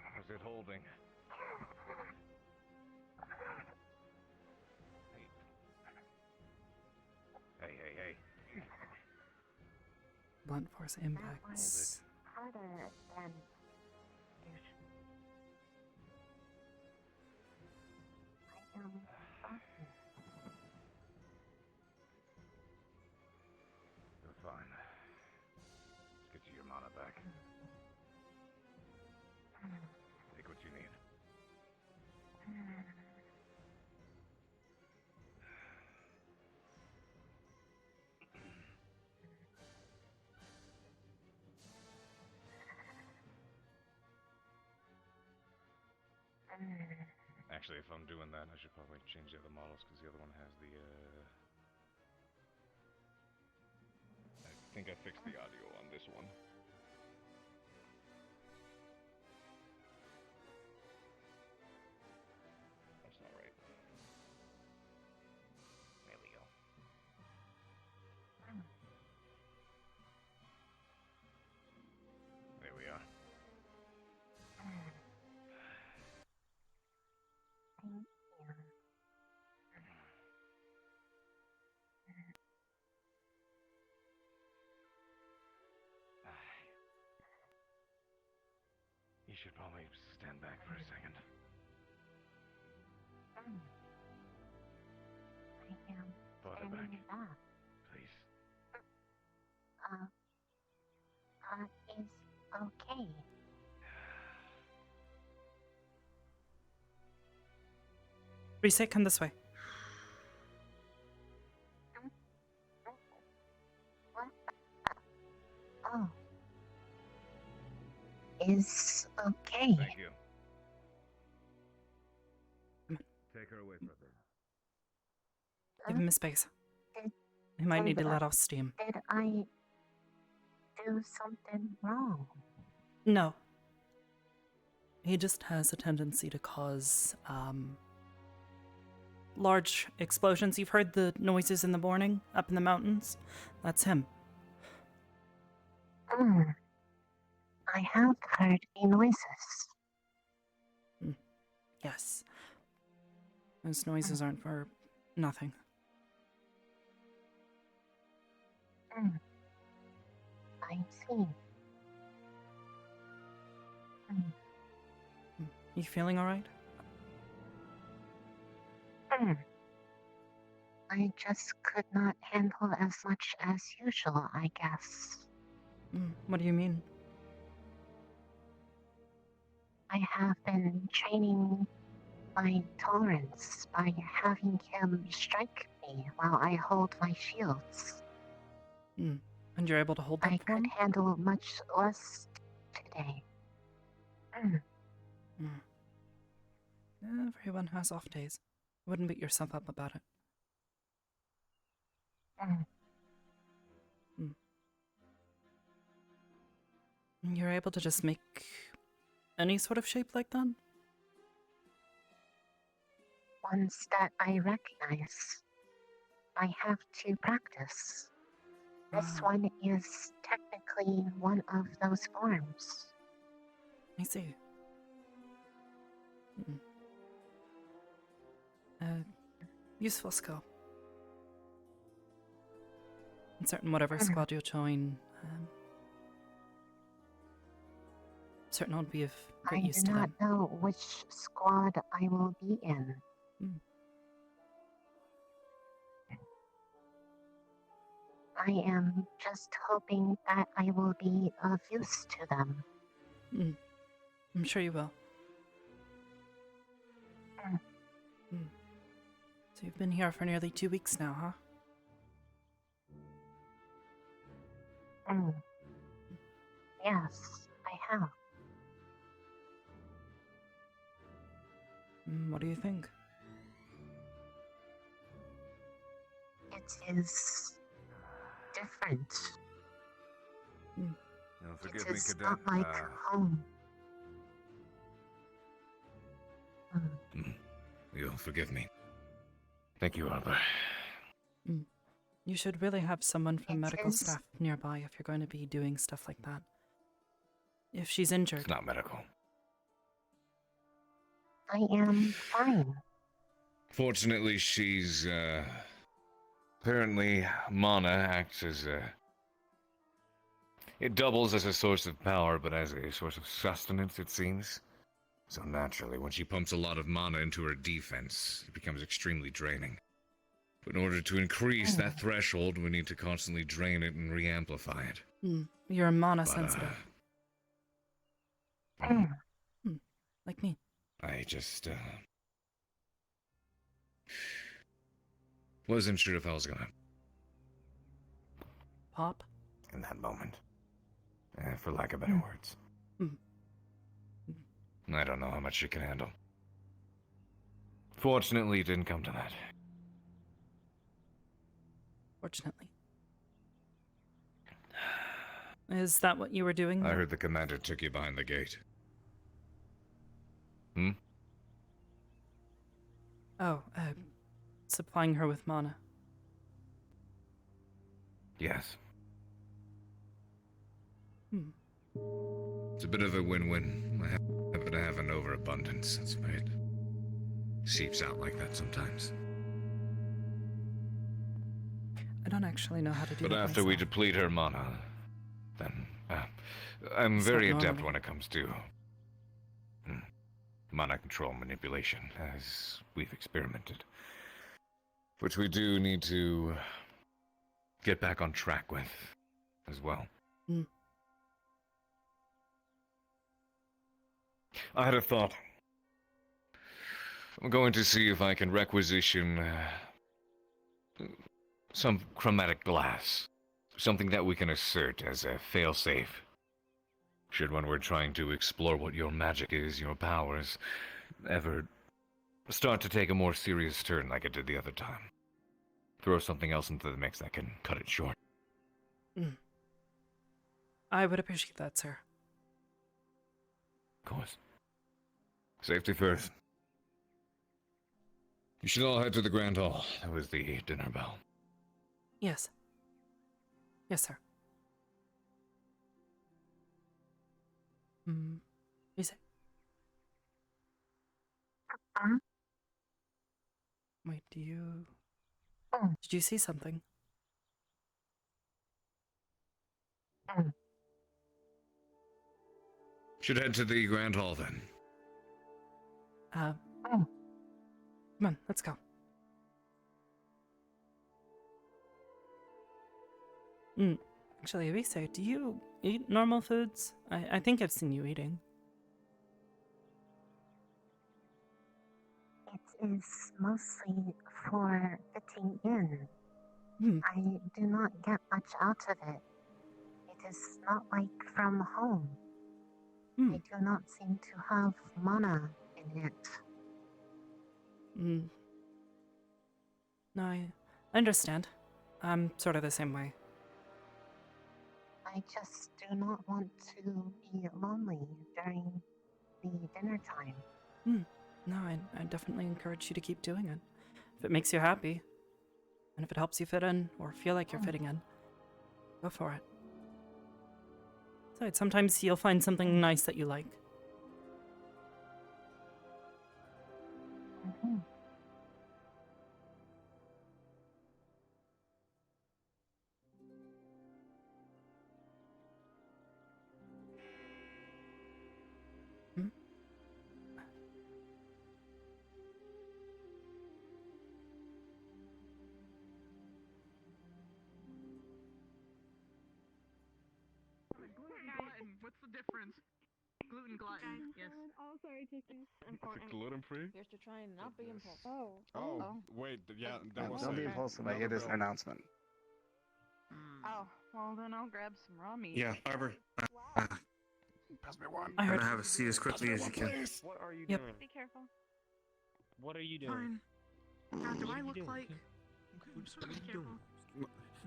How's it holding? Hey. Blunt force impacts. Harder than I am softened. You're fine. Let's get you your mana back. Take what you need. Actually, if I'm doing that, I should probably change the other models because the other one has the, I think I fixed the audio on this one. That's not right. There we go. There we are. Thank you. You should probably stand back for a second. I am Put it standing back, back. please. Is okay. Reset, come this way. What? Oh. Is okay. Thank you. Take her away for a bit. Give him his space. Did, He might need to let off steam. Did I do something wrong? No. He just has a tendency to cause, large explosions. You've heard the noises in the morning up in the mountains? That's him. I have heard the noises. Yes. Those noises aren't for nothing. I see. You feeling alright? I just could not handle as much as usual, I guess. What do you mean? I have been training my tolerance by having him strike me while I hold my shields. And you're able to hold them I for could him? handle much less today. Everyone has off days. Wouldn't beat yourself up about it. You're able to just make any sort of shape like that? Ones that I recognize. I have to practice. This one is technically one of those forms. I see. Useful skill. In certain whatever squad you join, certain would be of great use I to do not them. know which squad I will be in. I am just hoping that I will be of use to them. I'm sure you will. So you've been here for nearly 2 weeks now, huh? Yes, I have. What do you think? It is different. Forgive It me, is Cadet. not like home. You'll forgive me. Thank you, Arbor. You should really have someone from It medical is- staff nearby if you're going to be doing stuff like that. If she's injured. It's not medical. I am fine. Fortunately, she's, apparently, mana acts as it doubles as a source of power, but as a source of sustenance, it seems. So naturally, when she pumps a lot of mana into her defense, it becomes extremely draining. But in order to increase that threshold, we need to constantly drain it and re-amplify it. You're mana sensitive. Like me. I just, wasn't sure if I was gonna pop in that moment. For lack of better words. I don't know how much she can handle. Fortunately, it didn't come to that. Fortunately. Is that what you were doing? I heard the commander took you behind the gate. Oh, supplying her with mana. Yes. It's a bit of a win-win. I happen to have an overabundance. That's why it seeps out like that sometimes. I don't actually know how to do But that after we myself. deplete her mana, then I'm It's very not adept normally. when it comes to mana control manipulation, as we've experimented. Which we do need to get back on track with, as well. I had a thought. I'm going to see if I can requisition some chromatic glass. Something that we can assert as a failsafe. Should when we're trying to explore what your magic is, your powers, ever start to take a more serious turn like it did the other time. Throw something else into the mix that can cut it short. I would appreciate that, sir. Of course. Safety first. You should all head to the Grand Hall. That was the dinner bell. Yes. Yes, sir. Is it? Wait, do you... Did you see something? Should head to the Grand Hall then. Come on, let's go. Actually, Avisa, do you eat normal foods? I think I've seen you eating. It is mostly for fitting in. I do not get much out of it. It is not like from home. I do not seem to have mana in it. No, I understand. I'm sort of the same way. I just do not want to be lonely during the dinner time. No, I definitely encourage you to keep doing it. If it makes you happy, and if it helps you fit in, or feel like you're fitting in, go for it. Besides, sometimes you'll find something nice that you like. What's the difference? Gluten glutton. Yes. Oh, sorry, chicken. Important. Gluten free? Here's to try and not be impulsive. Oh, wait, yeah, that was Don't be impulsive. I hear this announcement. Oh, well then I'll grab some raw meat. Yeah, Arbor. Pass me one. I heard. Try to have a seat as quickly as you can. What are you Yep. doing? Be careful. What are you doing? Fine. Now, do I look doing? like? Be careful.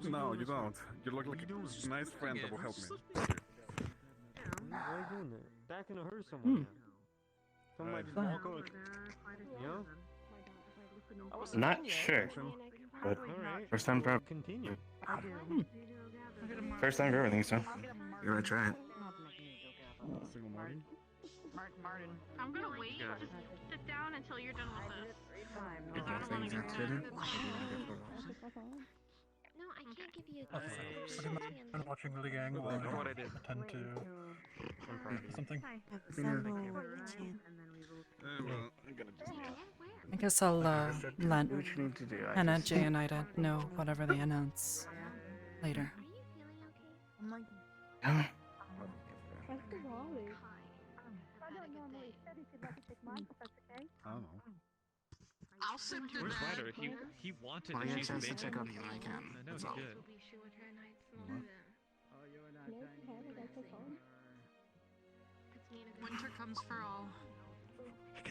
No, you don't. You look like a nice friend that will help me. Why are you doing that? That can hurt someone. Someone might just walk over. You know? Not sure, but first time for Continue. first time for everything, so You're gonna try it. Single Martin? Martin. I'm gonna wait. Just sit down until you're done with this. Okay, things are fitting. No, I can't give you I'm watching the gang while I attend to something. Well, I'm gonna just... I guess I'll let What you need to do, I Hannah, just- Jay, and Ida know whatever they announce later. I'm like, Oh. what's the Raleigh? I don't normally said he could let me take mine, if that's okay. I don't know. I'll sit through Where's that. Ryder? He wanted When I to get a choose chance to bacon. check on you, I can. I know That's he all. did. Winter comes for all.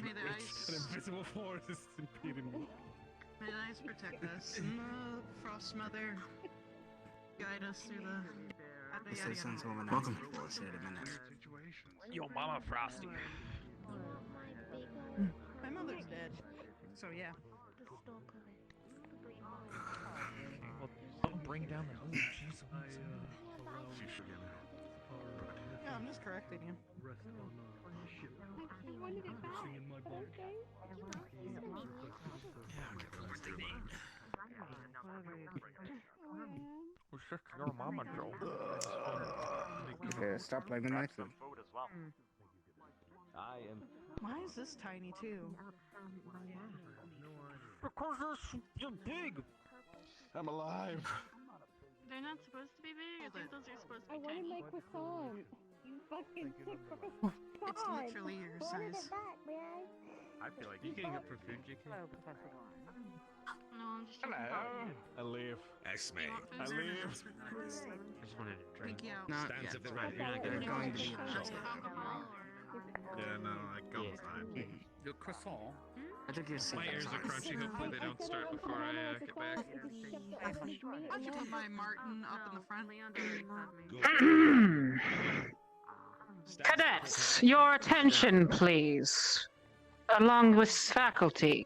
May the An ice, invisible force is impeding me. may the ice protect us, and the frost mother guide us through the. This is since woman. Welcome. We'll see it in a minute. Yo, Mama Frosty. My mother's dead, so yeah. Well, don't bring down the mood. Jeez, Yeah, I'm just correcting you. When did it back? Thursday? Well, shut your mama, Joe. Yeah, stop blaming my food. I am. Why is this tiny too? Because you're big. I'm alive. They're not supposed to be big. I think those are supposed to I be wanted tiny. my croissant. You fucking sick It's literally your size. I feel like You getting up for food, JK? No, I'm just checking Hello. I leave. X-May. I leave. I just wanted to drink. Take you out. Not Stands yet. if it's right. You're not They're getting going to be Just announced. alcohol Yeah, no, like almost time. Your croissant. I took your seat. My ears are crunchy. Hopefully they don't start before I get back. Why'd you put my Martin up in the front? Cadets, your attention, please, along with faculty.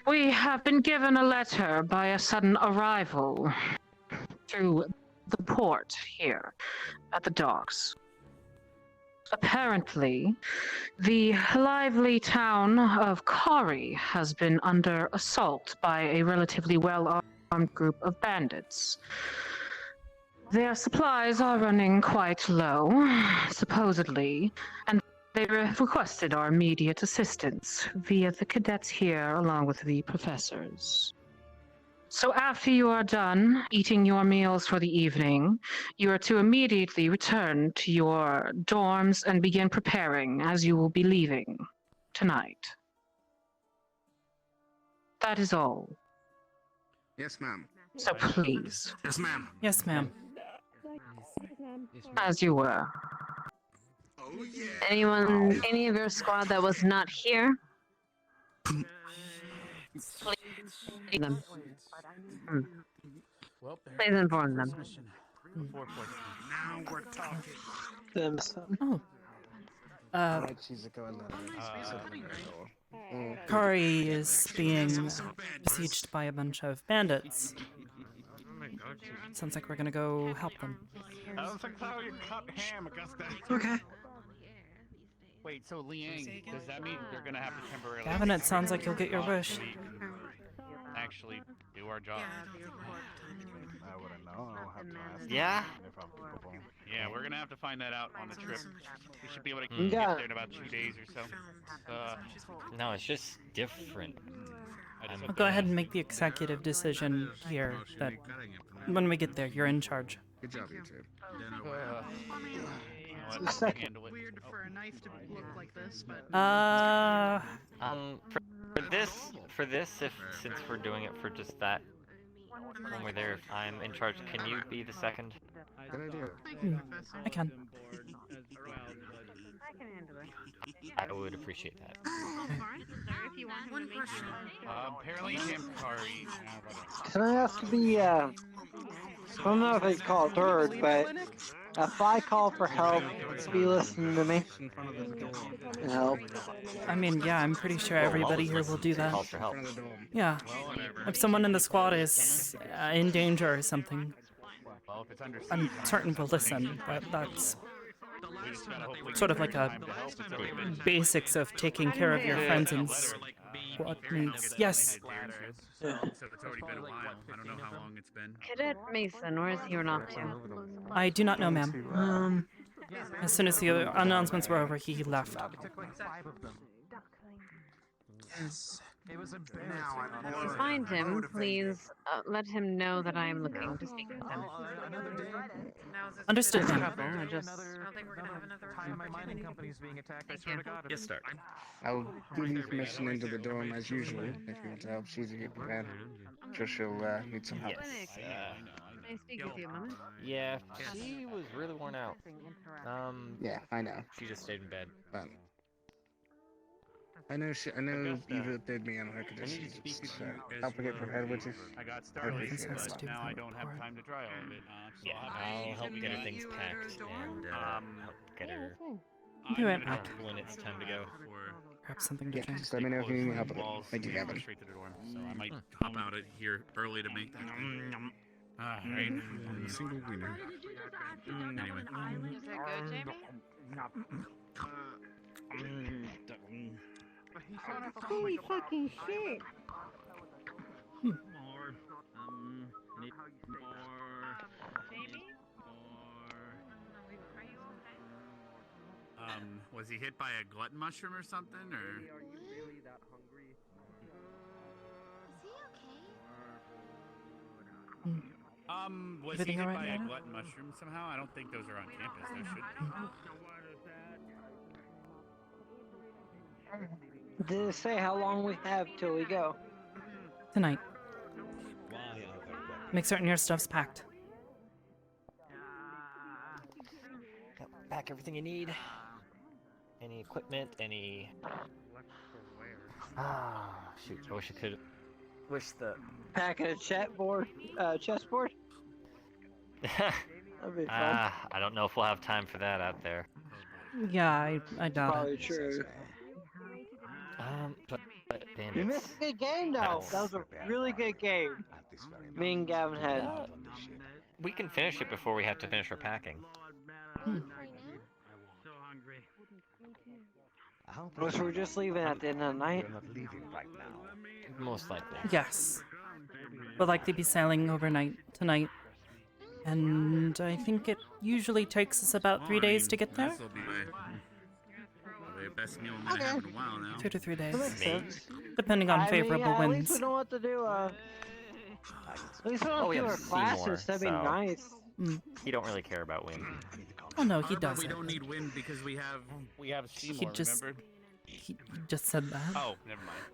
We have been given a letter by a sudden arrival through the port here at the docks. Apparently, the lively town of Kari has been under assault by a relatively well-armed group of bandits. Their supplies are running quite low, supposedly, and they requested our immediate assistance via the cadets here along with the professors. So after you are done eating your meals for the evening, you are to immediately return to your dorms and begin preparing as you will be leaving tonight. That is all. Yes, ma'am. So please, Yes, ma'am. Yes, ma'am. as you were. Oh yeah. Oh. Any of your squad that was not here? Please them. Well, Please inform them. 4 points. Now we're talking. Oh. She's going Kari is being besieged by a bunch of bandits. Oh my god, Sounds like we're gonna go help them. I don't think how you cut ham, Augusta. Okay. Wait, so Liang, does that mean they're gonna have to temporarily? Gavin, it sounds like you'll get your wish. Actually, do our job. I wouldn't know. I'll have to ask. Yeah? If I'm capable. Yeah, we're gonna have to find that out on the trip. We should be able to Mm. get there in about 2 days or so. No, it's just different. I'll go ahead and make the executive decision here that when we get there, you're in charge. Good job, you two. Weird for a knife to look like this, but. For this, since we're doing it for just that, when we're there, if I'm in charge, can you be the second? Good idea. I can. I would appreciate that. One question. Apparently, Kari. Can I ask to be, I don't know if they call it third, but if I call for help, be listening to me and help. I mean, yeah, I'm pretty sure everybody here will do that. Calls for help. Yeah. If someone in the squad is in danger or something, I'm certain we'll listen, but that's sort of like a basics of taking care of your friends and squad needs. Yes. So it's already been a while. I don't know how long it's been. Cadet Mason, where is he run off to? I do not know, ma'am. As soon as the announcements were over, he left. Yes. It was If you find him, please let him know that I am looking to speak with him. Understood, ma'am. I I just... don't think we're gonna have another time my mining company's being attacked. I swear to God. Yes, sir. I'll give you permission into the dorm as usual if you want to help Susie get prepared. Sure she'll need some help. Yes. May I speak with you a moment? Yeah, she was really worn out. Yeah, I know. She just stayed in bed. But I know you've updated me on her conditions. Just help her get prepared, which is I got I started, appreciate but that. now I don't have time to try all of it. So Yeah, I'll help get her things packed and help get her Do it, Matt. when it's time to go. Perhaps something to Yeah, drink. just let me know if you need any help with it. Thank you, Gavin. Straight to the dorm, so I might hop out of here early to make that. Alright. Single winner. Anyway. Is it good, Jamie? Holy fucking shit! Jamie? Was he hit by a glutton mushroom or something, or? Is he okay? Was Everything he hit alright by a now? glutton mushroom somehow? I don't think those are on campus. There should be. Did it say how long we have till we go? Tonight. Make certain your stuff's packed. Pack everything you need. Any equipment, any... shoot, I wish I could... Wish the... Pack a chessboard? That'd be fun. I don't know if we'll have time for that out there. Yeah, I doubt Probably it. true. But You bandits... missed a good game though. That was a really good game. Me and Gavin had. We can finish it before we have to finish our packing. Which we're just leaving at the end of the night. Most likely. Yes. We'll likely be sailing overnight tonight. And I think it usually takes us about 3 days to get there. This'll be my best meal I'm gonna have in a while now. 2 to 3 days. That makes sense. Depending on favorable At winds. least we know what to do. At least we don't we do have our Seymour, classes. That'd be so- nice. You don't really care about wind. Oh no, he But does. we don't need wind because we have Seymour, just- remember? He just said that. Oh, never mind.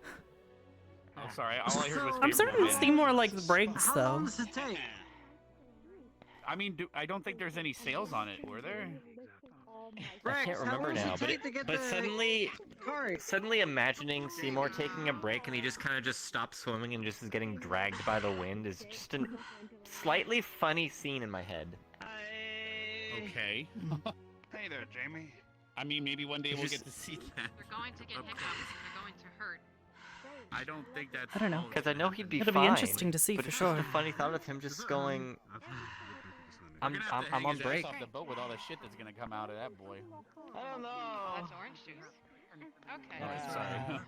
Oh, sorry. All I heard was I'm favorable certain wind. Seymour likes breaks How though. long does it take? I mean, I don't think there's any sales on it, were there? I can't remember now, but suddenly imagining Seymour taking a break and he just kind of just stops swimming and just is getting dragged by the wind is just a slightly funny scene in my head. Okay. Hey there, Jamie. I mean, maybe one day we'll Just- get to see that. You're going to get hiccups and you're going to hurt. I don't think that's. I don't know. Because I know he'd be It'll fine. be interesting to see but for it's sure. just a funny thought of him just going. I'm on break. Off the boat with all the shit that's gonna come out of that boy. I don't know. That's orange juice. Okay. Oh, sorry.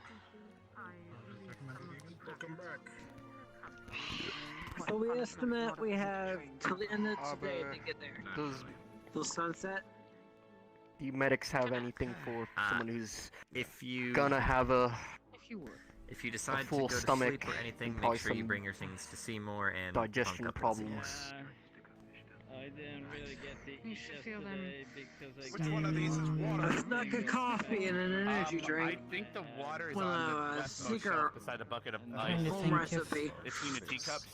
Welcome back. So we estimate we have till the end of today to get there. Till sunset. Do you medics have anything for someone who's if you gonna have a If you decide to full go to stomach sleep or anything, and make probably sure you some bring your things to Seymour and digestion bunk up with problems? Seymour. I didn't really get to You eat should feel them. yesterday because I Which one of these is water? A snuck a coffee and an energy drink. I think the water is Well, on the a leftmost secret shelf beside a bucket of trying ice. to home think recipe. Between the teacups,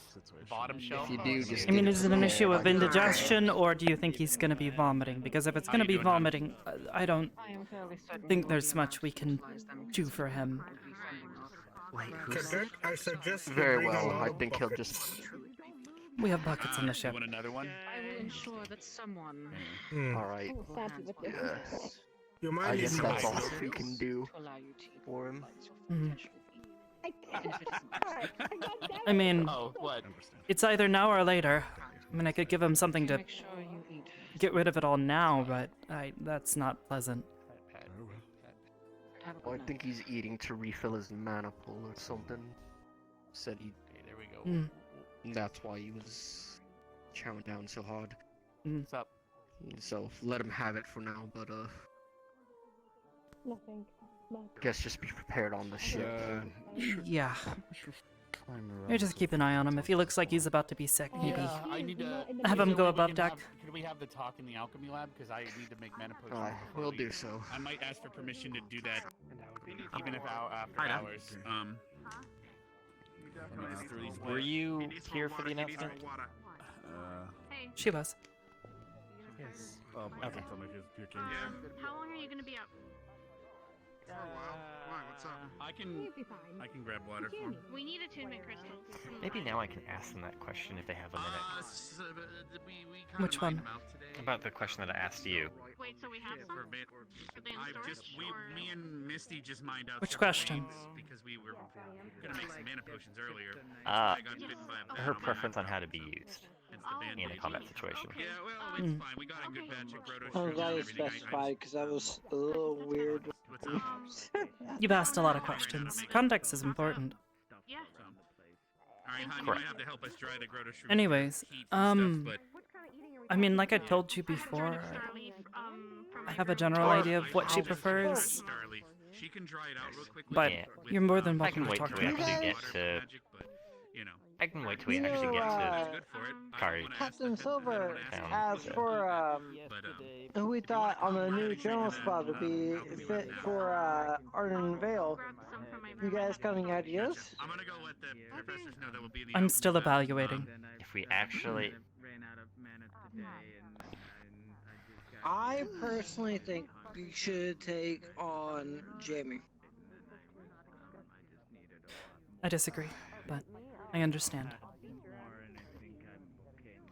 bottom shelf. If you do, just I mean, get is it an some issue of more. indigestion, or do you think he's going to be vomiting? Because if it's going to be vomiting, I don't think there's much we can do for him. Wait, I suggest you Very bring a well. lot I of think he'll buckets. just. We have buckets on the ship. You want another one? I will ensure that someone. All right. Yes. You I might guess need that's some all ice. we can do for him. I mean, Oh, what? it's either now or later. I mean, I could give him something to Make sure you eat. get rid of it all now, but that's not pleasant. Well, I think he's eating to refill his mana pool or something. Said he. Okay, there we go. That's why he was chowing down so hard. What's up? So let him have it for now, but Nothing. I guess just be prepared on the ship. Yeah. Maybe just keep an eye on him. If he looks like he's about to be sick, maybe Yeah, I need to have him go above deck. Could we have the talk in the alchemy lab? Because I need to make mana potions. We'll do so. I might ask for permission to do that, even if after hours. Were you here for the announcement? She was. Yes. Okay. How long are you gonna be out? For a while. Why? What's up? I can grab water for him. We need attunement crystals. Maybe now I can ask them that question if they have a minute. Which one? About the question that I asked you. Wait, so we have some? Are they in storage? Me and Misty just mined out. Which several question? veins because we were gonna make some mana potions earlier. Uh, I got bitten by a her venom. preference on how to be used Hence the in a bandage. combat situation. Yeah, well, it's fine. We got a good batch of Grotto I'm shrooms glad and you everything. specified because that was a little weird. What's up? You've asked a lot of questions. Context is important. Yeah. Alright, hon, you might have to help us dry the Grotto shrooms. Anyways, Heat and stuff, but I mean, like I told you before, I have a general idea of what she prefers, she can dry it out real quickly. but Yeah. you're more than I welcome can to wait talk till to we me. actually get to. I can wait till we actually get to Kari. Captain Silver Town. asked for who we thought on the new general spot would be fit for Arden Vale. You guys got any ideas? I'm gonna go let the professors know that we'll be in the I'm still evaluating. If we actually. I personally think we should take on Jamie. I disagree, but I understand.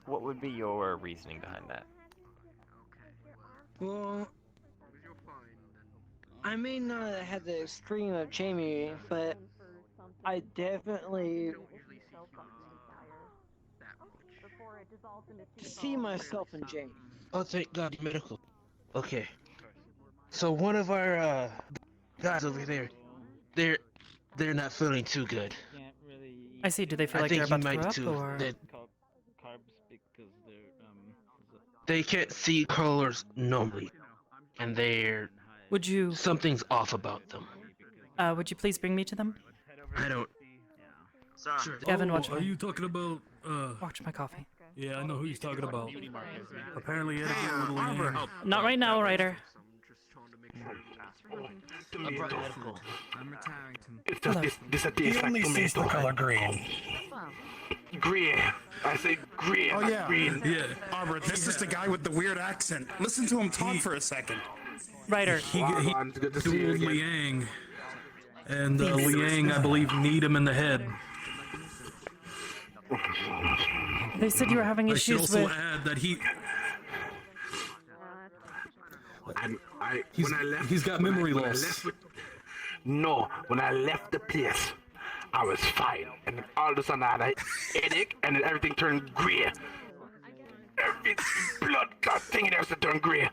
What would be your reasoning behind that? Well, I may not have had the extreme of Jamie, but I definitely see myself in Jamie. Oh, thank God, medical. Okay. So one of our guys over there, they're not feeling too good. I see. Do they feel I like think they're he about to might throw up, too. or Carbs because they're They can't see colors normally, and they're would you something's off about them. would you please bring me to them? I don't. Sure. Gavin, watch Are my- you talking about Watch my coffee. Yeah, I know who he's talking about. Apparently, it had a little Arbor. yang. Not right now, Ryder. I'm retiring to. It's just this a He only sees the color green. Green. I say green. Oh yeah. Green. Yeah. Arbor, this is the guy with the weird accent. Listen to him talk for a second. Ryder. He Good to see you dueled again. Liang, and Liang, I believe, kneed him in the head. They said you were having I should issues also with. add that He's got memory when loss. No, when I left the place, I was fine, and then all of a sudden I had a headache, and then everything turned grey. Every blood clot thing in there to turn grey.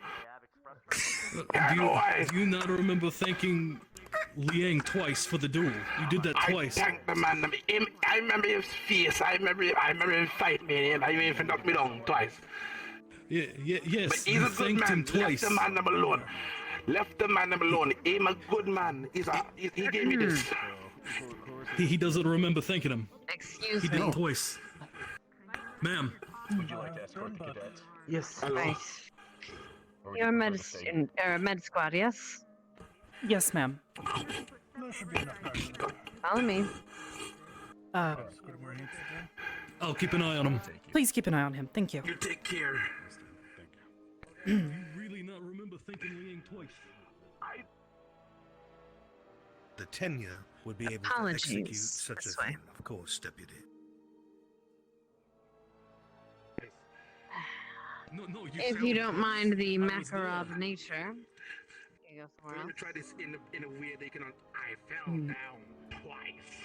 Do you not remember thanking Liang twice for the duel? You did that twice. I thanked the man. I remember his face. I remember him fight me, and I even knocked me down twice. Yes. But he's You a good thanked him man. twice. Left the man alone. Left the man alone. He's a good man. He gave me this. He doesn't remember thanking him. Excuse He did me. it twice. Ma'am. Would you like to escort the cadets? Yes. Right. You're a med squad, yes? Yes, ma'am. Follow me. I'll keep an eye on him. Please keep an eye on him. Thank you. You take care. You really not remember thinking Liang twice. The tenure would be able to execute such a thing, of course, Deputy. No, If you don't mind the macabre nature, you go somewhere I'm else. gonna try this in a way they can. I fell down twice.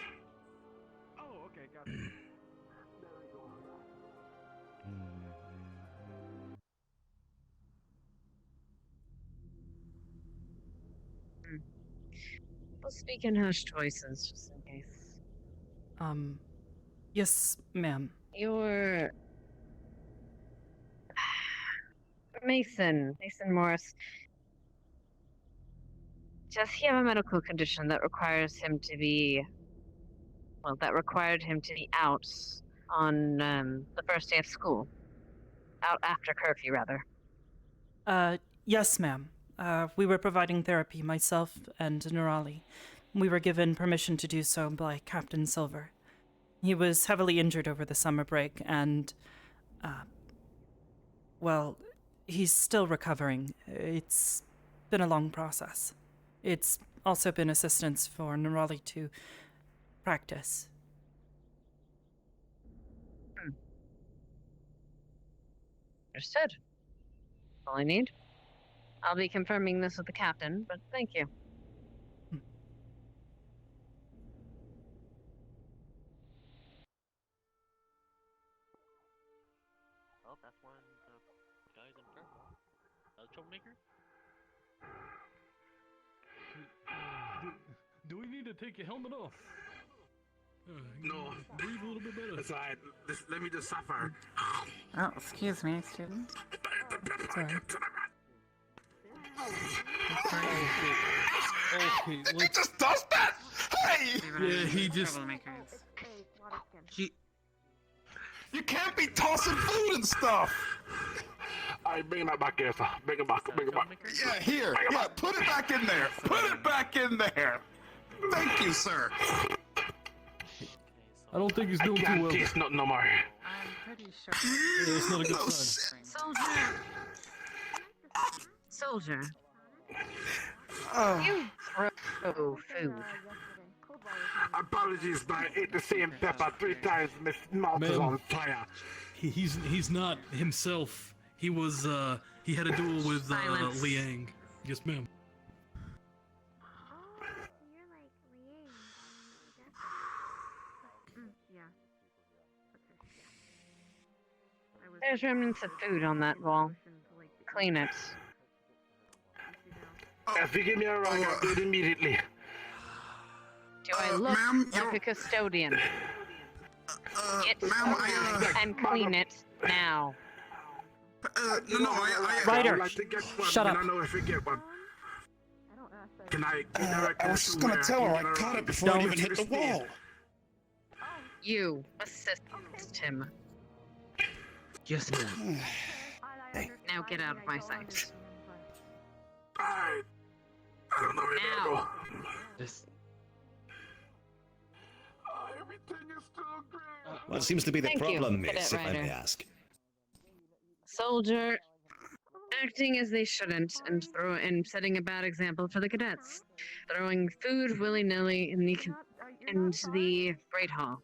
Oh, okay, got it. We'll speak in hushed voices, just in case. Yes, ma'am. You're... Mason Morris. Does he have a medical condition that requires him to be... Well, that required him to be out on the first day of school? Out after curfew, rather. Yes, ma'am. We were providing therapy, myself and Nurali. We were given permission to do so by Captain Silver. He was heavily injured over the summer break, and, well, he's still recovering. It's been a long process. It's also been assistance for Nurali to practice. Understood. All I need. I'll be confirming this with the captain, but thank you. Oh, that's one of the guys in purple. Troublemaker? Do we need to take your helmet off? No. Breathe a little bit better. That's alright. Let me just suffer. Oh, excuse me, student. Sorry. Okay, It just does that! Hey! Yeah, he just... You can't be tossing food and stuff! Alright, bring it back here, sir. Bring it back. Yeah, here. Yeah, put it back in there. Put it back in there. Thank you, sir. I don't think he's doing too well. Taste nothing no more. I'm pretty sure. Yeah, it's not a good sign. Soldier. You throw food. Apologies, but I ate the same pepper 3 times. My mouth is on fire. He's not himself. He was, he had a duel with, Liang. Yes, ma'am. There's remnants of food on that wall. Clean it. If you give me a rag, I'll do it immediately. Do I look like a custodian? Get and clean it now. No, Ryder, shut up. I know if you get one. Can I was just gonna tell her I caught it before it even hit the wall. You assist him. Yes, ma'am. Now get out of my sight. I don't know where to go. Yes. Everything is still great. What seems to be the Thank you, problem, Cadet miss, if I may Ryder. ask? Soldier acting as they shouldn't and setting a bad example for the cadets. Throwing food willy-nilly in the Great Hall.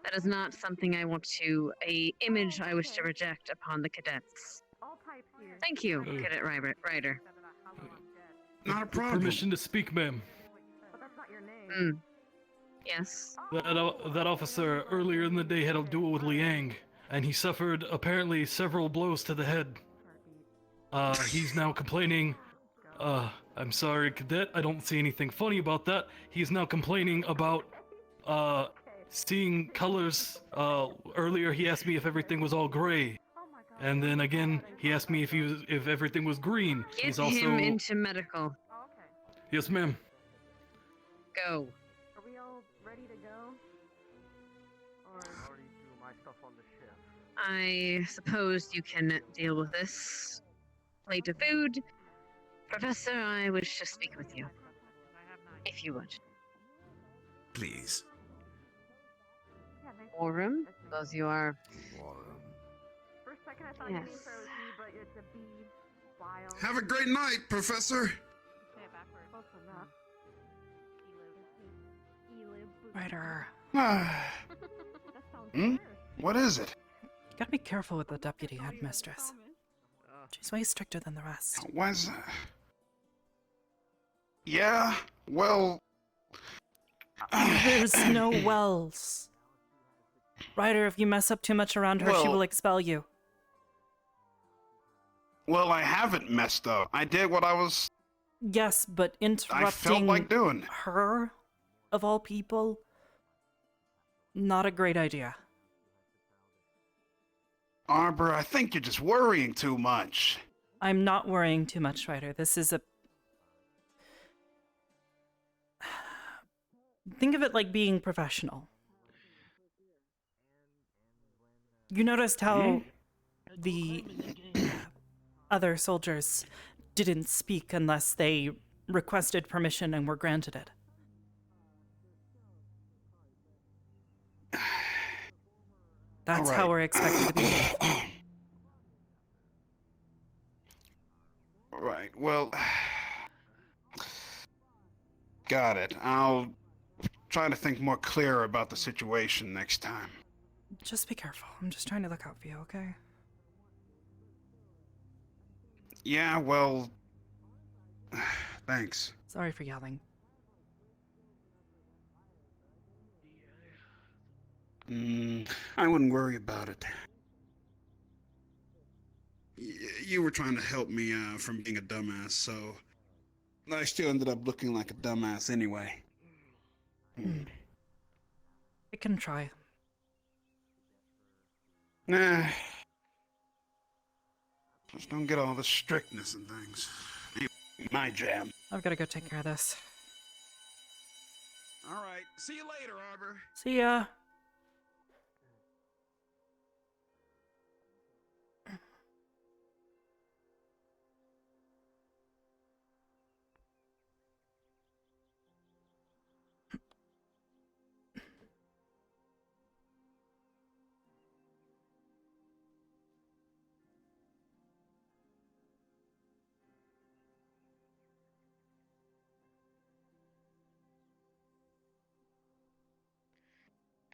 That is not something I want to, a image I wish to reject upon the cadets. Thank you, Cadet Ryder. Not a problem. Permission to speak, ma'am. Yes. That officer earlier in the day had a duel with Liang, and he suffered apparently several blows to the head. He's now complaining. I'm sorry, Cadet, I don't see anything funny about that. He's now complaining about, seeing colors. Earlier he asked me if everything was all gray. And then again, he asked me if everything was green. Get He's also... him into medical. Yes, ma'am. Go. Are we all ready to go? Or... I already do my stuff on the ship. I suppose you can deal with this plate of food. Professor, I wish to speak with you. If you would. Please. War room, because you are. Yes. Have a great night, Professor. Ryder. What is it? You gotta be careful with the deputy headmistress. She's way stricter than the rest. Why's... Yeah, well... There's no wells. Ryder, if you mess up too much around her, she will expel you. Well, I haven't messed up. I did what I was... Yes, but interrupting I felt like doing. her, of all people, not a great idea. Arbor, I think you're just worrying too much. I'm not worrying too much, Ryder. This is a... Think of it like being professional. You noticed how the other soldiers didn't speak unless they requested permission and were granted it. That's how we're expected to behave. Right, well... Got it. I'll try to think more clear about the situation next time. Just be careful. I'm just trying to look out for you, okay? Yeah, well... Thanks. Sorry for yelling. I wouldn't worry about it. You were trying to help me from being a dumbass, so... I still ended up looking like a dumbass anyway. I can try. Nah. Just don't get all the strictness and things. Ain't my jam. I've got to go take care of this. Alright, see you later, Arbor. See ya.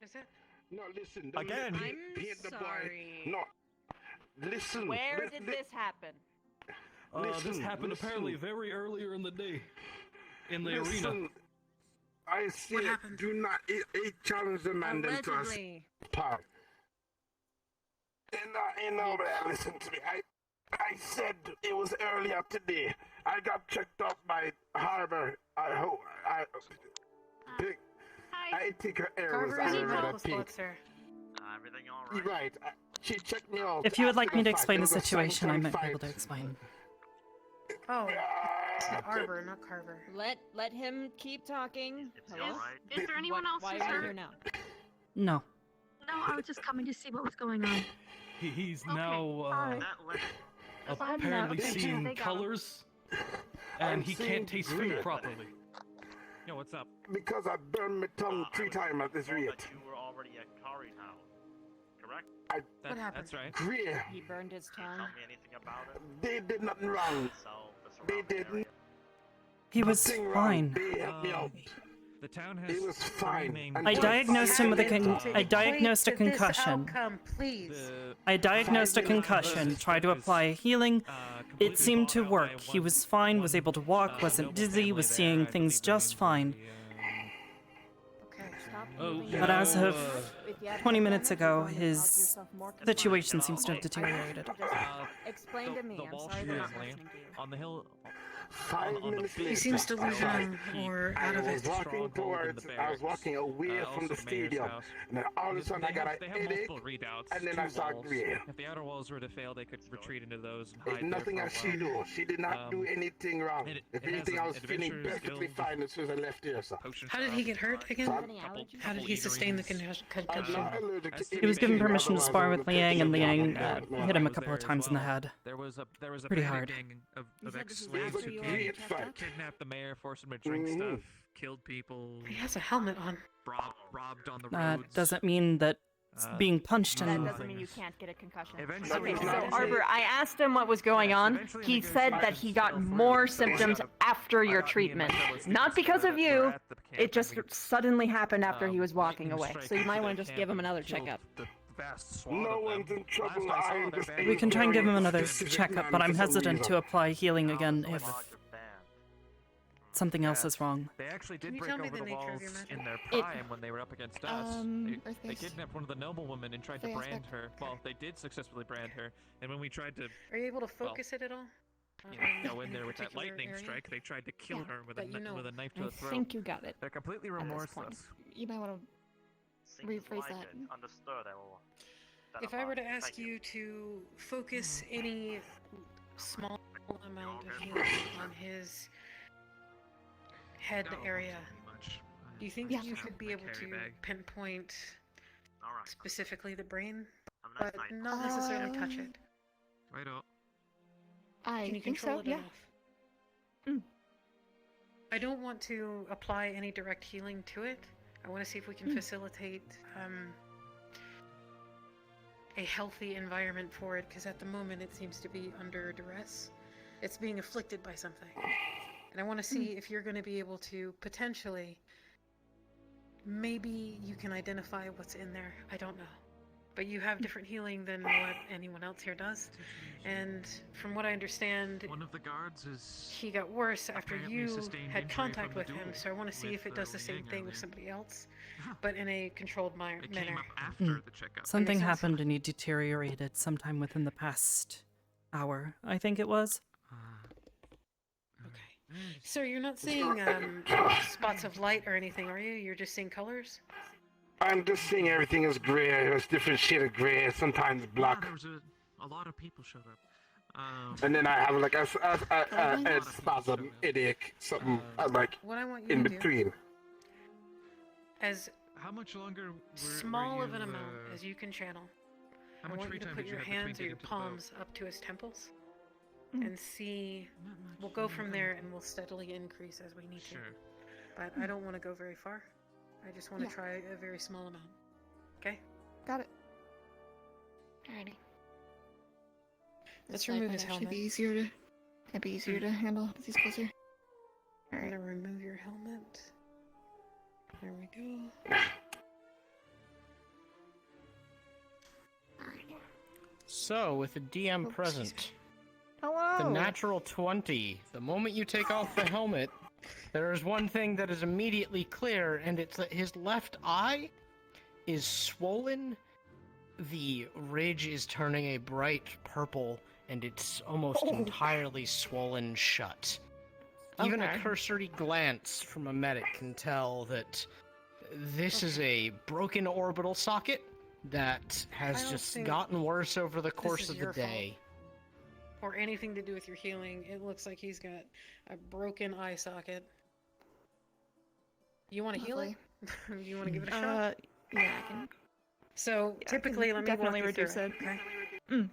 Is it? No, listen. Again. Paint the boy. No. Listen. Where did this happen? This happened apparently very earlier in the day. In the arena. I said, do not challenge the man them to us. Part. And now, listen to me. I said it was earlier today. I got checked up by Arbor. I think her air was rather pink. Everything all right? Right. She checked me out. If you would like me to explain the situation, I might be able to explain. Oh, Arbor, not Carver. Let him keep talking. Hello? Is there anyone else Why who's are you hurt? here now? No. No, I was just coming to see what was going on. He's now apparently Okay, seeing they got him. colors, and he can't taste food properly. Yo, what's up? Because I burned my tongue 3 times at this rate. You were already at Kari Town, correct? What happened? That's right. Greer. He burned his tongue. Tell me anything about it. They did nothing wrong. They didn't. He was Nothing wrong. fine. They helped me out. The town has. He was fine. I diagnosed him with I diagnosed a concussion. I diagnosed a concussion, tried to apply healing. It seemed to work. He was fine, was able to walk, wasn't dizzy, was seeing things just fine. But as of 20 minutes ago, his situation seems to have deteriorated. Explain to me. I'm sorry the that wall I'm she is listening to you. on the hill 5 minutes later, He seems delusional or out of I was it. walking towards, I was walking away from the stadium, and then all of a sudden I got a they have headache, multiple readouts. and then 2 I saw walls. gray. If the outer walls were to fail, they could retreat into those and There's hide nothing there else for a she while. do. She did not do anything wrong. If it has anything, an I was feeling Adventurers perfectly Guild fine as soon as I left here, so. How did he get hurt again? How did he sustain the concussion? He was given permission to spar with Liang, and Liang hit him a couple of times in the head. There was a Pretty bandit hard. gang of ex-slaves who kidnapped the mayor, forced him to drink stuff, killed people. He has a helmet on. Robbed on the That roads. doesn't mean that being punched That and doesn't mean you can't get a concussion. Eventually, Okay, so Arbor, I asked him what was going on. He said that he got more symptoms after your treatment. Not because of you. It just suddenly happened after he was walking away. So you might want to just give him another checkup. No one's in trouble. I'm just we can try and give him another checkup, but I'm hesitant to apply healing again if something else is wrong. They actually did you break tell me over the the nature of walls your magic? in their It- prime when they were up against us. Earth They base. kidnapped one of the noblewomen and tried to Fey brand aspect. her. Well, they did successfully brand her, and when we tried to Are you able to focus it at all? go in any there with that particular lightning area? strike, they tried to kill her with but you know. with a knife to I the throat. think you got it. They're completely at this point. remorseless. You might want to rephrase that. Understood. I will. If I were to ask you to focus any small amount of healing on his head area, do you think Yeah. you could be able to pinpoint Alright. specifically the brain, Have a nice but night. not necessarily touch it? Right up. I Can you think control so, it yeah. enough? I don't want to apply any direct healing to it. I want to see if we can facilitate a healthy environment for it, because at the moment it seems to be under duress. It's being afflicted by something. And I want to see if you're going to be able to potentially, maybe you can identify what's in there. I don't know. But you have different healing than what anyone else here does. And from what I understand, One of the guards is he got worse after apparently you sustained had injury contact from with the him, duel so I want to see if it with, does the same Liang thing with earlier. somebody else, but in a controlled manner. It came up after the checkup. Something sense? happened and he deteriorated sometime within the past hour, I think it was. So you're not seeing spots of light or anything, are you? You're just seeing colors? I'm just seeing everything is gray. It's different shade of gray, sometimes black. There was a lot of people showed up. And then I have like a spasm, headache, something like What I want you in to do, between. as How much longer small were of an you, amount as you can channel, how I much want free you to time put did you your have between hands or getting your to the boat? palms up to his temples and see. We'll go from there and we'll steadily increase as we need to. But I don't want to go very far. I just want to try a very small amount. Okay? Got it. Alrighty. Let's This remove might his actually helmet. be easier to. Might be easier to handle as he's closer. I'm gonna remove your helmet. There we go. So, with the DM present, Hello. the natural 20, the moment you take off the helmet, there is one thing that is immediately clear, and it's that his left eye is swollen. The ridge is turning a bright purple, and it's almost entirely swollen shut. Even a Okay. cursory glance from a medic can tell that this is a broken orbital socket that I has don't just think gotten worse over the this course is of the your fault. day. Or anything to do with your healing. It looks like he's got a broken eye socket. You want to heal it? You want to give it a shot? Yeah, I can. So Yeah, typically, can let me definitely walk you reduce through it. Okay. Mm.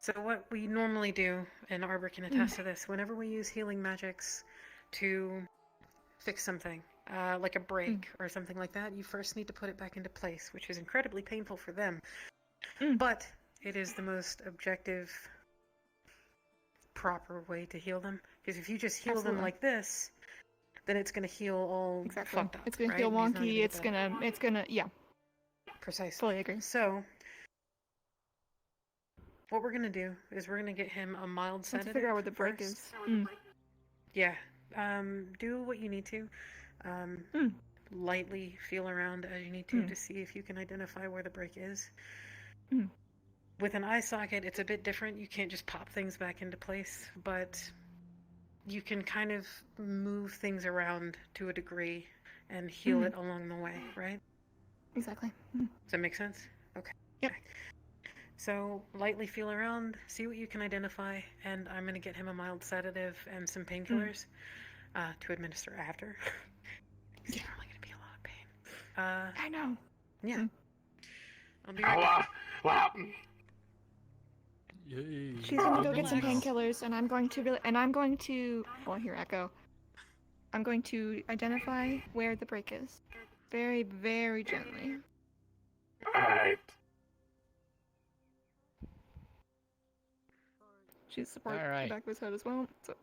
So what we normally do, and Arbor can attest to this, whenever we use healing magics to fix something, like a break or something like that, you first need to put it back into place, which is incredibly painful for them. But it is the most objective, proper way to heal them. Because if you just heal them Absolutely. like this, then it's going to heal all Exactly. fucked up. It's gonna right? feel He's not wonky. get It's better. gonna. Yeah. Precisely. Fully agree. So, what we're gonna do is we're gonna get him a mild Let's sedative. figure out where the break first. is. Mm. Yeah. Do what you need to. Lightly feel around as you need to see if you can identify where the break is. With an eye socket, it's a bit different. You can't just pop things back into place, but you can kind of move things around to a degree and heal it along the way, right? Exactly. Does that make sense? Okay. Yep. So lightly feel around, see what you can identify, and I'm gonna get him a mild sedative and some painkillers to administer after. He's probably gonna be a lot of pain. I know. Yeah. I'll be right back. What happened? Yay. She's gonna go get some painkillers, and I'm going to. Well, here, Echo. I'm going to identify where the break is, very, very gently. Alright. She's supporting All right. the back of his head as well. So.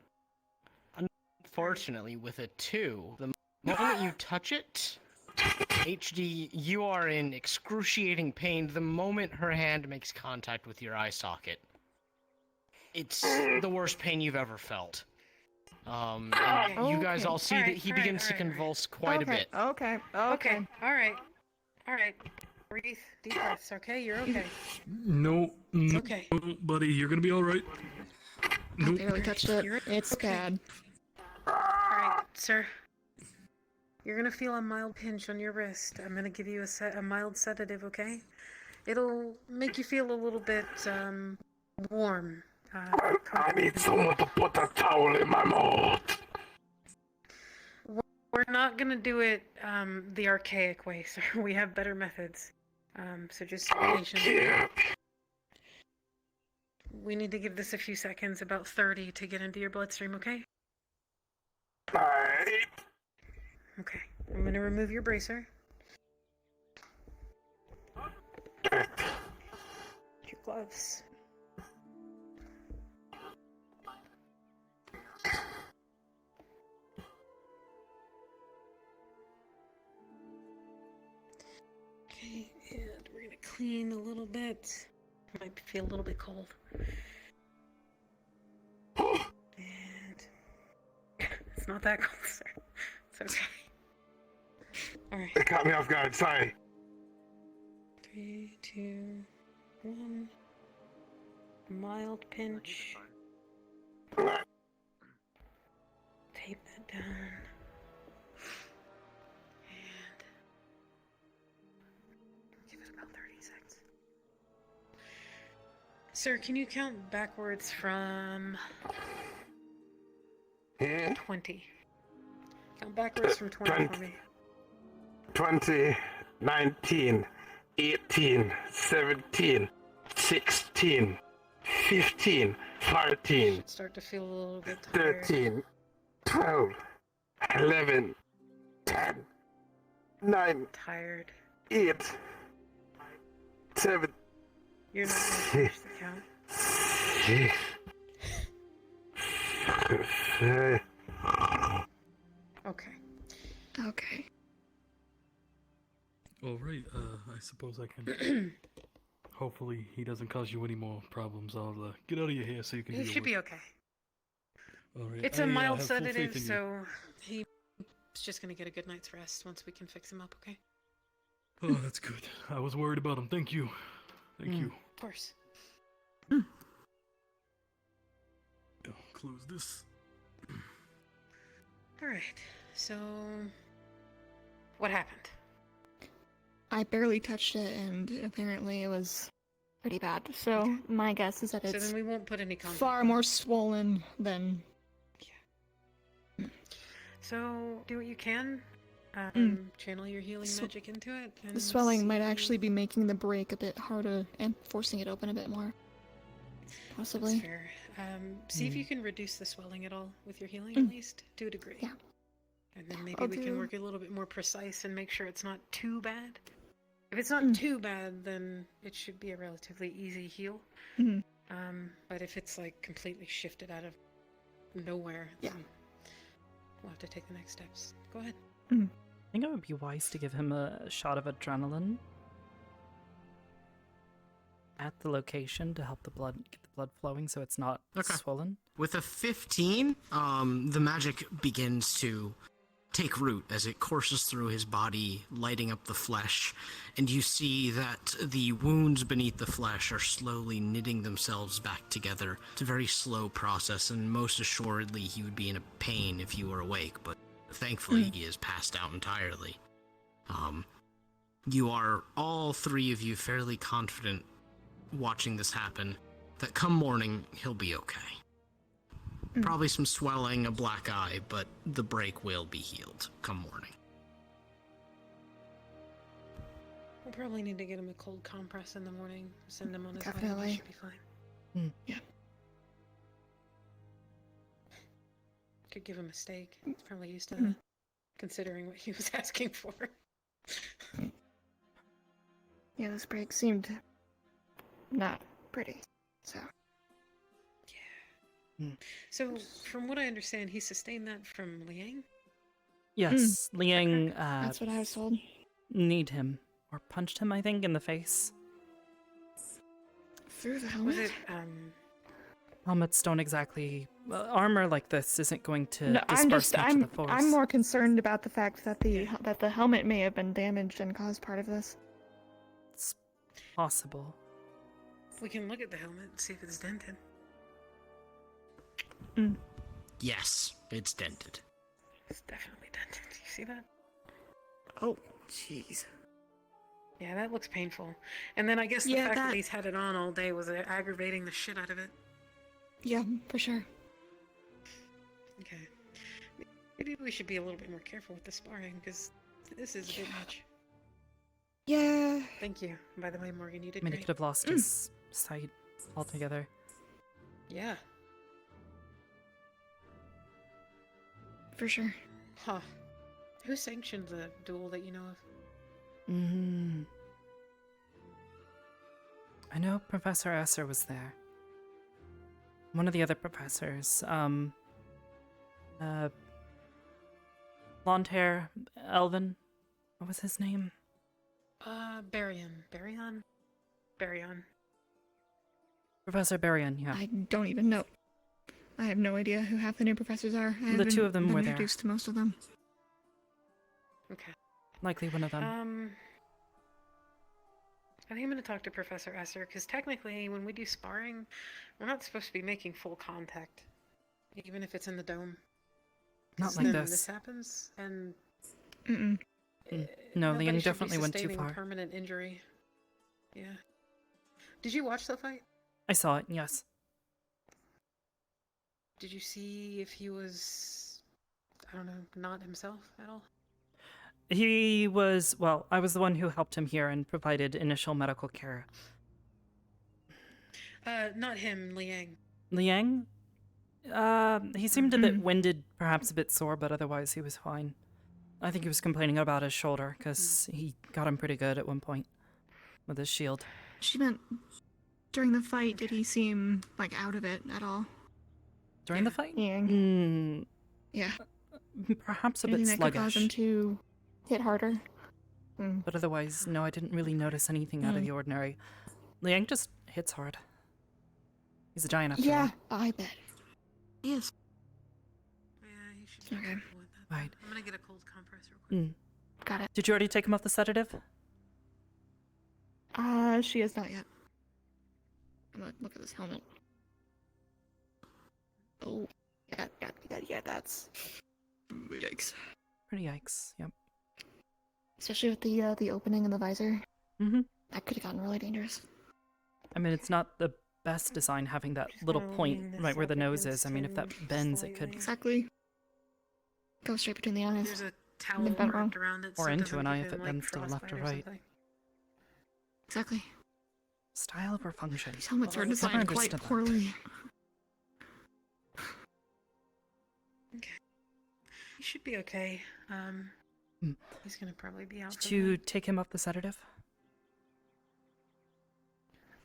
Unfortunately, with a 2, the moment you touch it, HD, you are in excruciating pain the moment her hand makes contact with your eye socket. It's the worst pain you've ever felt. And you guys all see that he begins to convulse quite a bit. Okay. Okay. All right. Breathe. Deep breaths. Okay, you're okay. No. Okay. No, buddy, you're gonna be all right. I barely touched it. It's bad. All right, sir. You're gonna feel a mild pinch on your wrist. I'm gonna give you a mild sedative. Okay. It'll make you feel a little bit warm. I need someone to put a towel in my mouth. We're not gonna do it the archaic way, sir. We have better methods. So just be patient. We need to give this a few seconds, about 30, to get into your bloodstream, okay? Alright. Okay. I'm gonna remove your bracer. Your gloves. Okay, and we're gonna clean a little bit. Might feel a little bit cold. And it's not that cold, sir. It's okay. Alright. It caught me off guard, sorry. 3, 2, 1. Mild pinch. Tape that down. And give it about 30 seconds. Sir, can you count backwards from 20? Count backwards from 20 for me. 20, 19, 18, 17, 16, 15, 14, Start to feel a little bit tired. 13, 12, 11, 10, 9, Tired. 8, 7, You're not gonna finish the count. 6, Okay. Okay. All right. I suppose I can. Hopefully, he doesn't cause you any more problems. I'll get out of your hair so you can. You should be okay. All right. It's a mild have full faith sedative, in you. so he's just gonna get a good night's rest once we can fix him up, okay? Oh, that's good. I was worried about him. Thank you. Thank you. Of course. I'll close this. Alright, so what happened? I barely touched it, and apparently it was pretty bad. So my guess is that So it's then we won't put any contact. far more swollen than. So do what you can. Channel your healing magic into it. And The swelling might see- actually be making the break a bit harder and forcing it open a bit more. Possibly. That's fair. See if you can reduce the swelling at all with your healing, at least, to a degree. Yeah. And then maybe I'll we do- can work a little bit more precise and make sure it's not too bad. If it's not too bad, then it should be a relatively easy heal. Mhm. But if it's like completely shifted out of nowhere, then we'll have to take the next steps. Go ahead. I think it would be wise to give him a shot of adrenaline at the location to help get the blood flowing so it's not swollen. With a 15, the magic begins to take root as it courses through his body, lighting up the flesh, and you see that the wounds beneath the flesh are slowly knitting themselves back together. It's a very slow process, and most assuredly he would be in a pain if you were awake, but thankfully he is passed out entirely. You are, all three of you, fairly confident watching this happen, that come morning, he'll be okay. Probably some swelling, a black eye, but the break will be healed come morning. We'll probably need to get him a cold compress in the morning. Send him on his way. Definitely. He should be fine. Yeah. Could give him a steak. He's probably used to that, considering what he was asking for. Yeah, this break seemed not pretty, so. So, from what I understand, he sustained that from Liang? Yes, Liang That's what I was told. kneed him, or punched him, I think, in the face. Through the helmet? Was it, Helmets don't exactly... armor like this isn't going to No, disperse much of the force. I'm more concerned about the fact that the helmet may have been damaged and caused part of this. It's possible. We can look at the helmet and see if it's dented. Yes, it's dented. It's definitely dented. You see that? Oh, jeez. Yeah, that looks painful. And then I guess the fact that he's had it on all day was aggravating the shit out of it. Yeah, for sure. Okay. Maybe we should be a little bit more careful with the sparring, because this is a bit much. Yeah. Thank you. By the way, Morgan, you did I mean, he great. could have lost his sight altogether. Yeah. For sure. Huh. Who sanctioned the duel that you know of? I know Professor Esser was there. One of the other professors, blonde hair, Elvin. What was his name? Baryon. Baryon. Professor Baryon, yeah. I don't even know. I have no idea who half the new professors are. I The two haven't of them been were there. introduced to most of them. Okay. Likely one of them. I think I'm going to talk to Professor Esser, because technically, when we do sparring, we're not supposed to be making full contact, even if it's in the dome. Not like then this. This happens, and No, nobody Liang should be definitely went too sustaining far. Permanent injury. Yeah. Did you watch the fight? I saw it, yes. Did you see if he was, I don't know, not himself at all? He was, well, I was the one who helped him here and provided initial medical care. Not him, Liang. Liang? He seemed a bit winded, perhaps a bit sore, but otherwise he was fine. I think he was complaining about his shoulder, because he got him pretty good at one point with his shield. She meant during the fight, did he seem like out of it at all? During the fight? Yeah. Perhaps a Anything bit that could cause sluggish. him to hit harder. But otherwise, no, I didn't really notice anything out of the ordinary. Liang just hits hard. He's a giant after Yeah, all. I bet. He is. Yeah, he should be Okay. careful with that. Right. I'm gonna get a cold compress real quick. Got it. Did you already take him off the sedative? She is not yet. Look at this helmet. Oh, yeah, that's... Yikes. Pretty yikes, yep. Especially with the opening in the visor. Mm-hmm. That could have gotten really dangerous. I mean, it's not the best design having that little point right where the nose is. I mean, if that bends, it could... Exactly. Go straight between the eyes. There's a towel Been bent wrong. wrapped around it, Or so it into doesn't an eye give if him, it like, bends to the left or frostbite right. something. Exactly. Style or function? These helmets are Never designed quite understood that. poorly. Okay. He should be okay. He's gonna probably be out Did for you the... take him off the sedative?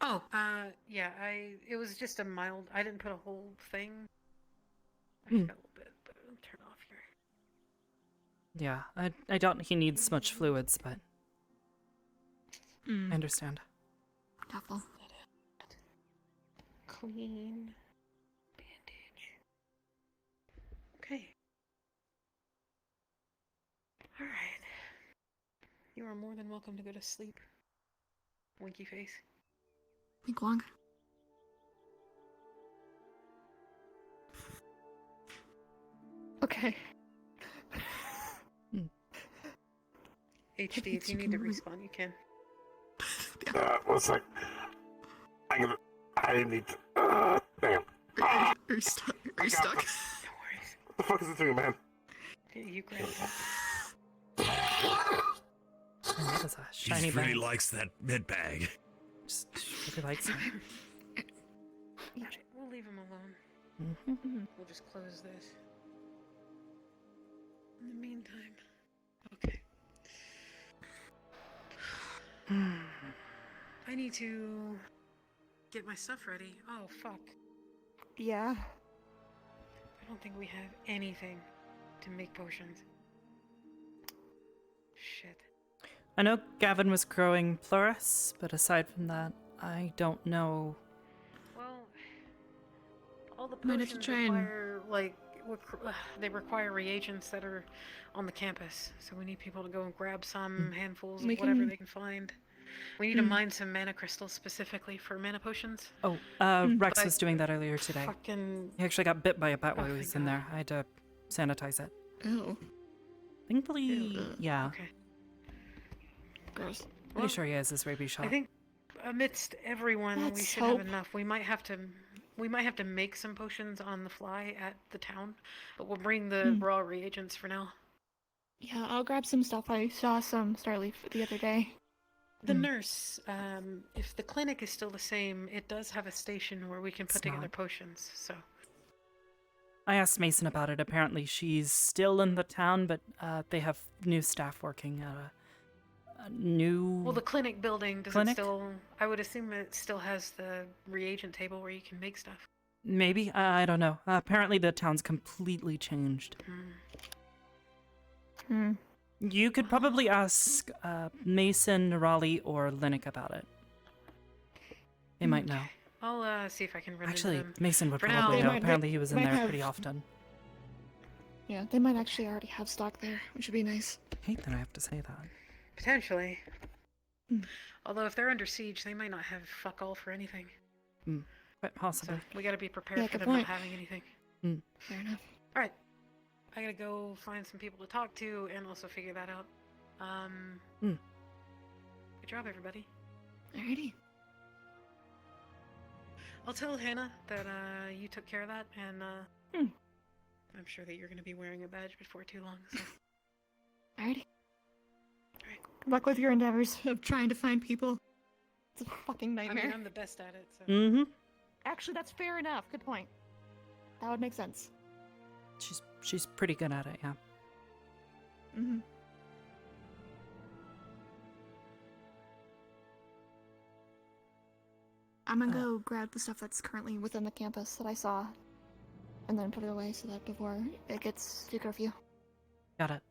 Oh, yeah, it was just a mild, I didn't put a whole thing. I forgot a little bit, but it'll turn off here. Yeah, I doubt he needs much fluids, but... I understand. Doubtful. Clean bandage. Okay. are more than welcome to go to sleep. Winky face. Wink wonk. Okay. HD, if you need to respawn, you can. One sec. I need to. Damn. Are you stuck? Are you stuck? What the fuck is it doing, man? You grab that. That is a He shiny just really bag. likes that med bag. Just really likes it. We'll leave him alone. We'll just close this. In the meantime. Okay. I need to get my stuff ready. Oh, fuck. Yeah. I don't think we have anything to make potions. Shit. I know Gavin was growing Pleuris, but aside from that, I don't know. Well, all the Might have to potions try and- require, like, they require reagents that are on the campus. So we need people to go and grab some handfuls of We whatever can- they can find. We need to mine some mana crystals specifically for mana potions. Oh, Rex But was doing that earlier today. fucking- He actually got bit by a bat while Oh, he was thank in God. there. I had to sanitize it. Oh. Thankfully, yeah. Okay. Gross. Pretty Well, sure he has his rabies shot. I think amidst everyone, we Let's should hope. have enough. We might have to make some potions on the fly at the town, but we'll bring the raw reagents for now. Yeah, I'll grab some stuff. I saw some Starleaf the other day. The nurse, if the clinic is still the same, it does have a station where we can put It's together not. potions. So I asked Mason about it. Apparently, she's still in the town, but they have new staff working at a new. well, the clinic building does Clinic? it still? I would assume it still has the reagent table where you can make stuff. Maybe I don't know. Apparently, the town's completely changed. You could probably ask Mason, Raleigh, or Linnick about it. They might know. I'll see if I can run Actually, into them. Mason would For probably now, know. Apparently, he was in might there have- pretty often. Yeah, they might actually already have stock there, which would be nice. I hate that I have to say that. Potentially. Although if they're under siege, they might not have fuck all for anything. Quite possibly. So we gotta be prepared Yeah, for good them point. not having anything. Fair enough. Alright. I gotta go find some people to talk to and also figure that out. Good job, everybody. Alrighty. I'll tell Hannah that you took care of that, and I'm sure that you're gonna be wearing a badge before too long. So. Alrighty. Good luck with your endeavors of trying to find people. It's a fucking I nightmare. mean, I'm the best at it. So. Actually, that's fair enough. Good point. That would make sense. She's pretty good at it, yeah. I'm gonna go grab the stuff that's currently within the campus that I saw, and then put it away so that before it gets to curfew. Got it.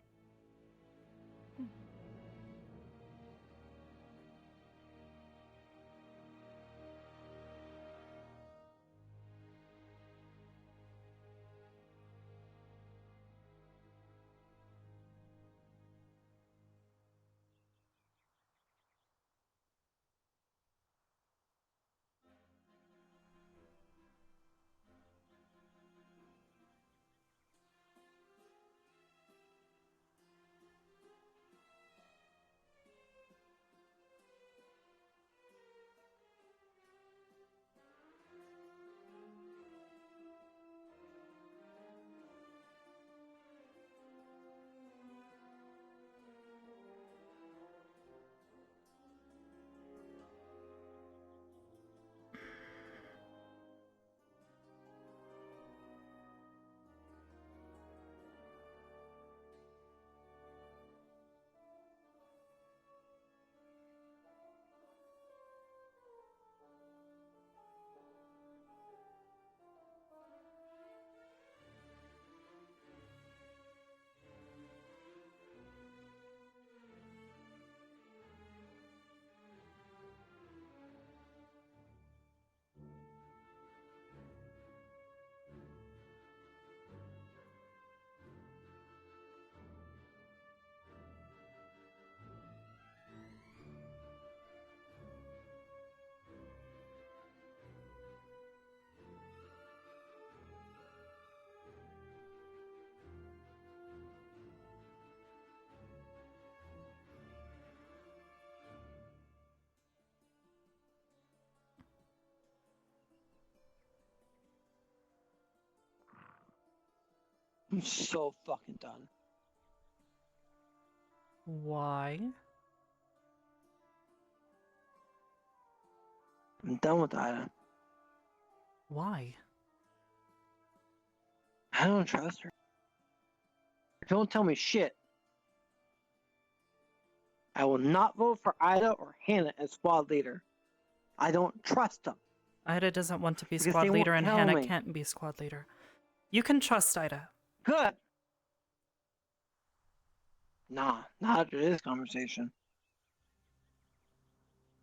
I'm so fucking done. Why? I'm done with Ida. Why? I don't trust her. Don't tell me shit. I will not vote for Ida or Hannah as squad leader. I don't trust them. Ida doesn't want to be Because squad they leader, won't and tell Hannah me. can't be squad leader. You can trust Ida. Good. Nah, not after this conversation.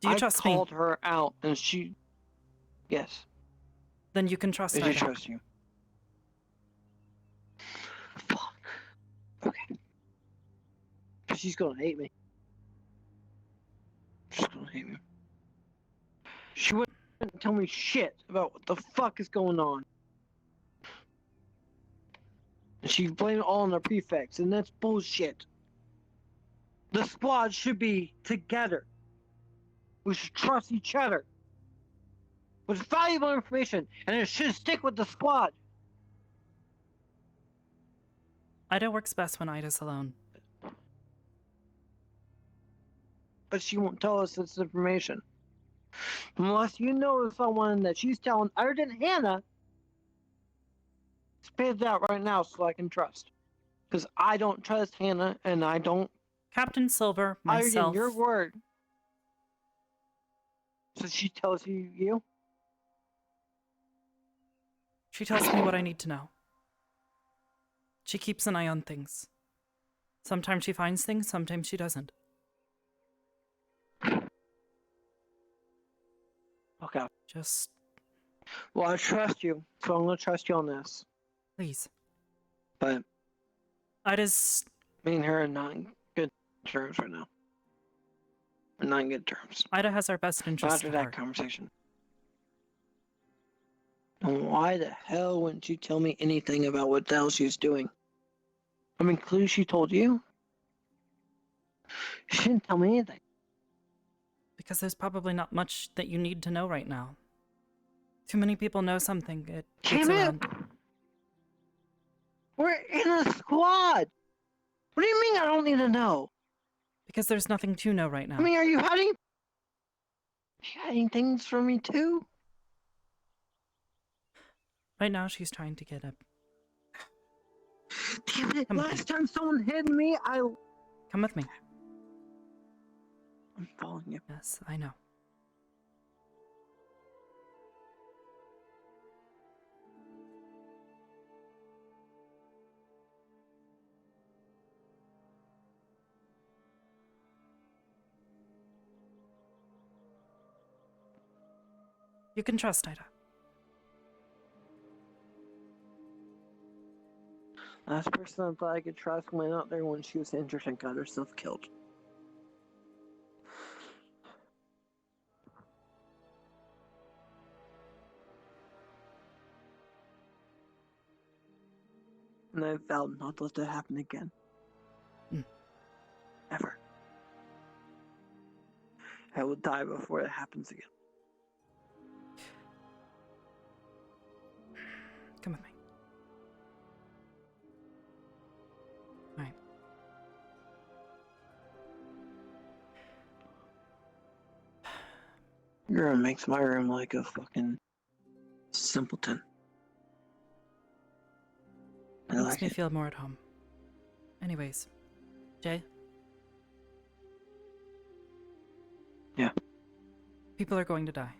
Do you I trust me? called her out, and she... Yes. Then you can trust I do Ida. trust you. Fuck. Okay. She's gonna hate me. She's gonna hate me. She wouldn't tell me shit about what the fuck is going on. And she blamed it all on the prefects, and that's bullshit. The squad should be together. We should trust each other. It's valuable information, and it should stick with the squad. Ida works best when Ida's alone. But she won't tell us this information. Unless you know someone that she's telling other than Hannah, spit it out right now so I can trust. Because I don't trust Hannah, and I don't... Captain Silver, Other myself. than your word. So she tells you? She tells me what I need to know. She keeps an eye on things. Sometimes she finds things, sometimes she doesn't. Okay. Just... Well, I trust you, so I'm gonna trust you on this. Please. But... Ida's... Me and her are not in good terms right now. We're not in good terms. Ida has our best interests After at that heart. conversation. And why the hell wouldn't you tell me anything about what the hell she's doing? I mean, clues she told you? She didn't tell me anything. Because there's probably not much that you need to know right now. Too many people know something. It gets Damn it! around. We're in a squad! What do you mean I don't need to know? Because there's nothing to know right now. I mean, are you hiding things from me too? Right now, she's trying to get a... Damn it, Come with last time someone hid me, Come with me. I'm following you. Yes, I know. You can trust Ida. Last person I thought I could trust went out there when she was injured and got herself killed. And I vowed not to let that happen again. Ever. I will die before it happens again. Come with me. All right. Your room makes my room like a fucking simpleton. I Makes like me it. feel more at home. Anyways, Jay? Yeah. People are going to die.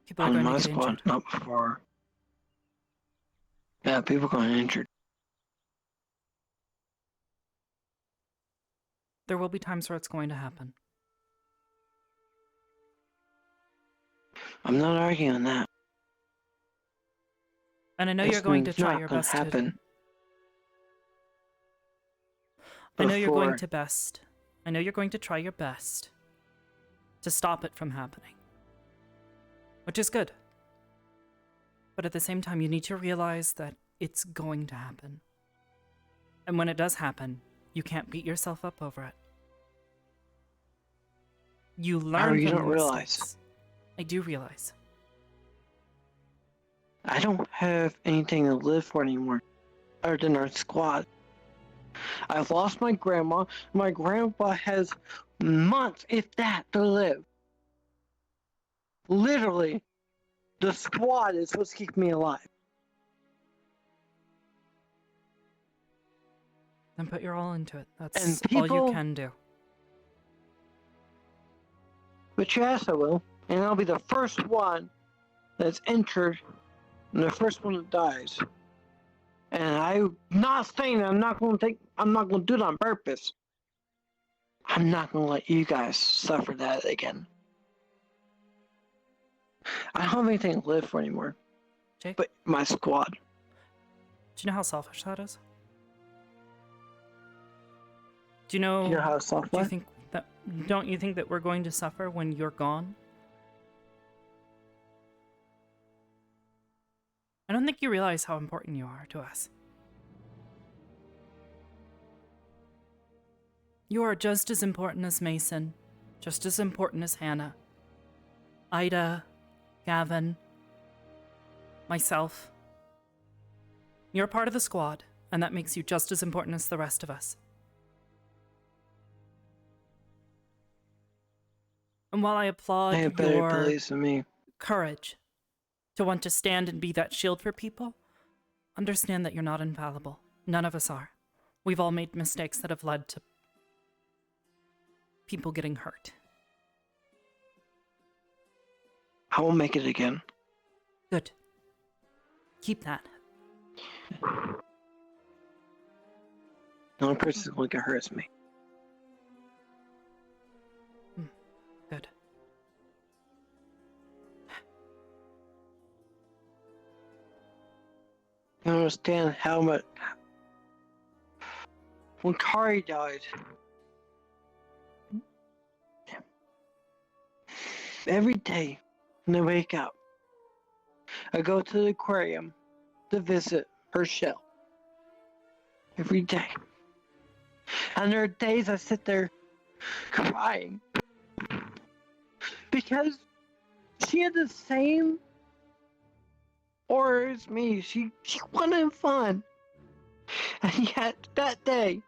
People are On going my to get squad, injured. not before. Yeah, people going injured. There will be times where it's going to happen. I'm not arguing that. And I know you're going to It's try not your gonna best happen. I know you're going Before- to best. I know you're going to try your best to stop it from happening. Which is good. But at the same time, you need to realize that it's going to happen. And when it does happen, you can't beat yourself up over it. You learn Harry, you from don't your realize. mistakes. I do realize. I don't have anything to live for anymore, other than our squad. I've lost my grandma. My grandpa has months, if that, to live. Literally, the squad is supposed to keep me alive. Then put your all into it. That's And all you people- can do. But yes, I will. And I'll be the first one that's entered and the first one that dies. And I'm not saying that I'm not going to do it on purpose. I'm not going to let you guys suffer that again. I don't have anything to live for anymore. Jake? But my squad. Do you know how selfish that is? Do you know? Do you know how selfish? Don't you think that we're going to suffer when you're gone? I don't think you realize how important you are to us. You are just as important as Mason, just as important as Hannah, Ida, Gavin, myself. You're part of the squad, and that makes you just as important as the rest of us. And while I applaud your courage to want to stand and be that shield for people, understand that you're not infallible. None of us are. We've all made mistakes that have led to people getting hurt. I won't make it again. Good. Keep that. The only person who's going to get hurt is me. Good. You understand how much... When Kari died... Every day when I wake up, I go to the aquarium to visit her shell. Every day. And there are days I sit there crying. Because she had the same aura as me. She wanted fun. And yet, that day,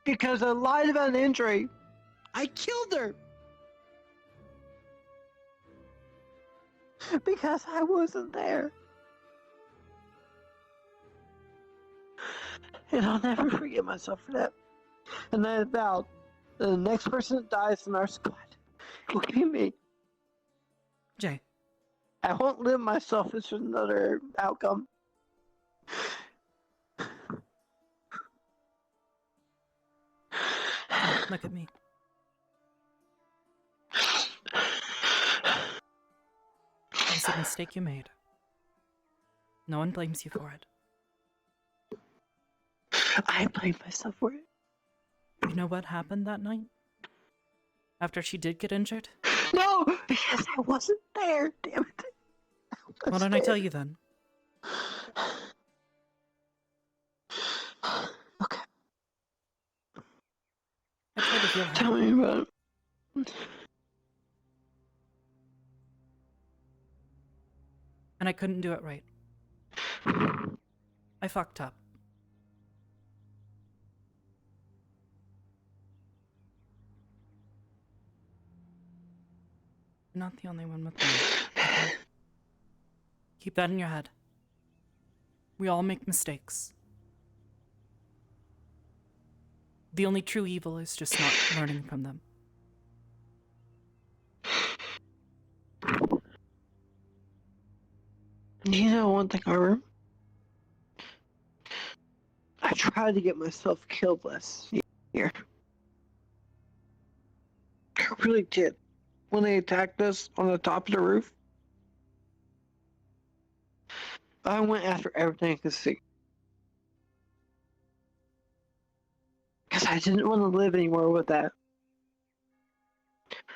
because I lied about an injury, I killed her! Because I wasn't there. And I'll never forgive myself for that. And I vowed that the next person that dies in our squad will be me. Jay. I won't live myself as another outcome. Look at me. It was a mistake you made. No one blames you for it. I blame myself for it. You know what happened that night? After she did get injured? No! Because I wasn't there, damn it. Why don't I tell you then? Okay. I tried to heal her. Tell me about it. And I couldn't do it right. I fucked up. You're not the only one with me. Okay? Keep that in your head. We all make mistakes. The only true evil is just not learning from them. You know one thing, Arbor? I tried to get myself killed last year. I really did. When they attacked us on the top of the roof, I went after everything I could see. Because I didn't want to live anymore with that.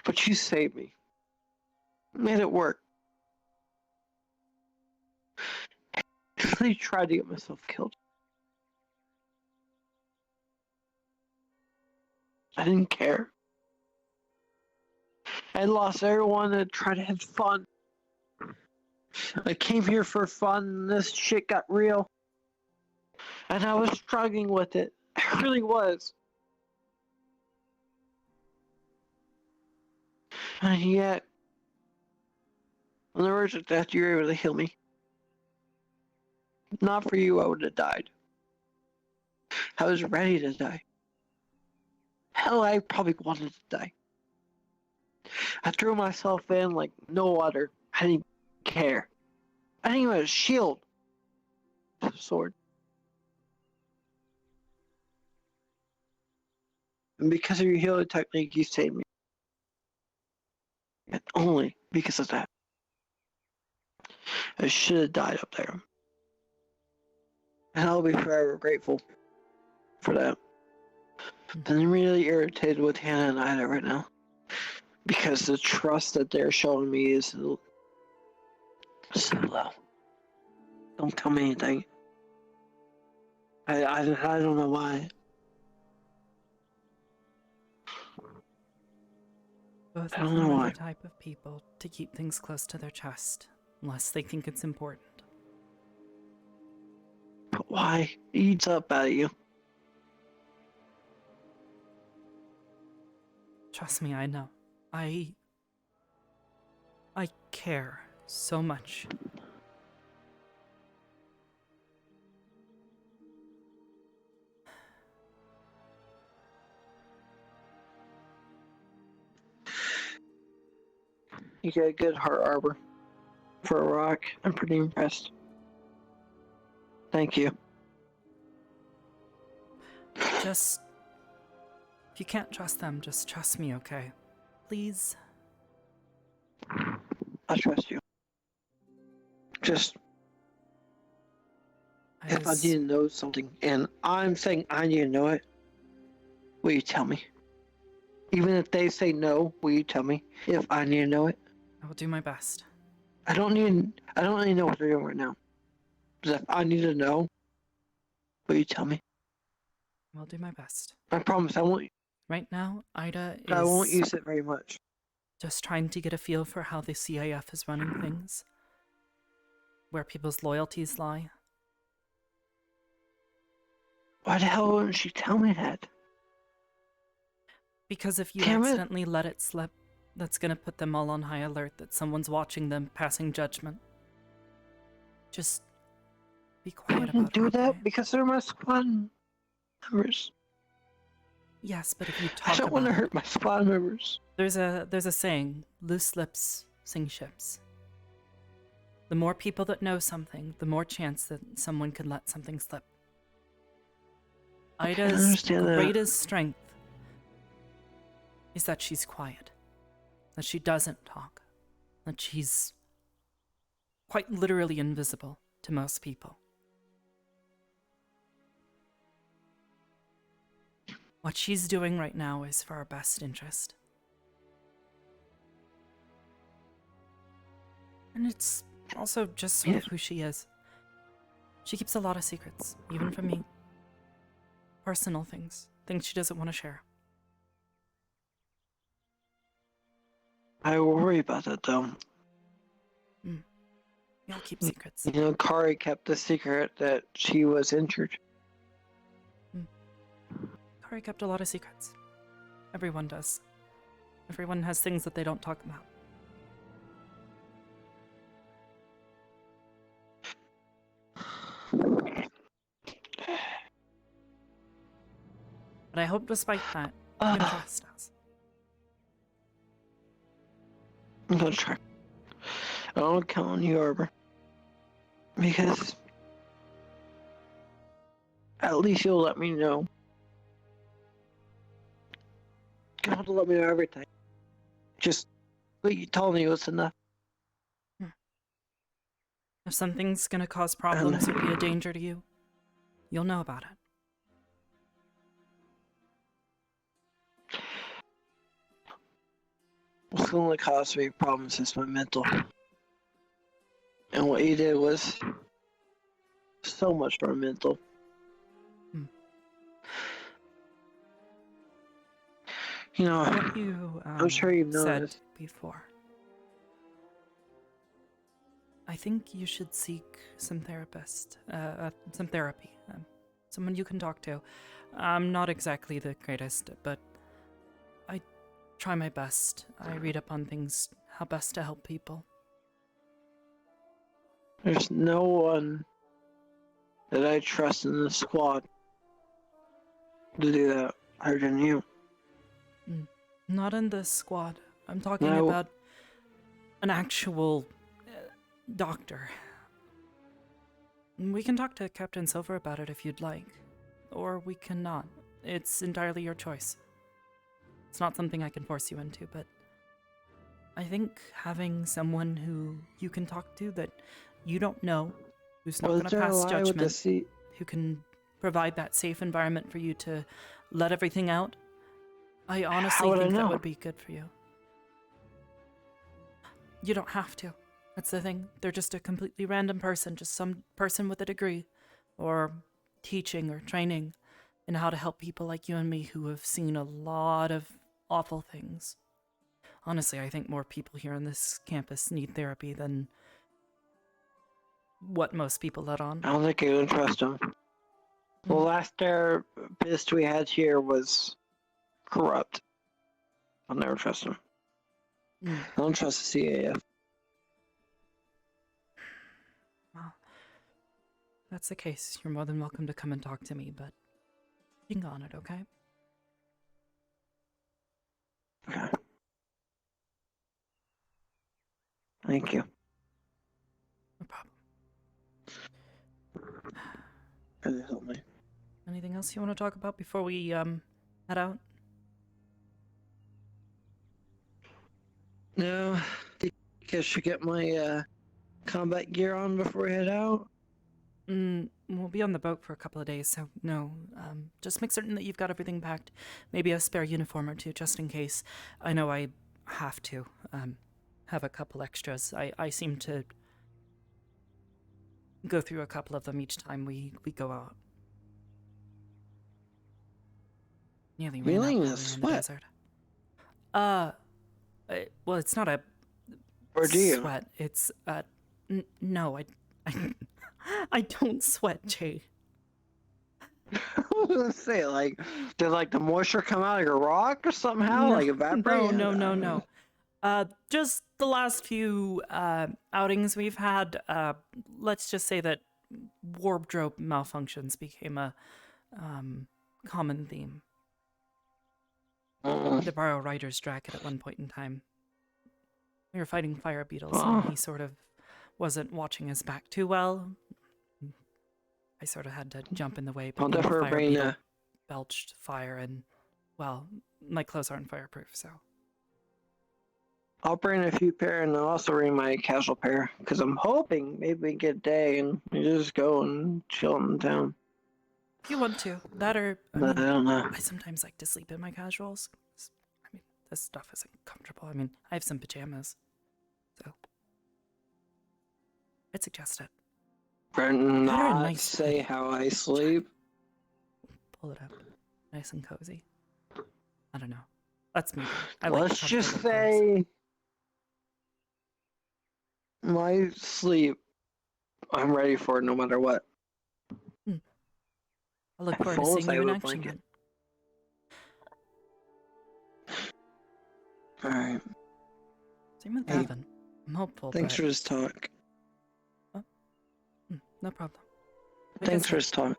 But you saved me. Made it work. I really tried to get myself killed. I didn't care. I lost everyone that tried to have fun. I came here for fun, and this shit got real. And I was struggling with it. I really was. And yet, on the verge of death, you were able to heal me. Not for you, I would have died. I was ready to die. Hell, I probably wanted to die. I threw myself in like no other. I didn't care. I didn't even have a shield. Sword. And because of your healing technique, you saved me. And only because of that. I should have died up there. And I'll be forever grateful for that. But I'm really irritated with Hannah and Ida right now. Because the trust that they're showing me is so low. Don't tell me anything. I don't know why. Both I of don't them know are why. the type of people to keep things close to their chest, unless they think it's important. But why? It eats up out of you. Trust me, I know. I care so much. You got a good heart, Arbor. For a rock, I'm pretty impressed. Thank you. Just... If you can't trust them, just trust me, okay? Please? I trust you. Just... If I need to know something, and I'm saying I need to know it, will you tell me? Even if they say no, will you tell me if I need to know it? I will do my best. I don't need to know what they're doing right now. But if I need to know, will you tell me? I'll do my best. I promise I won't. Right now, Ida is... I won't use it very much. Just trying to get a feel for how the CIF is running things. Where people's loyalties lie. Why the hell wouldn't she tell me that? Because if you Damn it. accidentally let it slip, that's gonna put them all on high alert that someone's watching them, passing judgment. Just be quiet I about didn't it. do that because they're my squad members. Yes, but if you talk I don't want to about it- hurt my squad members. There's a saying, loose lips sink ships. The more people that know something, the more chance that someone can let something slip. Ida's understand that. greatest strength is that she's quiet, that she doesn't talk, that she's quite literally invisible to most people. What she's doing right now is for our best interest. And it's also just sort of who she is. She keeps a lot of secrets, even from me. Personal things she doesn't want to share. I worry about that though. We all keep secrets. You know, Kari kept the secret that she was injured. Kari kept a lot of secrets. Everyone does. Everyone has things that they don't talk about. But I hope despite that, you can trust us. I'm gonna try. I don't count on you, Arbor. Because at least you'll let me know. You don't have to let me know everything. Just what you told me was enough. If something's gonna cause problems or be a danger to you, you'll know about it. What's gonna cause me problems is my mental. And what you did was so much for mental. You know, What you I'm sure you've said noticed. before. I I think you should seek some some therapy. Someone you can talk to. I'm not exactly the greatest, but I try my best. I read up on things, how best to help people. There's no one that I trust in the squad to do that harder than you. Not in this squad. I'm talking No. about an actual doctor. We can talk to Captain Silver about it if you'd like. Or we cannot. It's entirely your choice. It's not something I can force you into, but I think having someone who you can talk to that you don't know, who's not going to pass judgment, who can provide that safe environment for you to let everything out, I honestly think that would be good for you. You don't have to. That's the thing. They're just a completely random person, just some person with a degree, or teaching or training in how to help people like you and me who have seen a lot of awful things. Honestly, I think more people here on this campus need therapy than what most people let on. I don't think I can trust him. The last therapist we had here was corrupt. I'll never trust him. I don't trust the CAF. Well, if that's the case, you're more than welcome to come and talk to me, but think on it, okay? Okay. Thank you. No problem. Really helped me. Anything else you want to talk about before we head out? No, I think I should get my combat gear on before we head out. We'll be on the boat for a couple of days, so no. Just make certain that you've got everything packed. Maybe a spare uniform or two, just in case. I know I have to have a couple extras. I seem to go through a couple of them each time we go out. Nearly ran out Feeling while we the were in the sweat. desert. Well, it's not a Or do you? sweat. It's no, I don't sweat, Jay. I was gonna say, like, did like the moisture come out of your rock or somehow, like evaporate? No. Just the last few outings we've had. Let's just say that wardrobe malfunctions became a common theme. To borrow Ryder's jacket at one point in time. We were fighting fire beetles, and he sort of wasn't watching his back too well. I sort of had to jump in the way, but I'll then the definitely fire bring beetle belched fire, and, well, my clothes aren't fireproof, so... I'll bring a few pair, and I'll also bring my casual pair, because I'm hoping maybe we get a day and we just go and chill in town. If you want to, that or... I don't know. I sometimes like to sleep in my casuals. I mean, this stuff isn't comfortable. I mean, I have some pajamas, so... I'd suggest it. For not say how I sleep. Pull it up. Nice and cozy. I don't know. That's me. I like Let's just say my sleep, I'm ready for it no matter what. I look forward to seeing you in action then. Alright. Same with Hey, Gavin. I'm hopeful. Thanks but... for this talk. No problem. Thanks for this talk.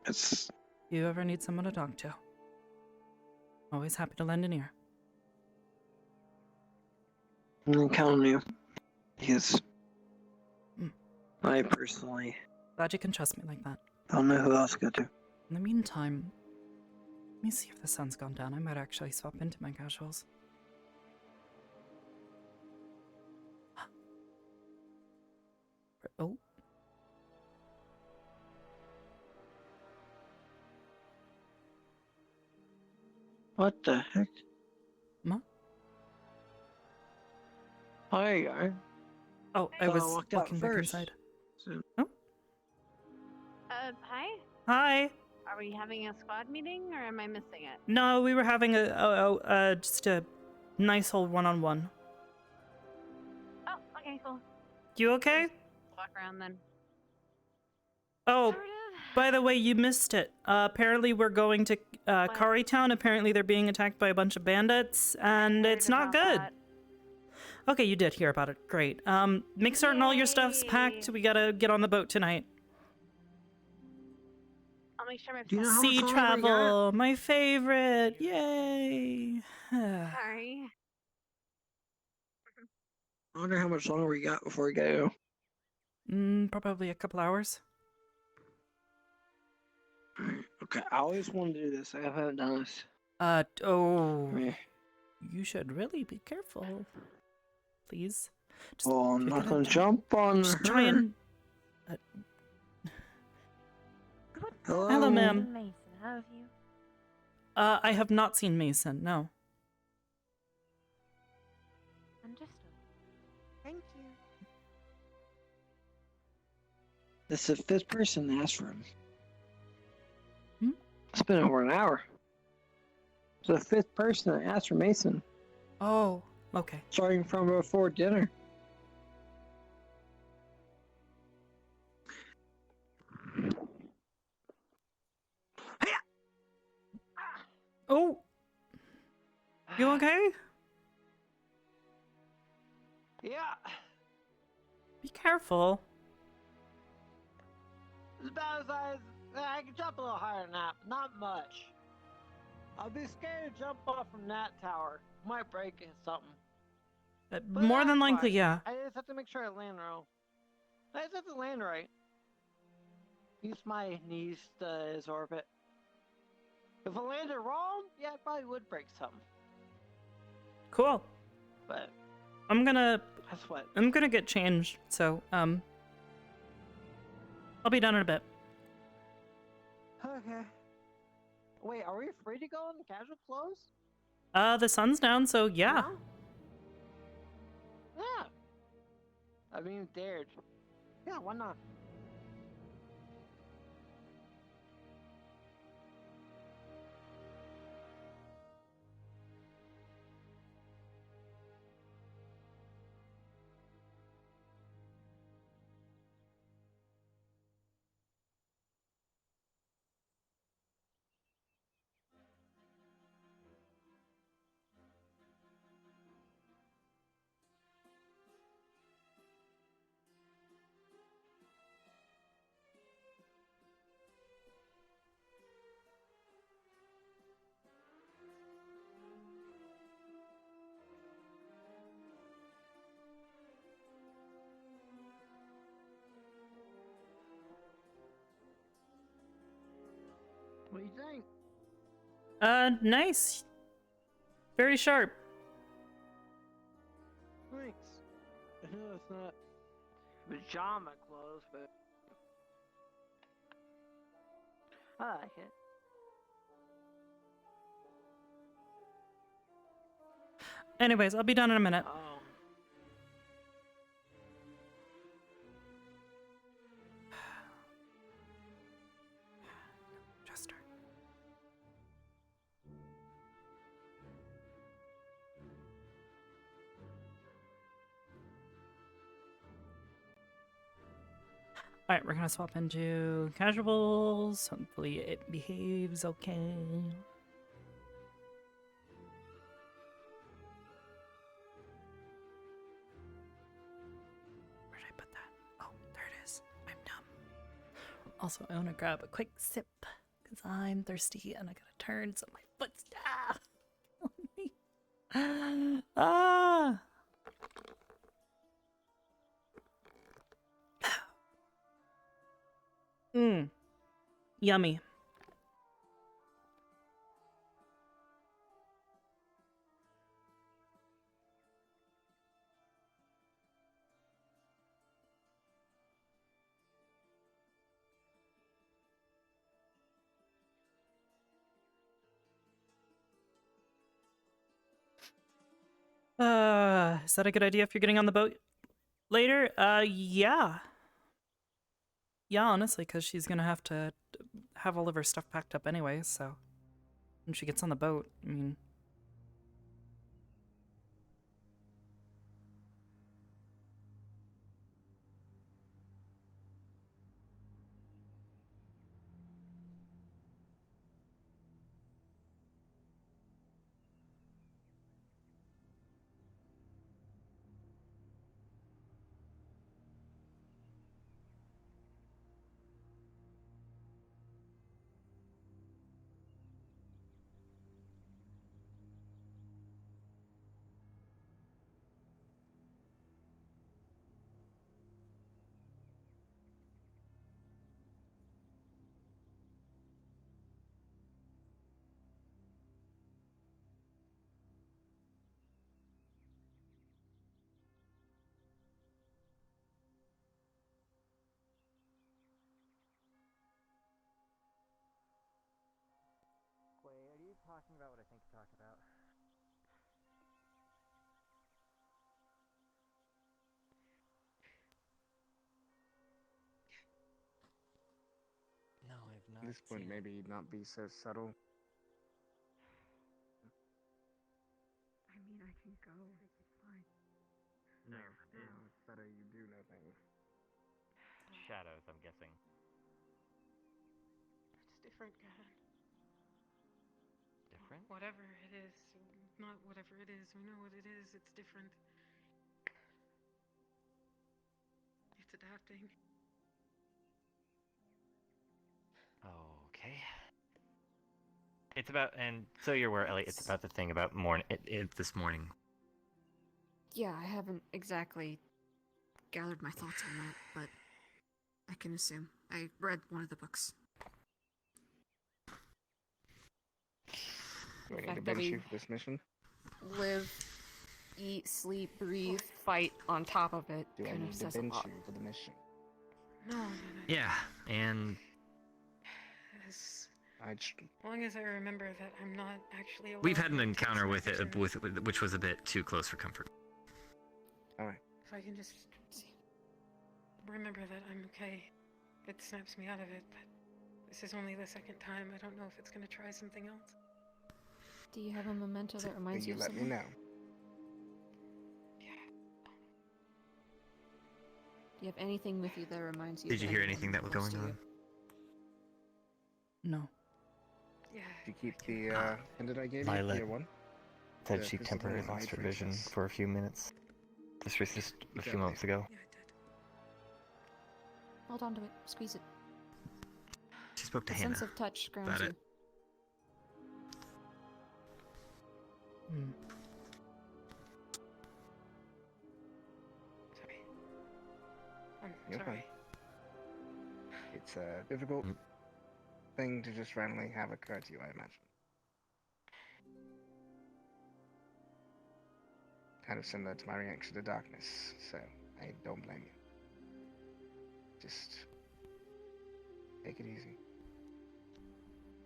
It's... If you ever need someone to talk to, always happy to lend an ear. I'm gonna count on you. Because I personally Glad you can trust me like that. don't know who else to go to. In the meantime, let me see if the sun's gone down. I might actually swap into my casuals. Oh. What the heck? Ma? Oh, there you are. Oh, I thought I was walked out walking back first. inside. Hi. Hi. Are we having a squad meeting, or am I missing it? No, we were having just a nice old one-on-one. Oh, okay, cool. You okay? walk around then. Oh, by the way, you missed it. Apparently we're going to Kari Town. Apparently they're being attacked by a bunch of bandits, and it's not good. Okay, you did hear about it. Great. Make certain all your stuff's packed. We gotta get on the boat tonight. I'll make sure my Do you know how Sea much longer we got? travel, my favorite. Yay. Sorry. I wonder how much longer we got before we go. Probably a couple hours. Okay, I always wanted to do this. I haven't done this. Oh. You should really be careful. Please. Just, well, I'm not gonna jump on just her. try and... Hello? Hello, ma'am. Mason, how have you? I have not seen Mason, no. Understood. Thank you. This is the fifth person to ask for him. It's been over an hour. It's the fifth person that asked for Mason. Oh, okay. Starting from before dinner. Oh! You okay? Yeah. Be careful. As bad as I can jump a little higher than that, but not much. I'll be scared to jump off from that tower. Might break it something. But More than that's likely, fine. yeah. I just have to make sure I land right. I just have to land right. Use my knees to absorb it. If I landed wrong, yeah, it probably would break something. Cool. But I'm gonna get changed, so, I'll be done in a bit. Okay. Wait, are we free to go in the casual clothes? The sun's down, so yeah. No? Yeah. I mean, dared. Yeah, why not? What do you think? Nice. Very sharp. Thanks. I know it's not pajama clothes, but I like it. Anyways, I'll be done in a minute. Chester. Alright, we're gonna swap into casuals. Hopefully it behaves okay. Where did I put that? Oh, there it is. I'm dumb. Also, I want to grab a quick sip because I'm thirsty and I gotta turn so my foot's down. Ah! Yummy. Is that a good idea if you're getting on the boat later? Yeah. Yeah, honestly, because she's gonna have to have all of her stuff packed up anyway, so when she gets on the boat, I mean... talking about what I think you're talking about. No, I've not. At this point, maybe not be so subtle. I mean, I can go. It's fine. No, it's better you do know things. Shadows, I'm guessing. It's different, God. Different? Whatever it is, not whatever it is. We know what it is. It's different. It's adapting. Okay. It's about, and so you're aware, Ellie, it's about the thing about this morning. Yeah, I haven't exactly gathered my thoughts on that, but I can assume. I read one of the books. Do I need to fact that bench we- you for this mission? Live, eat, sleep, breathe, fight on top of it Do I kind of need to says a bench lot. you for the mission? No. Yeah, and As I long as I remember that I'm not actually alive. we've had an encounter with it, which was a bit too close for comfort. Alright. If I can just remember that I'm okay, it snaps me out of it, but this is only the second time. I don't know if it's going to try something else. Do you have a memento that reminds you You of let me someone? know. Do you have anything with you that reminds you Did of you hear anyone anything that was close going to you? on? No. Yeah. Did you keep the pen that I gave you? Violet Year one? said The she crystal temporarily ball lost her made vision princess. for a few minutes. Just a You few got moments me. ago. Hold on to it. Squeeze it. She spoke to The Hannah sense of touch grounds about you. it. Sorry. I'm You're sorry. fine. It's a difficult thing to just randomly have occur to you, I imagine. Kind of similar to my reaction to darkness, so I don't blame you. Just take it easy.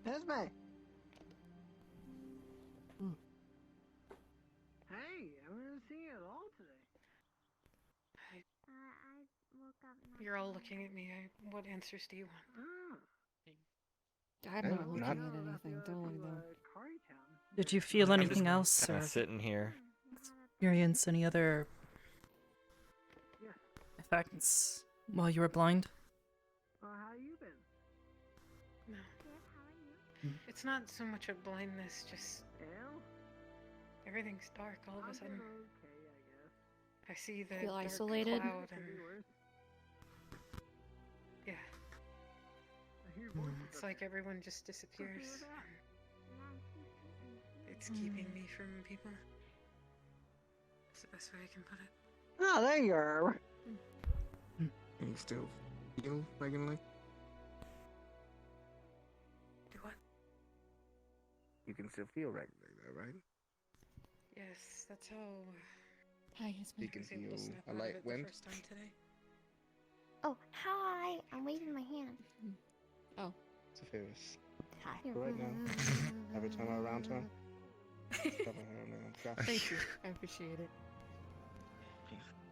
Esme! Hey, I haven't seen you at all today. I woke up. You're all looking at me. What answers do you want? I'm not looking not- at anything. Don't look at them. Did you feel I'm anything just else kinda or sitting here. experience any other effects while you were blind? How you been? No. Hmm. It's not so much a blindness, just everything's dark all of a sudden. I see the Feel dark isolated? cloud and yeah, it's like everyone just disappears. It's keeping me from people. That's the best way I can put it. Oh, there you are. You still feel regularly? Do what? You can still feel regularly, though, right? Yes, that's how Hi, it's You me. can I was able to feel snap a out of light it wind? the first time today. Oh, hi! I'm waving my hand. Oh. Zephyrus. Hi. For right now, every time I round turn, cover her in a grass. Thank you. I appreciate it.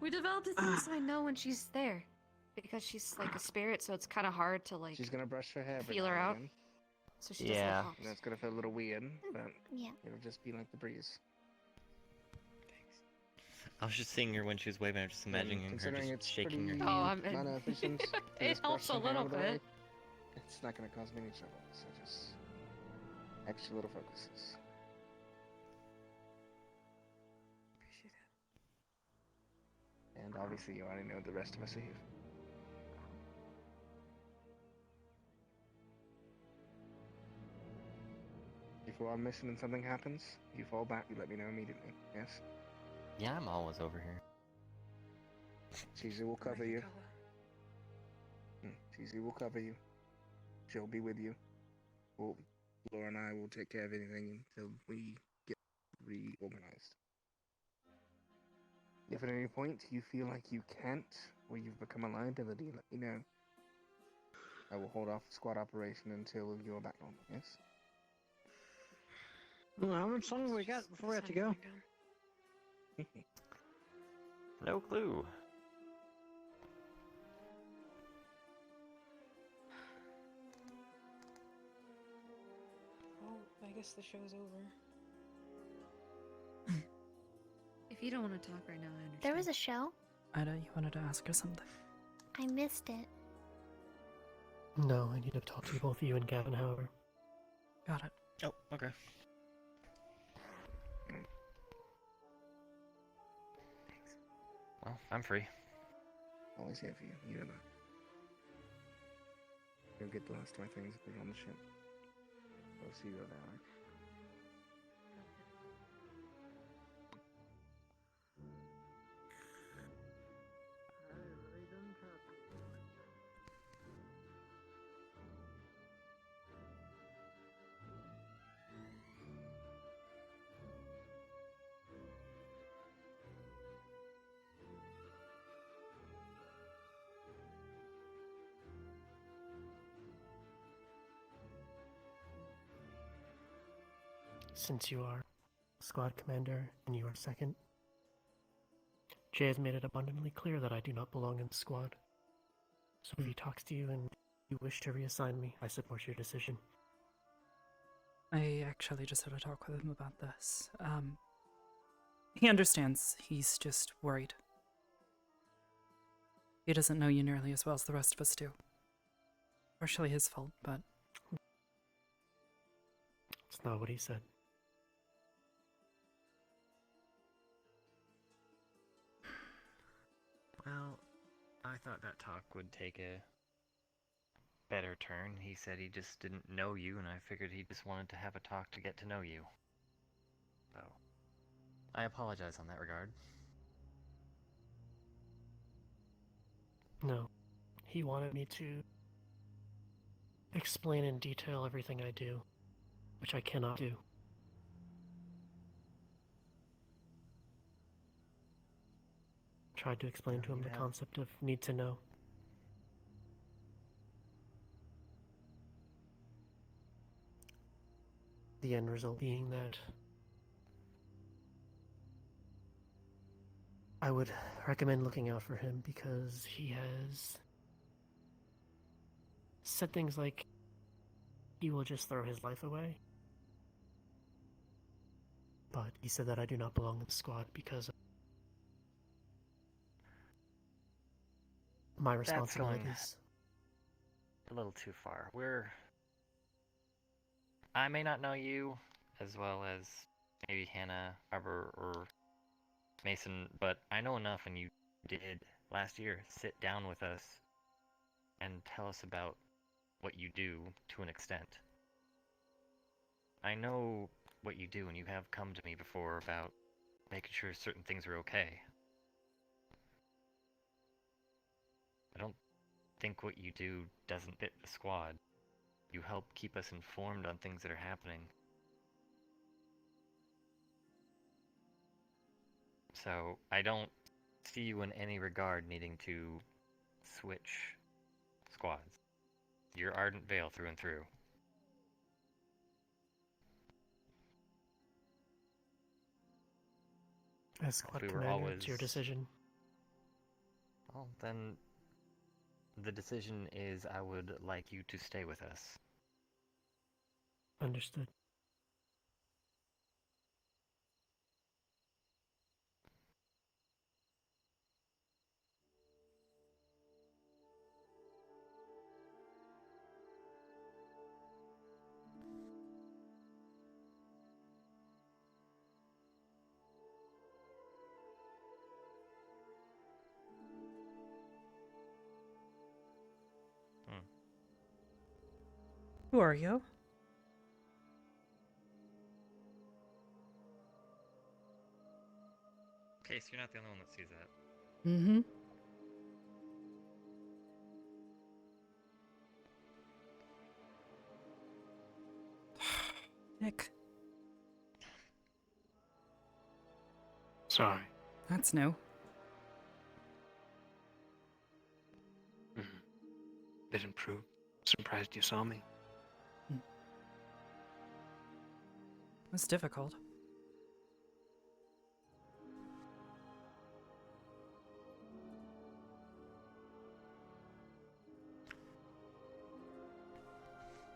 We developed a thing so I know when she's there. Because she's like a spirit, so it's kind of hard to like She's gonna brush her hair. every feel her now and out. then. So she just Yeah. like hops. And that's gonna feel a little weird, but Yeah. it'll just be like the breeze. I was just seeing her when she was waving. I was just imagining her Considering just it's shaking her pretty Oh, I'm- non-efficient, to It just brush helps a some hair little out of the way, bit. It's not gonna cause me any trouble, so just extra little focuses. Appreciate it. And obviously, you already know the rest of us are here. If we're on mission and something happens, you fall back, you let me know immediately, yes? Yeah, I'm always over here. Chizu will cover you. Chizu will cover you. She'll be with you. Laura and I will take care of anything until we get reorganized. If at any point you feel like you can't, or you've become a liability, let me know. I will hold off squad operation until you're back on, yes? Well, how much longer we got before we have to go? No clue. Oh, I guess the show's over. If you don't want to talk right now, I understand. There was a show? Ida, you wanted to ask her something? I missed it. No, I need to talk to both you and Gavin, however. Got it. Oh, okay. Well, I'm free. Always here for you. You and I. Go get the last of my things and put it on the ship. We'll see you over there, alright? Since you are squad commander and you are second, Jay has made it abundantly clear that I do not belong in the squad. So if he talks to you and you wish to reassign me, I support your decision. I actually just had a talk with him about this. He understands. He's just worried. He doesn't know you nearly as well as the rest of us do. Partially his fault, but... It's not what he said. Well, I thought that talk would take a better turn. He said he just didn't know you, and I figured he just wanted to have a talk to get to know you. So, I apologize on that regard. No. He wanted me to explain in detail everything I do, which I cannot do. Tried to explain to him the concept of need to know. The end result being that I would recommend looking out for him because he has said things like he will just throw his life away. But he said that I do not belong in the squad because of my responsibilities. A little too far. I may not know you as well as maybe Hannah, Arbor, or Mason, but I know enough, and you did last year sit down with us and tell us about what you do to an extent. I know what you do, and you have come to me before about making sure certain things are okay. I don't think what you do doesn't fit the squad. You help keep us informed on things that are happening. So, I don't see you in any regard needing to switch squads. You're Ardent Vale through and through. As squad commander, it's your decision. Well, then the decision is I would like you to stay with us. Understood. Who are you? Okay, so you're not the only one that sees that. Mm-hmm. Nick. Sorry. That's new. Didn't prove surprised you saw me. was difficult.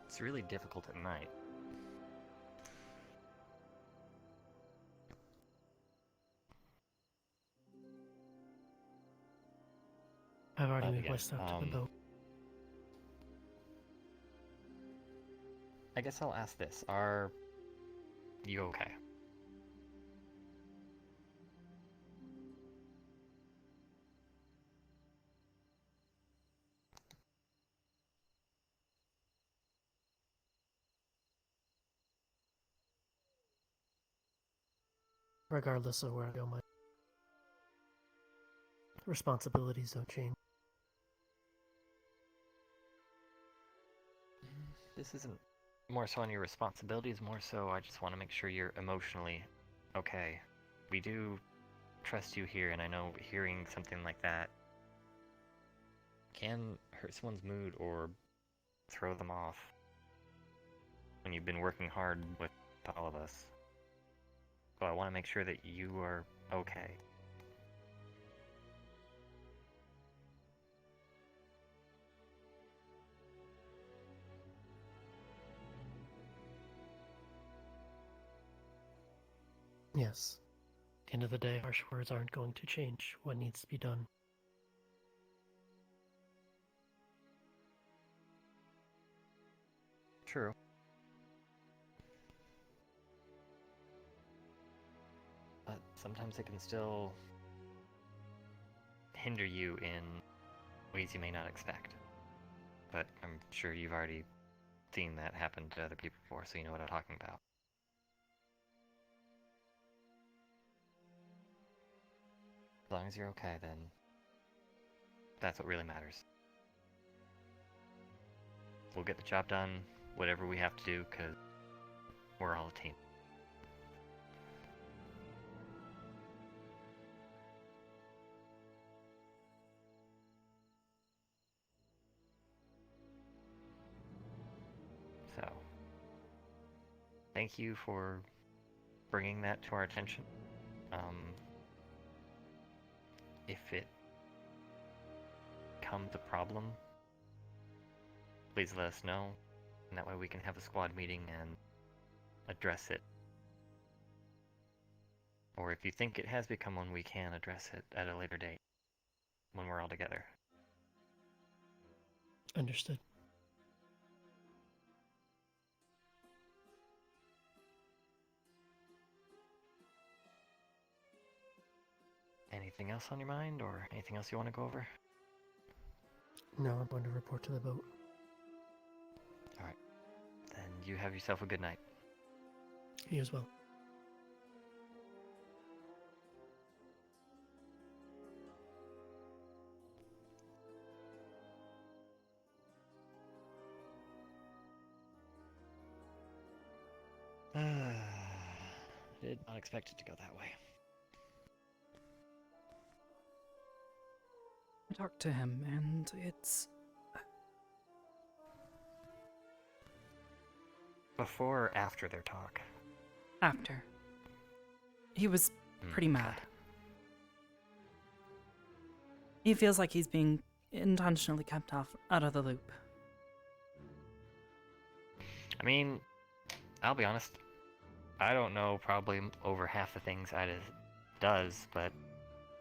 It's really difficult at night. I've already But moved again, my stuff to the boat. I guess I'll ask this. Are you okay? Regardless of where I go, my responsibilities don't change. This isn't more so on your responsibilities, more so I just want to make sure you're emotionally okay. We do trust you here, and I know hearing something like that can hurt someone's mood or throw them off when you've been working hard with all of us. So I want to make sure that you are okay. Yes. At the end of the day, harsh words aren't going to change what needs to be done. True. But sometimes it can still hinder you in ways you may not expect. But I'm sure you've already seen that happen to other people before, so you know what I'm talking about. As long as you're okay, then that's what really matters. We'll get the job done, whatever we have to do, because we're all a team. So, thank you for bringing that to our attention. If it becomes a problem, please let us know, and that way we can have a squad meeting and address it. Or if you think it has become one, we can address it at a later date, when we're all together. Understood. Anything else on your mind, or anything else you want to go over? No, I'm going to report to the boat. Alright. Then you have yourself a good night. You as well. Did not expect it to go that way. I talked to him, and it's... Before or after their talk? After. He was pretty mad. He feels like he's being intentionally kept out of the loop. I mean, I'll be honest, I don't know probably over half the things Ida does, but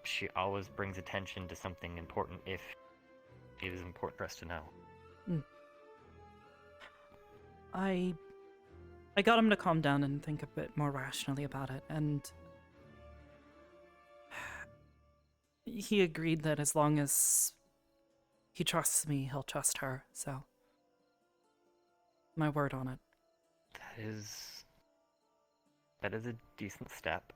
she always brings attention to something important if it is important for us to know. I got him to calm down and think a bit more rationally about it, and he agreed that as long as he trusts me, he'll trust her, so my word on it. That is a decent step.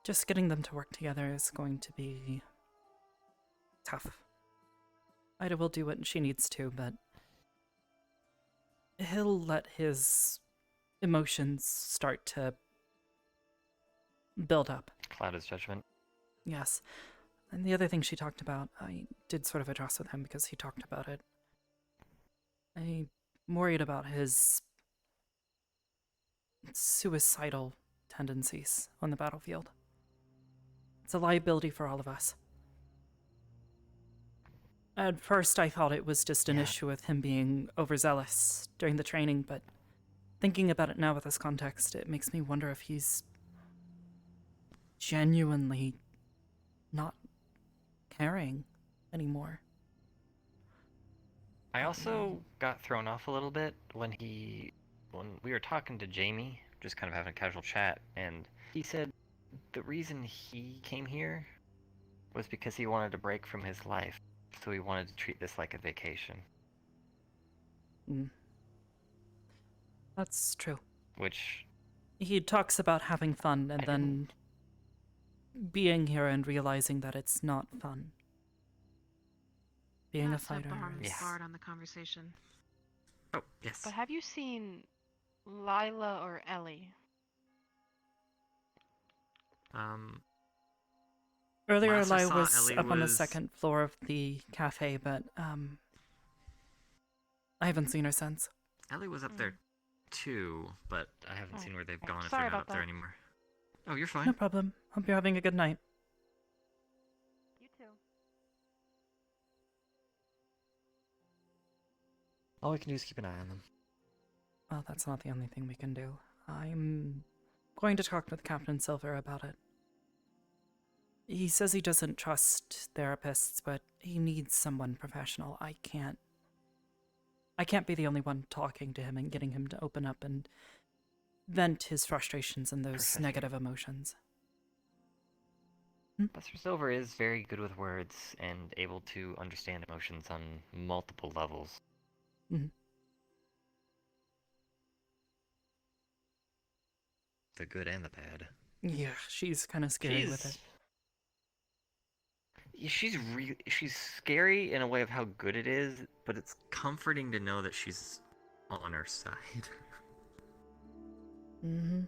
Just getting them to work together is going to be tough. Ida will do what she needs to, but he'll let his emotions start to build up. Cloud his judgment. Yes. And the other thing she talked about, I did sort of address with him because he talked about it. I'm worried about his suicidal tendencies on the battlefield. It's a liability for all of us. At first, I thought it was just an issue with him being overzealous during the training, but thinking about it now with this context, it makes me wonder if he's genuinely not caring anymore. I also got thrown off a little bit when we were talking to Jamie, just kind of having a casual chat, and he said the reason he came here was because he wanted a break from his life, so he wanted to treat this like a vacation. That's true. Which... He talks about having fun and then being here and realizing that it's not fun. Being a fighter is... Hard on the conversation. Oh, yes. But have you seen Lila or Ellie? Earlier, last I Eli saw, was Ellie up on the was- second floor of the cafe, but I haven't seen her since. Ellie was up there too, but I haven't seen where they've gone if Sorry they're not about up there that. anymore. Oh, you're fine. No problem. Hope you're having a good night. You too. All we can do is keep an eye on them. Well, that's not the only thing we can do. I'm going to talk with Captain Silver about it. He says he doesn't trust therapists, but he needs someone professional. I can't be the only one talking to him and getting him to open up and vent his frustrations and those negative emotions. Professor Silver is very good with words and able to understand emotions on multiple levels. Mhm. The good and the bad. Yeah, she's kind of scary with it. Yeah, she's scary in a way of how good it is, but it's comforting to know that she's on our side. Mm-hmm.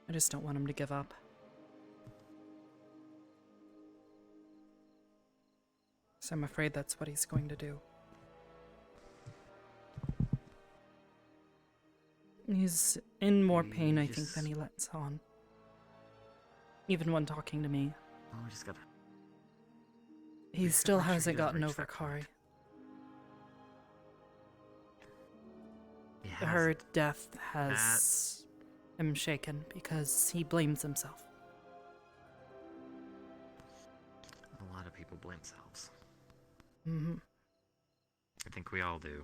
I just don't want him to give up. So I'm afraid that's what he's going to do. He's in more pain, I think, than he lets on. Even when talking to me. Oh, we just gotta... He still hasn't gotten over Kari. Her death has him shaken because he blames himself. A lot of people blame themselves. Mm-hmm. I think we all do.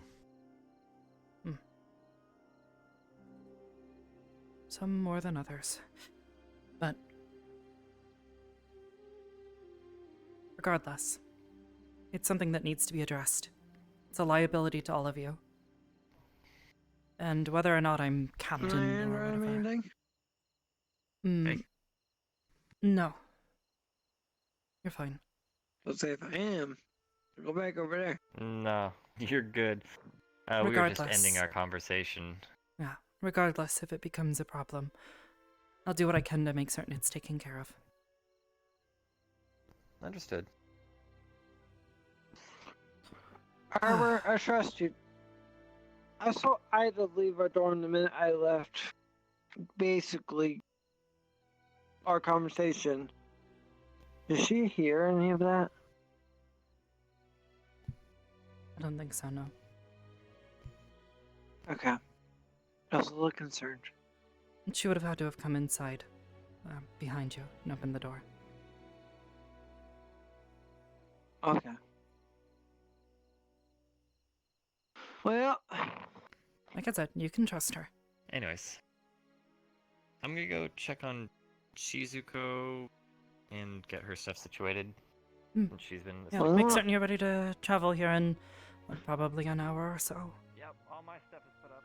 Some more than others. But regardless, it's something that needs to be addressed. It's a liability to all of you. And whether or not I'm captain or whatever. Anything? Hey. No. You're fine. Let's say if I am, go back over there. No, you're good. We were just ending our conversation. Yeah, regardless if it becomes a problem. I'll do what I can to make certain it's taken care of. Understood. Arbor, I trust you. I saw Ida leave our dorm the minute I left. Basically, our conversation. Did she hear any of that? I don't think so, no. Okay. I was a little concerned. She would have had to have come inside, behind you, and opened the door. Okay. Well, like I said, you can trust her. Anyways, I'm gonna go check on Shizuko and get her stuff situated. Since she's been Make certain you're ready to travel here in probably an hour or so. Yep, all my stuff is put up.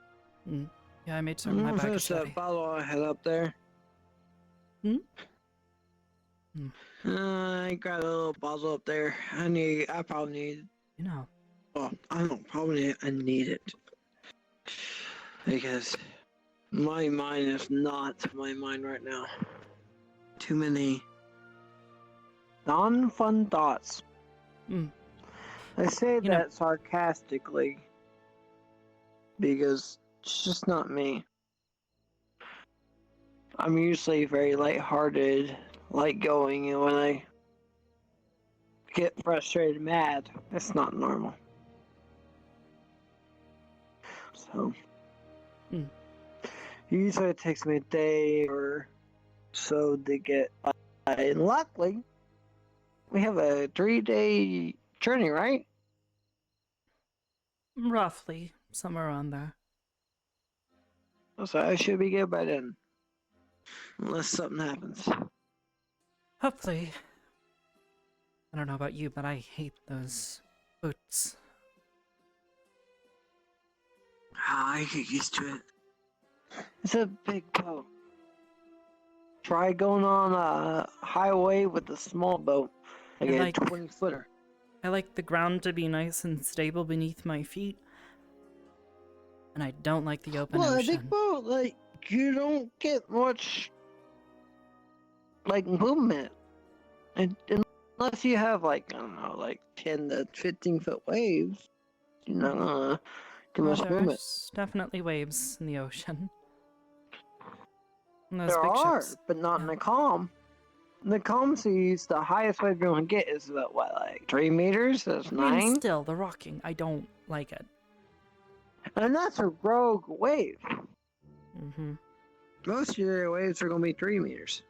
Yeah, I made certain my bag is ready. That bottle I had up there. I got a little bottle up there. I probably need. You know. Well, I don't probably I need it because my mind is not my mind right now. Too many non-fun thoughts. I say that sarcastically because it's just not me. I'm usually very lighthearted, light-going, and when I get frustrated, mad, it's not normal. So, usually it takes me a day or so to get. And luckily, we have a 3-day journey, right? Roughly, somewhere around there. So I should be good by then. Unless something happens. Hopefully. I don't know about you, but I hate those boots. I get used to it. It's a big boat. Try going on a highway with a small boat. Like a 20-footer. I like the ground to be nice and stable beneath my feet. And I don't like the open Well, ocean. a big boat, like, you don't get much, like, movement. Unless you have, like, I don't know, like 10 to 15-foot waves. You're not gonna get much movement. There's definitely waves in the ocean. And those There big are, ships. but not in the calm. In the calm seas, the highest wave you're gonna get is about, what, like 3 meters? That's 9? I mean, still, the rocking, I don't like it. And that's a rogue wave. Mm-hmm. Most of your waves are gonna be 3 meters.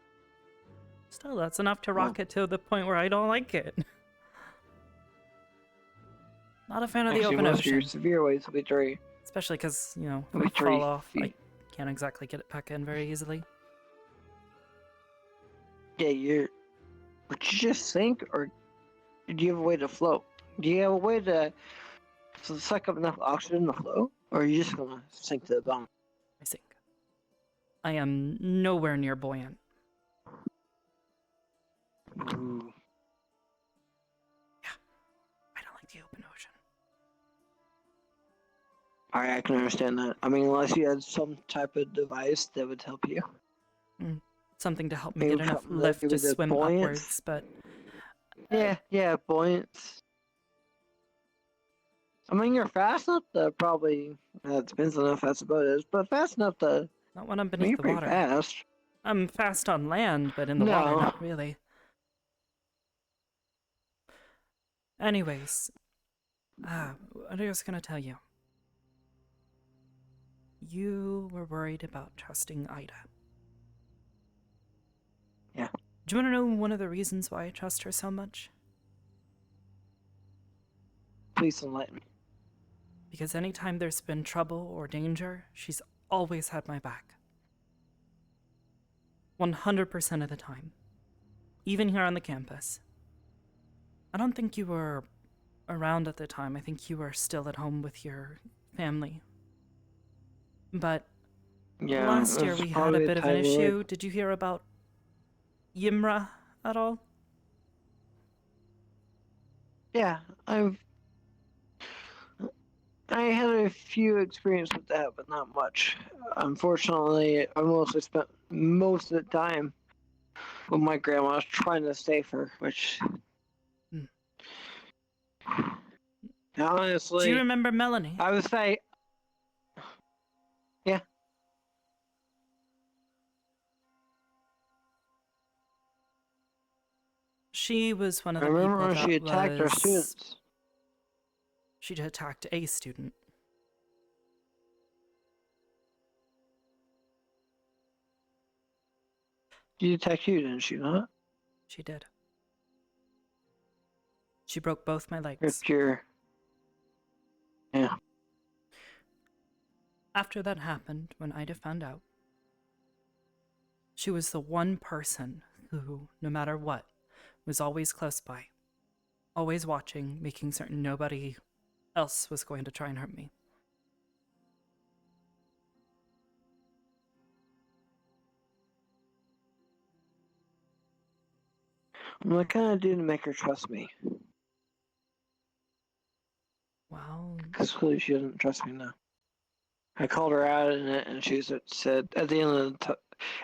Still, that's enough to rock it to the point where I don't like it. Not a fan of the open most of your ocean. severe waves will be 3. Especially because, you know, It'll be if I fall 3 off, feet. I can't exactly get it back in very easily. Yeah, would you just sink, or do you have a way to float? Do you have a way to suck up enough oxygen to float, or are you just gonna sink to the bottom? I sink. I am nowhere near buoyant. Ooh. I don't like the open ocean. Alright, I can understand that. I mean, unless you had some type of device that would help you. Something to help me Maybe get enough something that lift to gives it swim buoyance. upwards, but Yeah, buoyance. I mean, you're fast enough to probably. It depends on how fast the boat is, but fast enough to. not when I'm I mean, beneath you're the pretty water. fast. I'm fast on land, but in the water, No. not really. Anyways, what I was gonna tell you. You were worried about trusting Ida. Yeah. Do you want to know one of the reasons why I trust her so much? Please enlighten me. Because anytime there's been trouble or danger, she's always had my back. 100% of the time. Even here on the campus. I don't think you were around at the time. I think you were still at home with your family. But Yeah, last year that's we had a probably bit of an tied to issue. it. Did you hear about Yimra at all? Yeah, I had a few experience with that, but not much. Unfortunately, I mostly spent most of the time with my grandma trying to save her, which honestly. Do you remember Melanie? I would say, yeah. She was one of the I remember people when that she attacked our students. She'd attacked a student. She attacked you, didn't she not? She did. She broke both my legs. Ripped your... Yeah. After that happened, when Ida found out, she was the one person who, no matter what, was always close by. Always watching, making certain nobody else was going to try and hurt me. What can I do to make her trust me? Well, Because clearly she doesn't trust me now. I called her out in it, and she said at the end of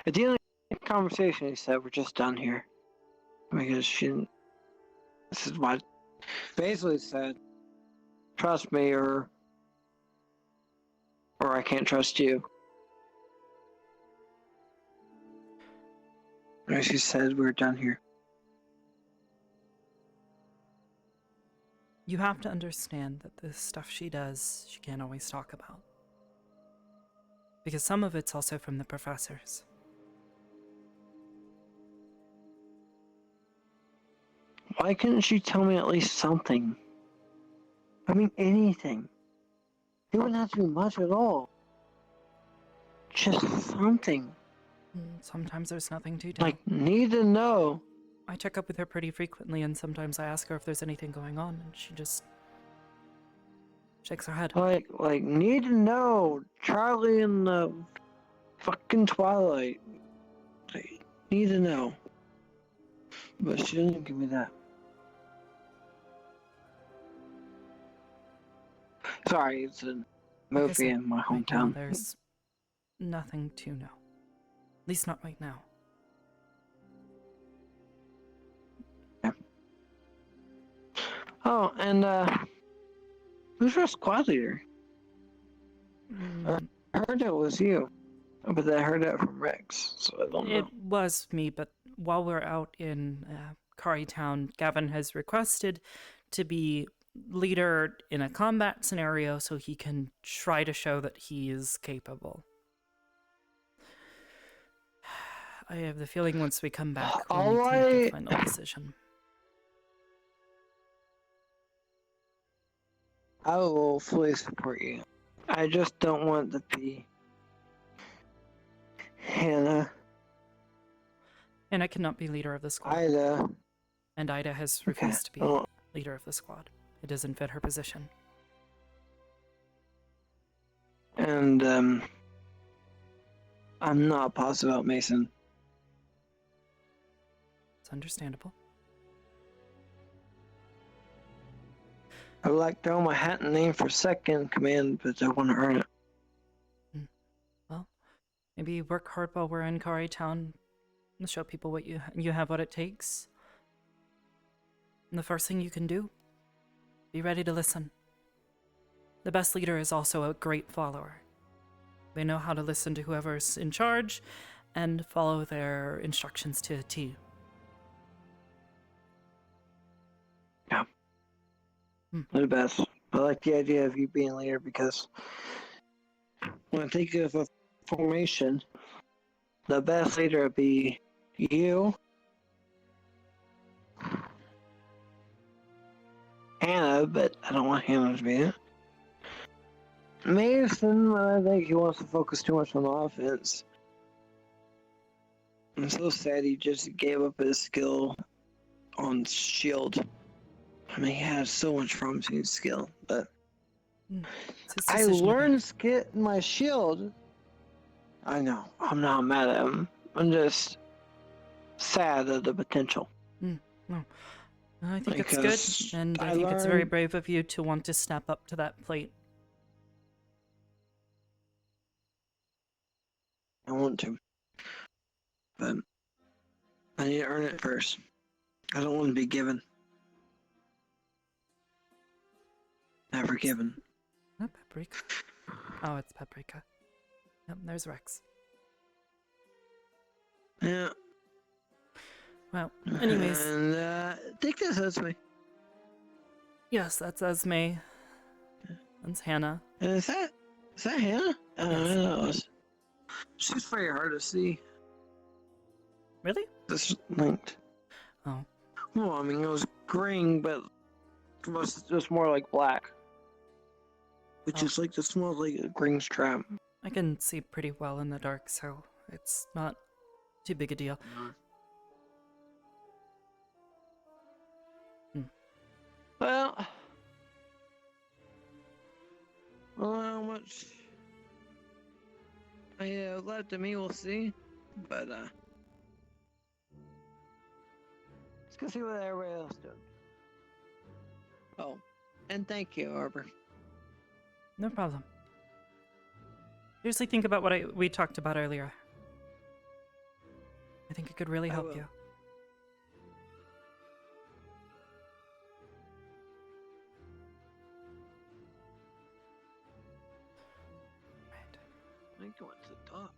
the conversation, he said, "We're just done here," because she. This is what basically said, "Trust me, or I can't trust you." And she said, "We're done here." you have to understand that the stuff she does, she can't always talk about. Because some of it's also from the professors. Why couldn't she tell me at least something? I mean, anything. It wouldn't have to be much at all. Just something. Sometimes there's nothing to tell. Like, need to know. I check up with her pretty frequently, and sometimes I ask her if there's anything going on, and she just shakes her head. Like, need to know. Charlie in the fucking Twilight. Like, need to know. But she doesn't give me that. Sorry, it's a movie in my Right now, hometown. there's nothing to know. At least not right now. Oh, and who's our squad leader? I heard it was you, but I heard that from Rex, so I don't know. It was me, but while we're out in Kari Town, Gavin has requested to be leader in a combat scenario so he can try to show that he is capable. I have the feeling once we come back, we'll need to make a final decision. I will fully support you. I just don't want to be Hannah. Hannah cannot be leader of the squad. Ida. And Ida has refused to be leader of the squad. It doesn't fit her position. And I'm not positive about Mason. It's understandable. I would like to throw my hat in the name for second command, but I want to earn it. Well, maybe work hard while we're in Kari Town and show people what you have what it takes. And the first thing you can do, be ready to listen. The best leader is also a great follower. They know how to listen to whoever's in charge and follow their instructions to a T. Yeah. They're the best. I like the idea of you being leader because when I think of a formation, the best leader would be you, Hannah, but I don't want Hannah to be it. Mason, but I think he wants to focus too much on the offense. I'm so sad he just gave up his skill on shield. I mean, he has so much promising skill, but I learned my shield. I know. I'm not mad at him. I'm just sad at the potential. No. I think it's good, and I think it's very brave of you to want to step up to that plate. I want to, but I need to earn it first. I don't want to be given. Never given. Oh, Paprika. Oh, it's Paprika. Yep, there's Rex. Yeah. Well, anyways. And I think this is me. Yes, that's Esme. That's Hannah. And is that Hannah? I don't know. She's very hard to see. Really? This linked. Oh. Well, I mean, it was green, but it was just more like black. Which is like the small like a green strap. I can see pretty well in the dark, so it's not too big a deal. Well, how much left of me, we'll see. But Let's go see what everybody else doing. Oh, and thank you, Arbor. No problem. Seriously, think about what we talked about earlier. I think it could really help you. I think I want to talk.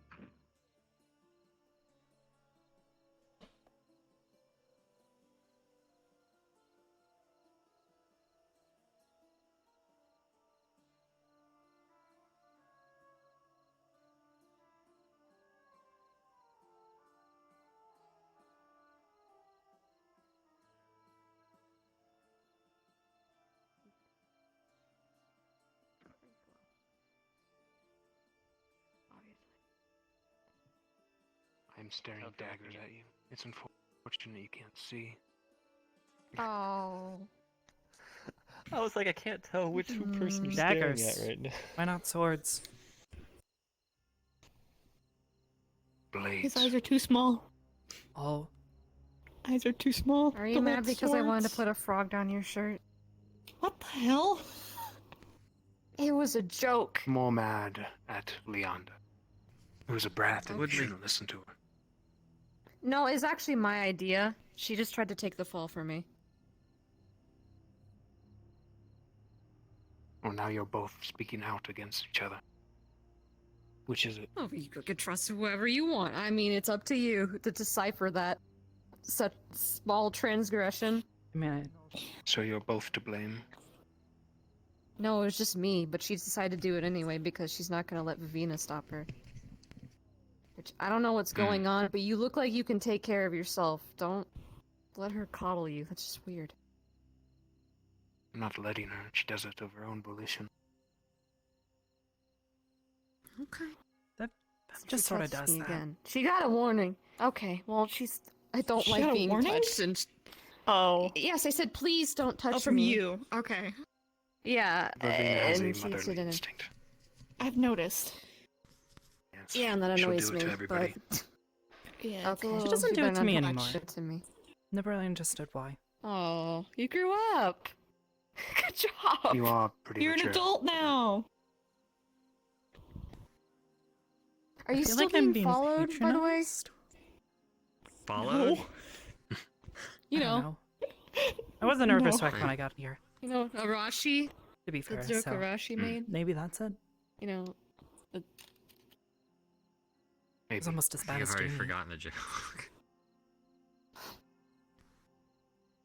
I'm staring daggers at you. It's unfortunate you can't see. Oh. I was like, I can't tell which person you're Daggers. staring at right now. Why not swords? Blades. His eyes are too small. Oh. Eyes are too small. Are you to mad hold because I wanted to swords. put a frog down your shirt? What the hell? It was a joke. More mad at Leonda, who's a brat and you shouldn't listen to her. No, it's actually my idea. She just tried to take the fall for me. Well, now you're both speaking out against each other. Which is it? Oh, you could trust whoever you want. I mean, it's up to you to decipher that such small transgression. I mean, So you're both to blame? No, it was just me, but she decided to do it anyway because she's not gonna let Vivina stop her. Which, I don't know what's going on, but you look like you can take care of yourself. Don't let her coddle you. That's just weird. I'm not letting her. She does it of her own volition. Okay. That just sort of does that. Again. She got a warning. Okay, well, I don't She like got a being warning? touched and... Oh. Yes, I said, please don't touch me. Oh, from you. Okay. Yeah, Vivina has a and she motherly didn't. instinct. I've noticed. Yes. Yeah, and that She'll annoys do it me, to everybody. but... Yeah. Okay. She doesn't you do it better to me not touch anymore. it to me. Never really understood why. Oh, you grew up. Good job. You are pretty You're an mature. adult now. Are you feel still like I'm being followed, by the way? patronized. Followed? You I don't know. I was a nervous No. wreck when I got here. You know, Arashi? To be The fair, joke so Arashi made? maybe that's it. You know, the... It was almost as I bad think as I've already Jamie. forgotten the joke.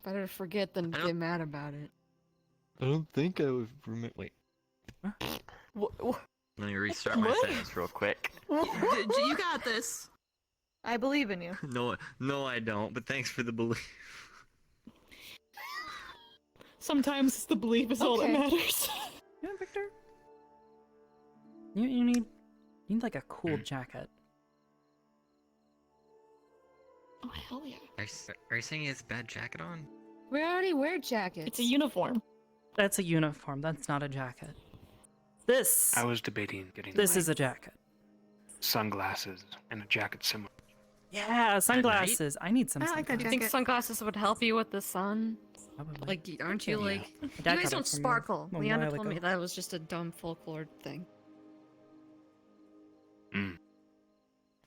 better forget than get mad about it. I don't think I would remember. Wait. Let me restart my What? sentence real quick. You got this. I believe in you. No, I don't. But thanks for the belief. Sometimes the belief is all that Okay. matters. Yeah, Victor. You need like a cool jacket. Oh, hell yeah. Are you saying he has a bad jacket on? We already wear jackets. It's a uniform. That's a uniform. That's not a jacket. This. I was debating getting This is a jacket. sunglasses and a jacket similar. Yeah, sunglasses. I need some. I like that Do you think jacket. sunglasses would help you with the sun? Probably. Like, aren't you Yeah. like... My You dad guys got it don't from me sparkle. a Leanna while told me ago. that was just a dumb folklore thing.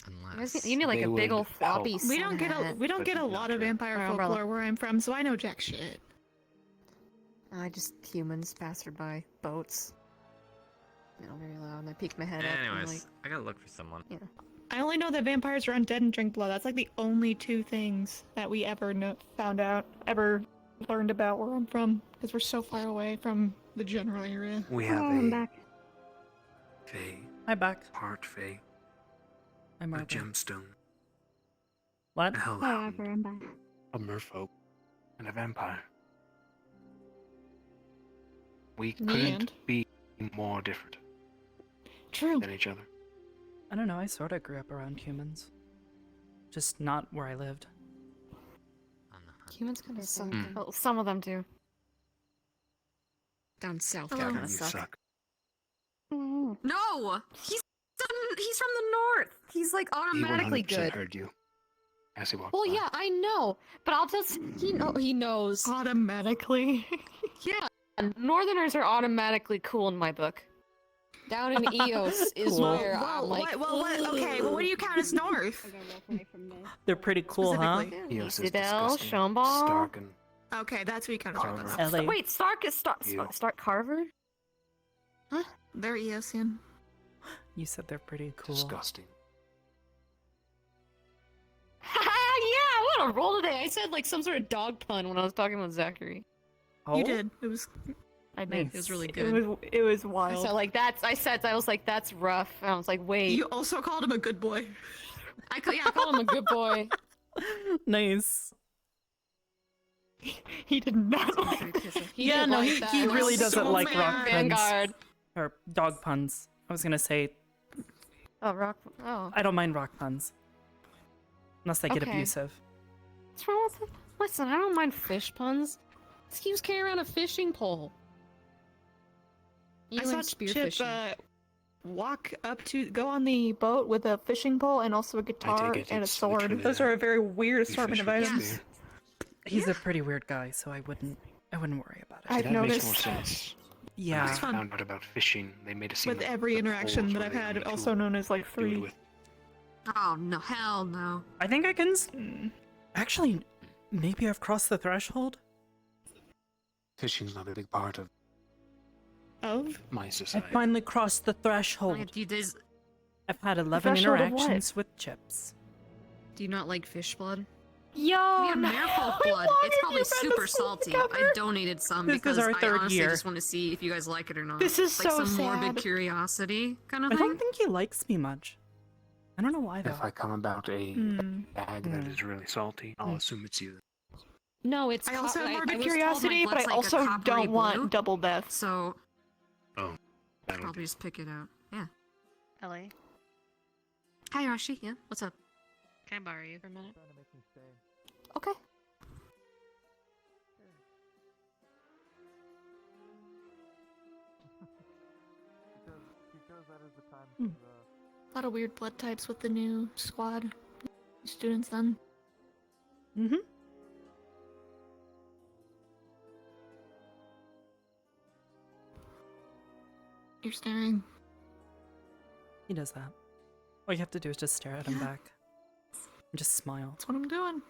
Unless You need like They a big would old floppy help. We don't sun get a hat. we don't But get a not lot of true. vampire Or umbrella. folklore where I'm from, so I know jack shit. Just humans, passerby, boats. You know, very loud, and I peek my head up and Anyways, like... I gotta look for someone. Yeah. I only know that vampires are undead and drink blood. That's like the only two things that we ever ever learned about where I'm from, because we're so far away from the general area. We have I'm a back. Fae, Hi, back. part Fae, I'm a Arbor. gemstone, What? a Hi, hellhound, Arbor, I'm back. a merfolk, and a vampire. We And? couldn't be more different True. than each other. I don't know. I sort of grew up around humans, just not where I lived. On the hunt. Humans kind of suck. Mm. Well, some of them do. Down south, Hello. they Gavin, kind of you suck. suck. Mm. No! He's from the north! He's like He automatically 100% good. heard you. as he walks Well, by. yeah, I know, but I'll just he knows automatically. Yeah, Northerners are automatically cool in my book. Down in Eos is Cool. where I'm like, okay, well, what do you count as North? They're pretty cool, huh? Specifically. Eos is Citadel, disgusting. Shamball. Stark and Okay, that's what you count as Carver. North. LA. Wait, Stark is Stark Carver? Huh? They're Eosian. You said they're pretty cool. disgusting. Yeah, what a roll today. I said like some sort of dog pun when I was talking about Zachary. Oh? You did. It was. I did. It was really It good. was wild. So like I was like, that's rough. And I was like, wait. You also called him a good boy. I call him a good boy. Nice. He did not like Yeah, no, he really doesn't so like mad. rock puns. Vanguard. Or dog puns. I was gonna say, Oh, rock. Oh. I don't mind rock puns. Unless they get Okay. abusive. What's wrong with it? Listen, I don't mind fish puns. This keeps carrying around a fishing pole. You I saw and spear Chip fishing. go on the boat with a fishing pole and also a guitar it and a it's sword. literally Those are a very weird You assortment fish of with a items. spear. He's a pretty weird guy, so I wouldn't worry about it. I've that makes noticed. more sense. Yeah. When I It's fun. found out about fishing, they made it seem With like every the interaction poles that were I've the had, only also tool known as like to do it free. with. Oh no, hell no. I think I can. Actually, maybe I've crossed the threshold. Fishing's not a big part of my I society. finally crossed the threshold. Do you, I've had 11 threshold of what? interactions with Chips. do you not like fish blood? Yo, We have no, merfolk we blood. wanted It's probably you friends super to salty. together. I donated some This is because our I third honestly year. just want to see if you guys like it or not. This is like so some morbid sad. curiosity kind of I thing. don't think he likes me much. I don't know why though. If I come about a bag that Mm. is really salty, I'll assume it's you. No, it's I also have I morbid was told, curiosity, like, but I like a also coppery don't blue. want double death. So Oh, that'll probably do. just pick it out. Yeah. LA. Hi Rashi. Yeah. What's up? Can I borrow you for a minute? Okay. A lot of weird blood types with the new squad students then. Mm-hmm. You're staring. He does that. All you have to do is just stare at him back. And just smile. That's what I'm doing.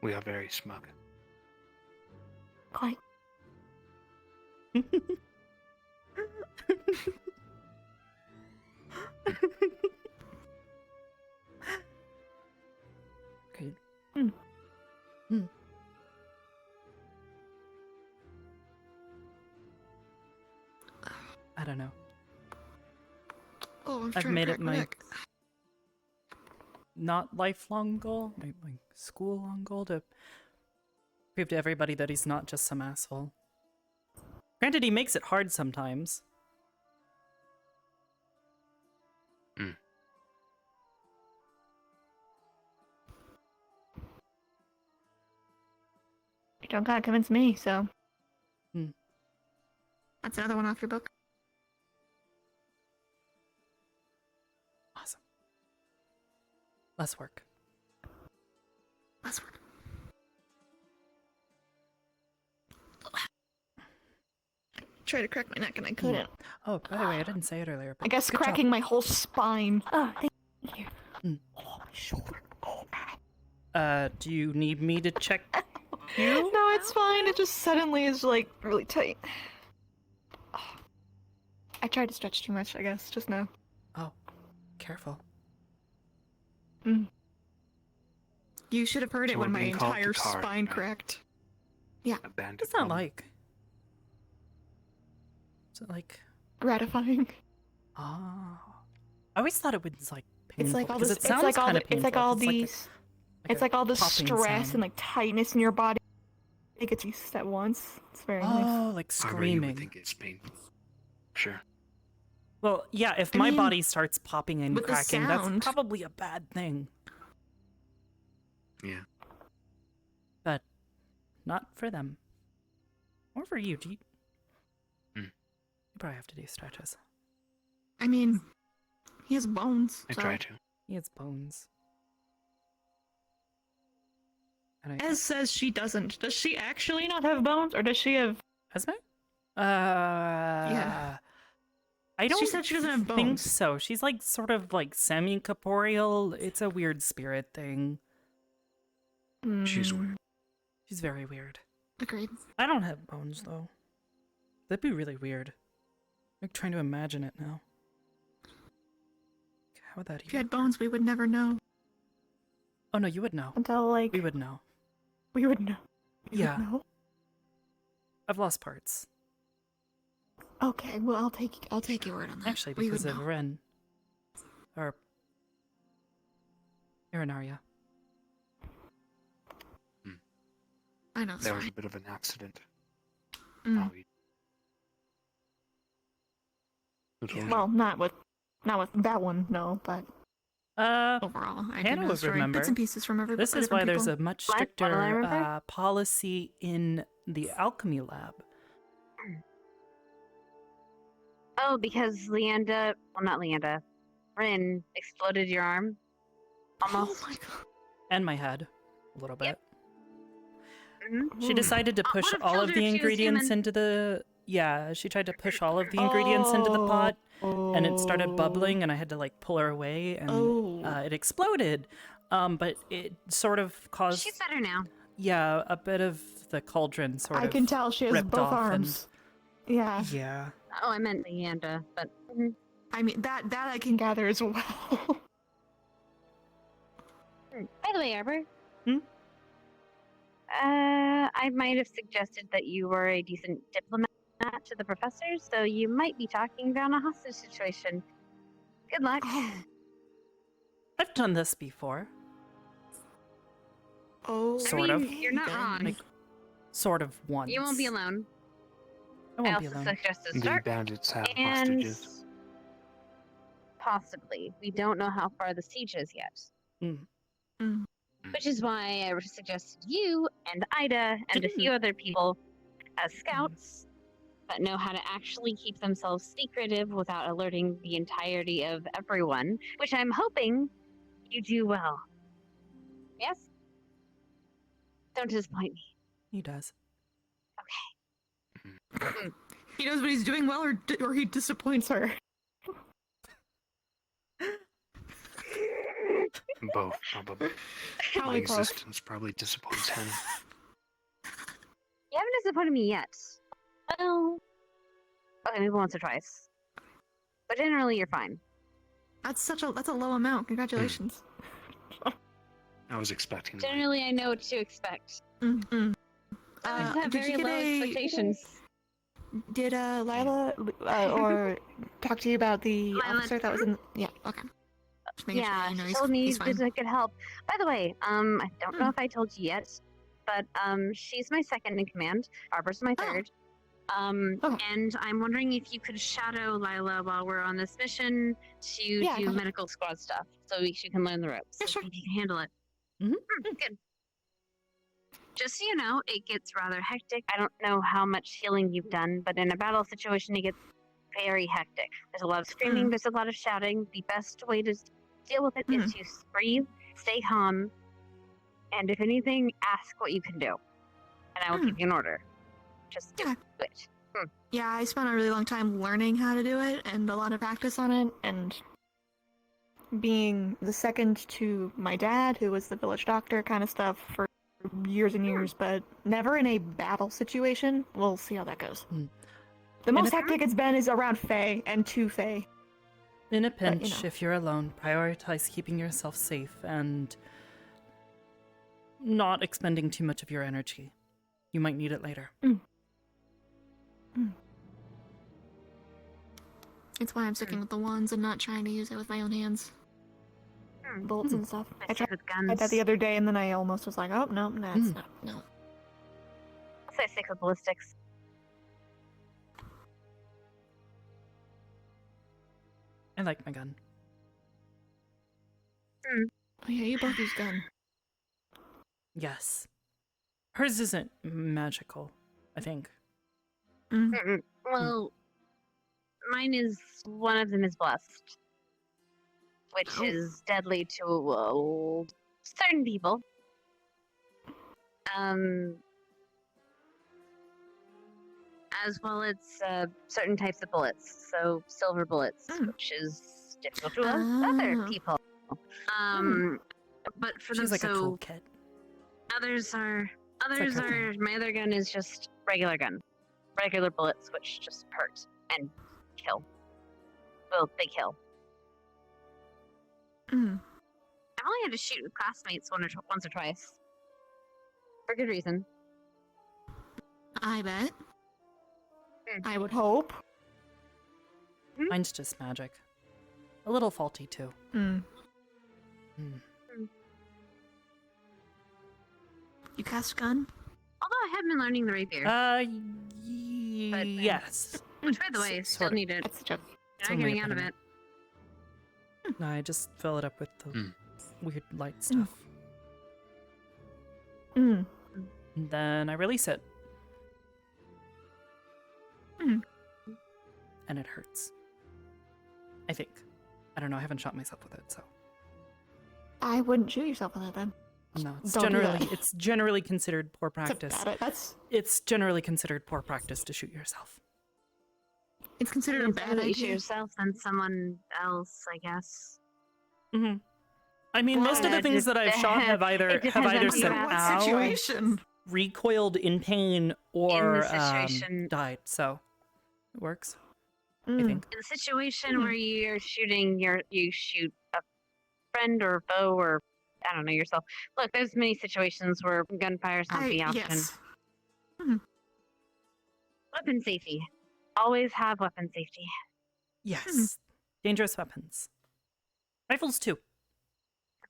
We are very smug. Quite. Okay. I don't know. Oh, I'm I've trying made to it crack my my neck. not lifelong goal, my school long goal to prove to everybody that he's not just some asshole. Granted, he makes it hard sometimes. You don't gotta convince me, so. Hmm. That's another one off your book. Awesome. Less work. Less work. Tried to crack my neck and I couldn't. Oh, by the way, I didn't say it earlier. But I guess good job. cracking my whole spine. Oh, thank you. Oh, my shoulder. Do you need me to check you? No, it's fine. It just suddenly is like really tight. I tried to stretch too much, I guess, just now. Oh, careful. You should have heard So it when we're my being called entire to tar, spine right? cracked. Yeah. Abandoned What's that woman. like? Is it like? Gratifying. Oh. I always thought it was like painful. It's like all 'cause this. It sounds It's like all. kind of It's like all painful. these. It's like all this popping stress sound. and like tightness in your body. It gets used at once. It's very nice. Oh, like I really would screaming. think it's painful. Sure. Well, yeah, if I my mean, body starts popping and with the cracking, that's sound. probably a bad thing. Yeah. But not for them. Or for you, Jeep. You probably have to do stretches. I mean, he has bones. I so. try to. He has bones. And Ez says she doesn't. Does she actually not have bones, or does she have? Esme? Yeah. I don't She said she doesn't have think bones. so. She's like sort of like semi-corporeal. It's a weird spirit thing. She's weird. She's very weird. Agreed. I don't have bones though. That'd be really weird. I'm trying to imagine it now. How would that If you even? had bones, we would never know. Oh no, you would know. Until like We would know. we would know. We Yeah. would know. I've lost parts. Okay, well I'll take your word on that. Actually, we because would of know. Ren. Or Irinaria. I know. It's That was a fine. bit of an accident. Mm. Oh, Well, not with that one, no, but overall, I do Hannah know the would story. remember. Bits and pieces from every. This is why there's a much What? What do I stricter remember? policy in the alchemy lab. Oh, because Leanda, well, not Leanda, Rin exploded your arm. Almost. Oh my god. And my head. A little bit. Mhm. She decided to push would've all killed of her the if she was ingredients human. into the... Yeah, she tried to push all of the ingredients into the pot, and it started bubbling, and I had to, like, pull her away, and it exploded. But it sort of caused... She's better now. Yeah, a bit of the cauldron sort of I can tell she has ripped both off arms. Yeah. And... Yeah. Oh, I meant Leanda, but I mean that I can gather as well. by the way, Arbor. Hmm? I might have suggested that you were a decent diplomat to the professors, so you might be talking down a hostage situation. Good luck. I've done this before. Oh, Sort I of. mean, you're not wrong. Like, sort of once. You won't be alone. I won't I be also alone. suggested The start bandits have and hostages. possibly. We don't know how far the siege is yet. Mm. Which is why I suggested you and Ida and a few other people as scouts that know how to actually keep themselves secretive without alerting the entirety of everyone, which I'm hoping you do well. Yes? Don't disappoint me. He does. He knows what he's doing well, or he disappoints her. Both, probably. My Probably both. existence probably disappoints Hannah. You haven't disappointed me yet. Well, okay, maybe once or twice. But generally, you're fine. That's a low amount. Congratulations. I was expecting that. Generally, I know what to expect. Mm-hmm. I just have did very you get low expectations. Did Lila or talk to you about the Lila- officer that was in? Yeah. Okay. Just making Yeah, sure you know she told me he's fine. that I could help. By the way, I don't know if I told you yet, but she's my second in command. Arbor's my third. And I'm wondering if you could shadow Lila while we're on this mission to Yeah, do gotcha. medical squad stuff, so she can learn the ropes. Yeah, sure. If you can handle it. Good. Just so you know, it gets rather hectic. I don't know how much healing you've done, but in a battle situation, it gets very hectic. There's a lot of screaming, there's a lot of shouting. The best way to deal with it is to breathe, stay calm, and if anything, ask what you can do. And I will keep you in order. Just do it. Yeah, I spent a really long time learning how to do it and a lot of practice on it, and being the second to my dad, who was the village doctor kind of stuff for years and years, but never in a battle situation. We'll see how that goes. The most hectic it's been is around Fae and to Fae. In a But, you pinch, know. if you're alone, prioritize keeping yourself safe and not expending too much of your energy. You might need it later. It's why I'm sticking with the wands and not trying to use it with my own hands. Bolts and stuff. I tried with that guns. the other day, and then I almost was like, oh, no, that's not, no. I'll say stick with ballistics. I like my gun. Oh yeah, you both use gun. Yes. Hers isn't magical, I think. Well, mine is, one of them is blessed, which is deadly to certain people. As well as certain types of bullets, so silver bullets, which is difficult to other people. But for She's them, like a so toolkit. others are like her thing. my other gun is just regular gun, regular bullets, which just hurt and kill. Well, they kill. I've only had to shoot with classmates once or twice, for good reason. I bet. I would hope. Mine's just magic. A little faulty, too. You cast gun? Although I have been learning the rapier. Yes. Which, by the way, still need it. Not getting out of it. No, I just fill it up with the weird light stuff. And then I release it. And it hurts. I think. I don't know, I haven't shot myself with it, so. I wouldn't shoot yourself with it then. No, it's Don't do that. generally considered poor practice. It's generally considered poor practice to shoot yourself. It's considered a bad You idea. shoot yourself than someone else, I guess. I mean, most of the things that I've shot have either sent out, situation? recoiled in pain, or In the situation- died. So it works. I think. In the situation where you're shooting, you shoot a friend or foe or, I don't know, yourself. Look, there's many situations where gunfire is not the option. Yes. Weapon safety. Always have weapon safety. Yes. Dangerous weapons. Rifles too.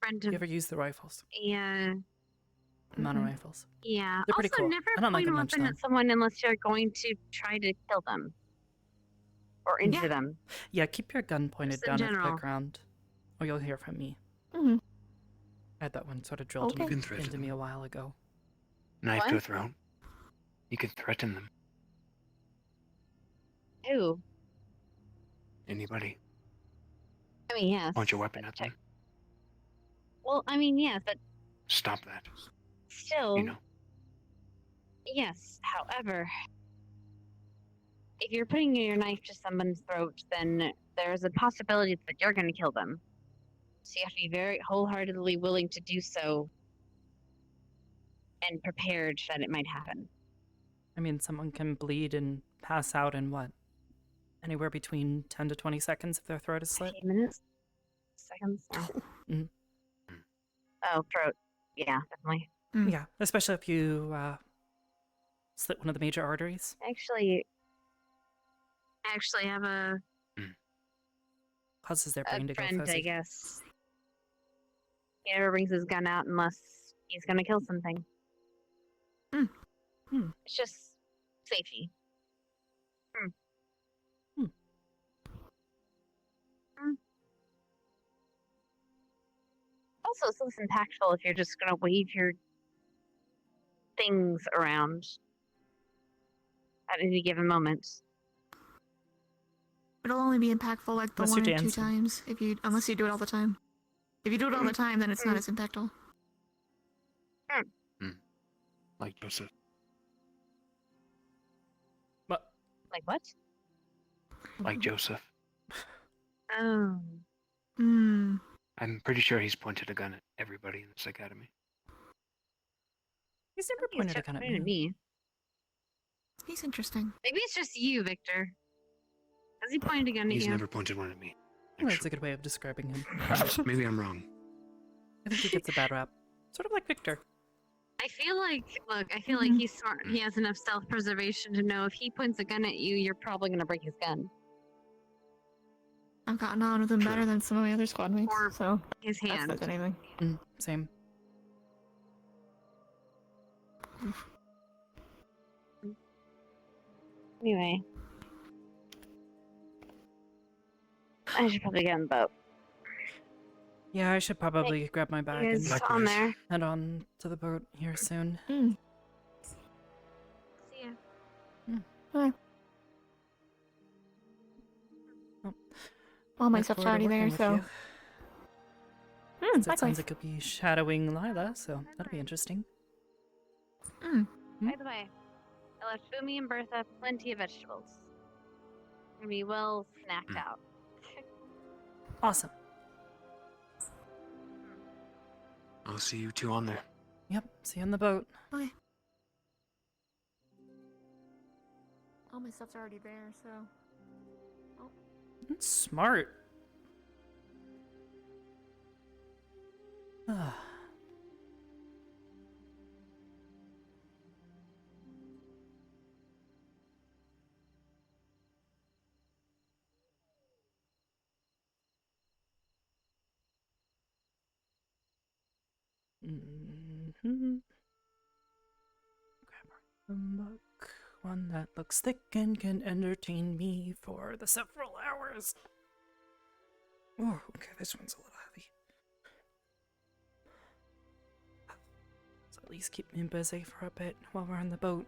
Friend You ever use the rifles? Yeah. Mono rifles. Yeah. They're pretty also, cool. never I don't like point a them much, weapon though. at someone unless you're going to try to kill them. Or injure them. Yeah, keep your gun pointed Just in down at the general. ground, or you'll hear from me. Mm-hmm. I had that one sort of drilled Okay. You can threaten into me a while ago. Knife to What? a throat. You can threaten them. Who? Anybody. I mean, yes. Point your weapon at them. Well, I mean, yes, but Stop that. still. You know. Yes, however, if you're putting your knife to someone's throat, then there's a possibility that you're going to kill them. So you have to be very wholeheartedly willing to do so and prepared that it might happen. I mean, someone can bleed and pass out in what? Anywhere between 10 to 20 seconds if their throat is slit? 15 minutes? Seconds? No. Oh, throat. Yeah, definitely. Yeah, especially if you slit one of the major arteries. I actually have a Causes their brain to go friend, fuzzy. I guess. He never brings his gun out unless he's gonna kill something. It's just safety. Also, it's less impactful if you're just gonna wave your things around at any given moment. It'll only be impactful like the Unless one you're or two dancing. times unless you do it all the time. If you do it all the time, then it's not as impactful. Like Joseph. Like what? Like Joseph. Oh. I'm pretty sure he's pointed a gun at everybody in this academy. He's never pointed a gun at Pointed me. He's interesting. Maybe it's just you, Victor. Has he pointed a gun at He's you? never pointed one at me. Well, that's a good way of describing him. Maybe I'm wrong. I think he gets a bad rap. Sort of like Victor. I feel like he's smart. He has enough self-preservation to know if he points a gun at you, you're probably gonna break his gun. I've gotten on with him better than some of my other squad mates, so his that's hand. not anything. Same. Anyway. I should probably get on the boat. Yeah, I should probably grab my bag and Is on there. head on to the boat here soon. Mm. See ya. Hi. Oh. All my Look stuff's forward to already there, working with so. you. Since it Likewise. sounds like you'll be shadowing Lila, so that'll be interesting. By the way, I left Boomy and Bertha plenty of vegetables. Gonna be well snacked out. Awesome. I'll see you two on there. Yep, see you on the boat. Okay. All my stuff's already there, so. Oh. That's smart. Ah. Grab a book, one that looks thick and can entertain me for the several hours. Oh, okay, this one's a little heavy. So at least keep me busy for a bit while we're on the boat.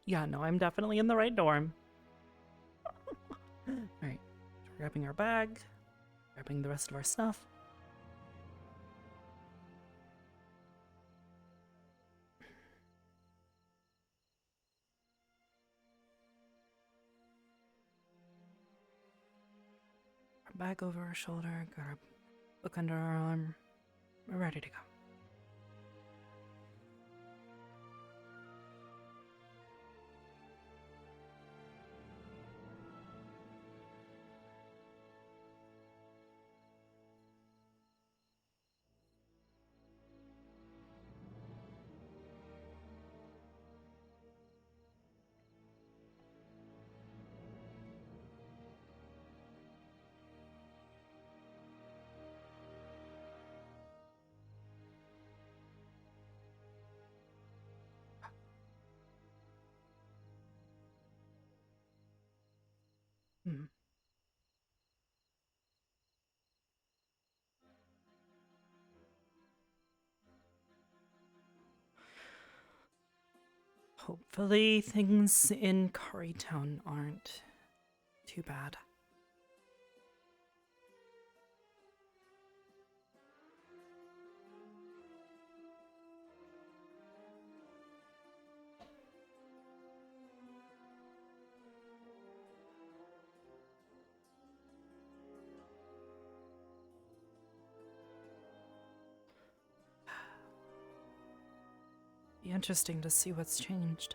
Yeah, no, I'm definitely in the right dorm. Alright, so we're grabbing our bag, grabbing the rest of our stuff. Our bag over our shoulder, got our book under our arm. We're ready to go. Hmm. Hopefully things in Currytown aren't too bad. Be interesting to see what's changed.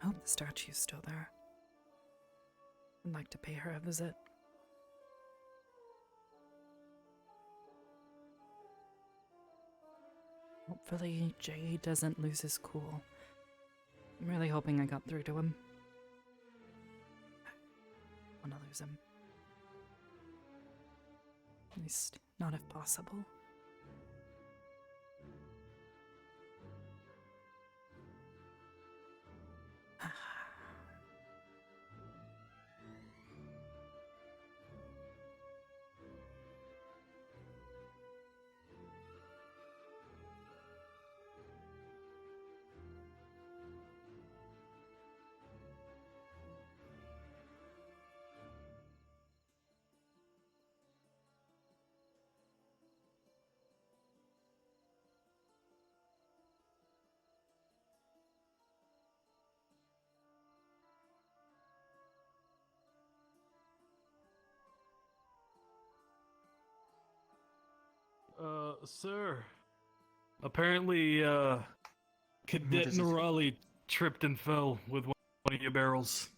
I hope the statue's still there. I'd like to pay her a visit. Hopefully Jay doesn't lose his cool. I'm really hoping I got through to him. I want to lose him. At least, not if possible. Sir, Apparently, Cadet is it? Norali tripped and fell with one of your barrels.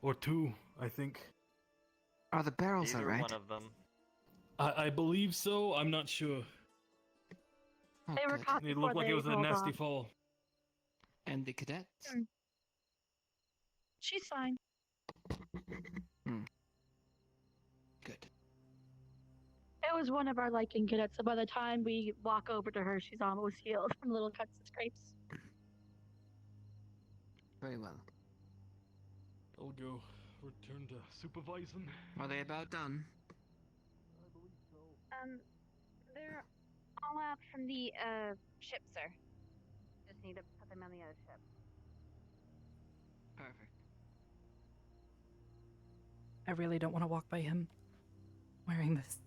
Or two, I think. Are the barrels Either alright? one of them. I believe so, I'm not sure. They were caught It before looked like they it was a rolled nasty off. fall. And the cadets? She's fine. Good. It was one of our liking cadets, so by the time we walk over to her, she's almost healed from little cuts and scrapes. Very well. I'll go return to supervising. Are they about done? They're all out from the ship, sir. Just need to put them on the other ship. Perfect. I really don't want to walk by him wearing this.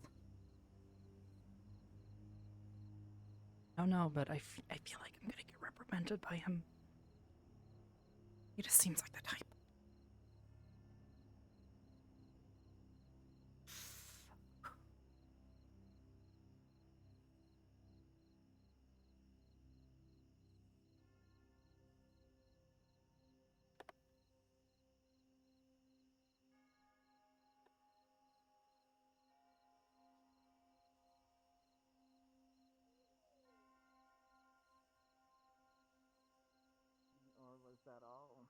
I don't know, but I feel like I'm gonna get reprimanded by him. He just seems like the type. Or was that all?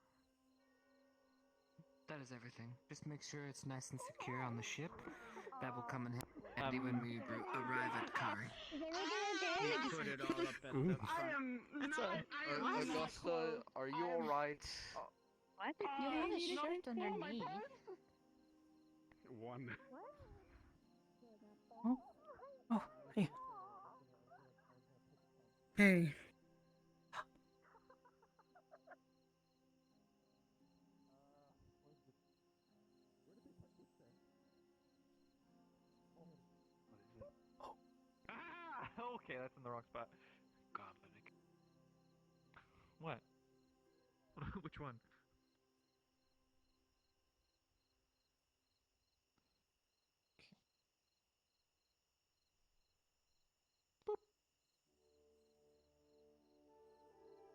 That is everything. Just make sure it's nice and secure on the ship. That will come in handy when we arrive at Kari. Put it all up at the front. Augusta, are you alright? What? You have a shirt underneath. One. Oh, oh, hey. Hey. Okay, that's in the wrong spot. Goblet. What? Which one?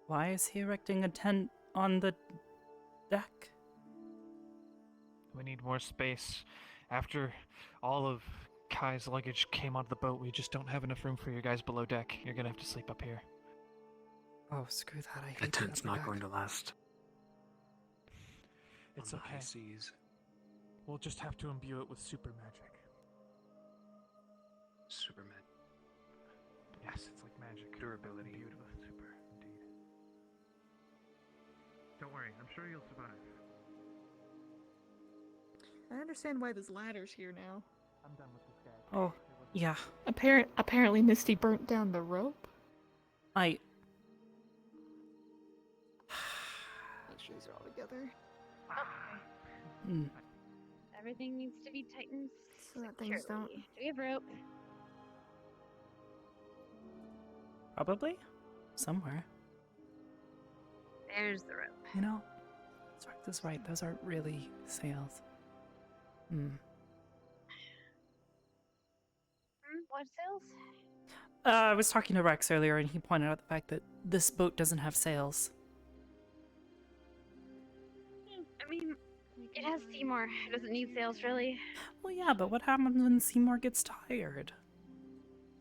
Why is he erecting a tent on the deck? We need more space. After all of Kai's luggage came onto the boat, we just don't have enough room for you guys below deck. You're gonna have to sleep up here. Oh, screw that. I The hate tent's the not deck. going to last. It's on the okay. high seas. We'll just have to imbue it with super magic. Superman. Yes, it's like magic. Durability. Imbued with super, indeed. Don't worry, I'm sure you'll survive. I understand why this ladder's here now. I'm done with this guy. Oh, yeah. Apparently Misty burnt down the rope. I... Make sure these are all together. Mm. Everything needs to be tightened So that things don't... securely. Do we have rope? Probably? Somewhere. There's the rope. You know, that's right. Those aren't really sails. Hmm. What sails? I was talking to Rex earlier, and he pointed out the fact that this boat doesn't have sails. I mean, it has Seymour. It doesn't need sails, really. Well, yeah, but what happens when Seymour gets tired?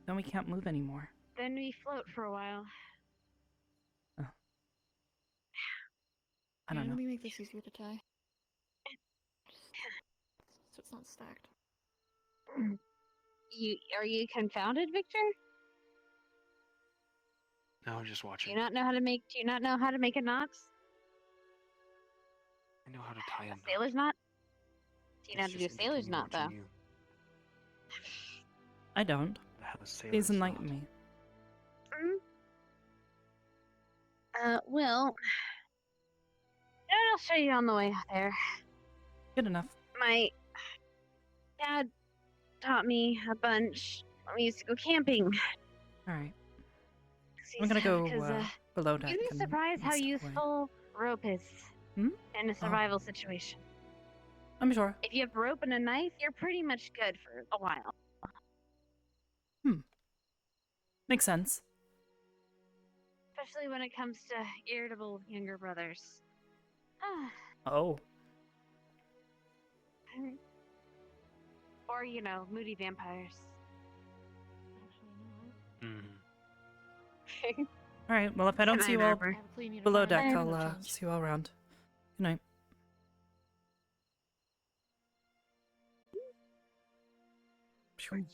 Then we can't move anymore. Then we float for a while. I don't know. Let me make this easier to tie. So it's not stacked. Are you confounded, Victor? No, just Do watching. you not know how to make? Do you not know how to make a knot? I know how to tie a knot. Sailor's knot? Do you know how It's to do a just sailor's entertaining knot, though? watching you. I don't. Have a sailor's Please enlighten knot. me. Well, I'll show you on the way out there. Good enough. My dad taught me a bunch when we used to go camping. Alright. I'm gonna go Because, below deck. You'd be and surprised how step away. useful rope is in a survival situation. I'm sure. If you have rope and a knife, you're pretty much good for a while. Makes sense. especially when it comes to irritable younger brothers. Oh. Or, you know, moody vampires. All right. Well, if I don't Good see you night, all Arbor. below deck, Bye. I'll see you all around. Good night. Are you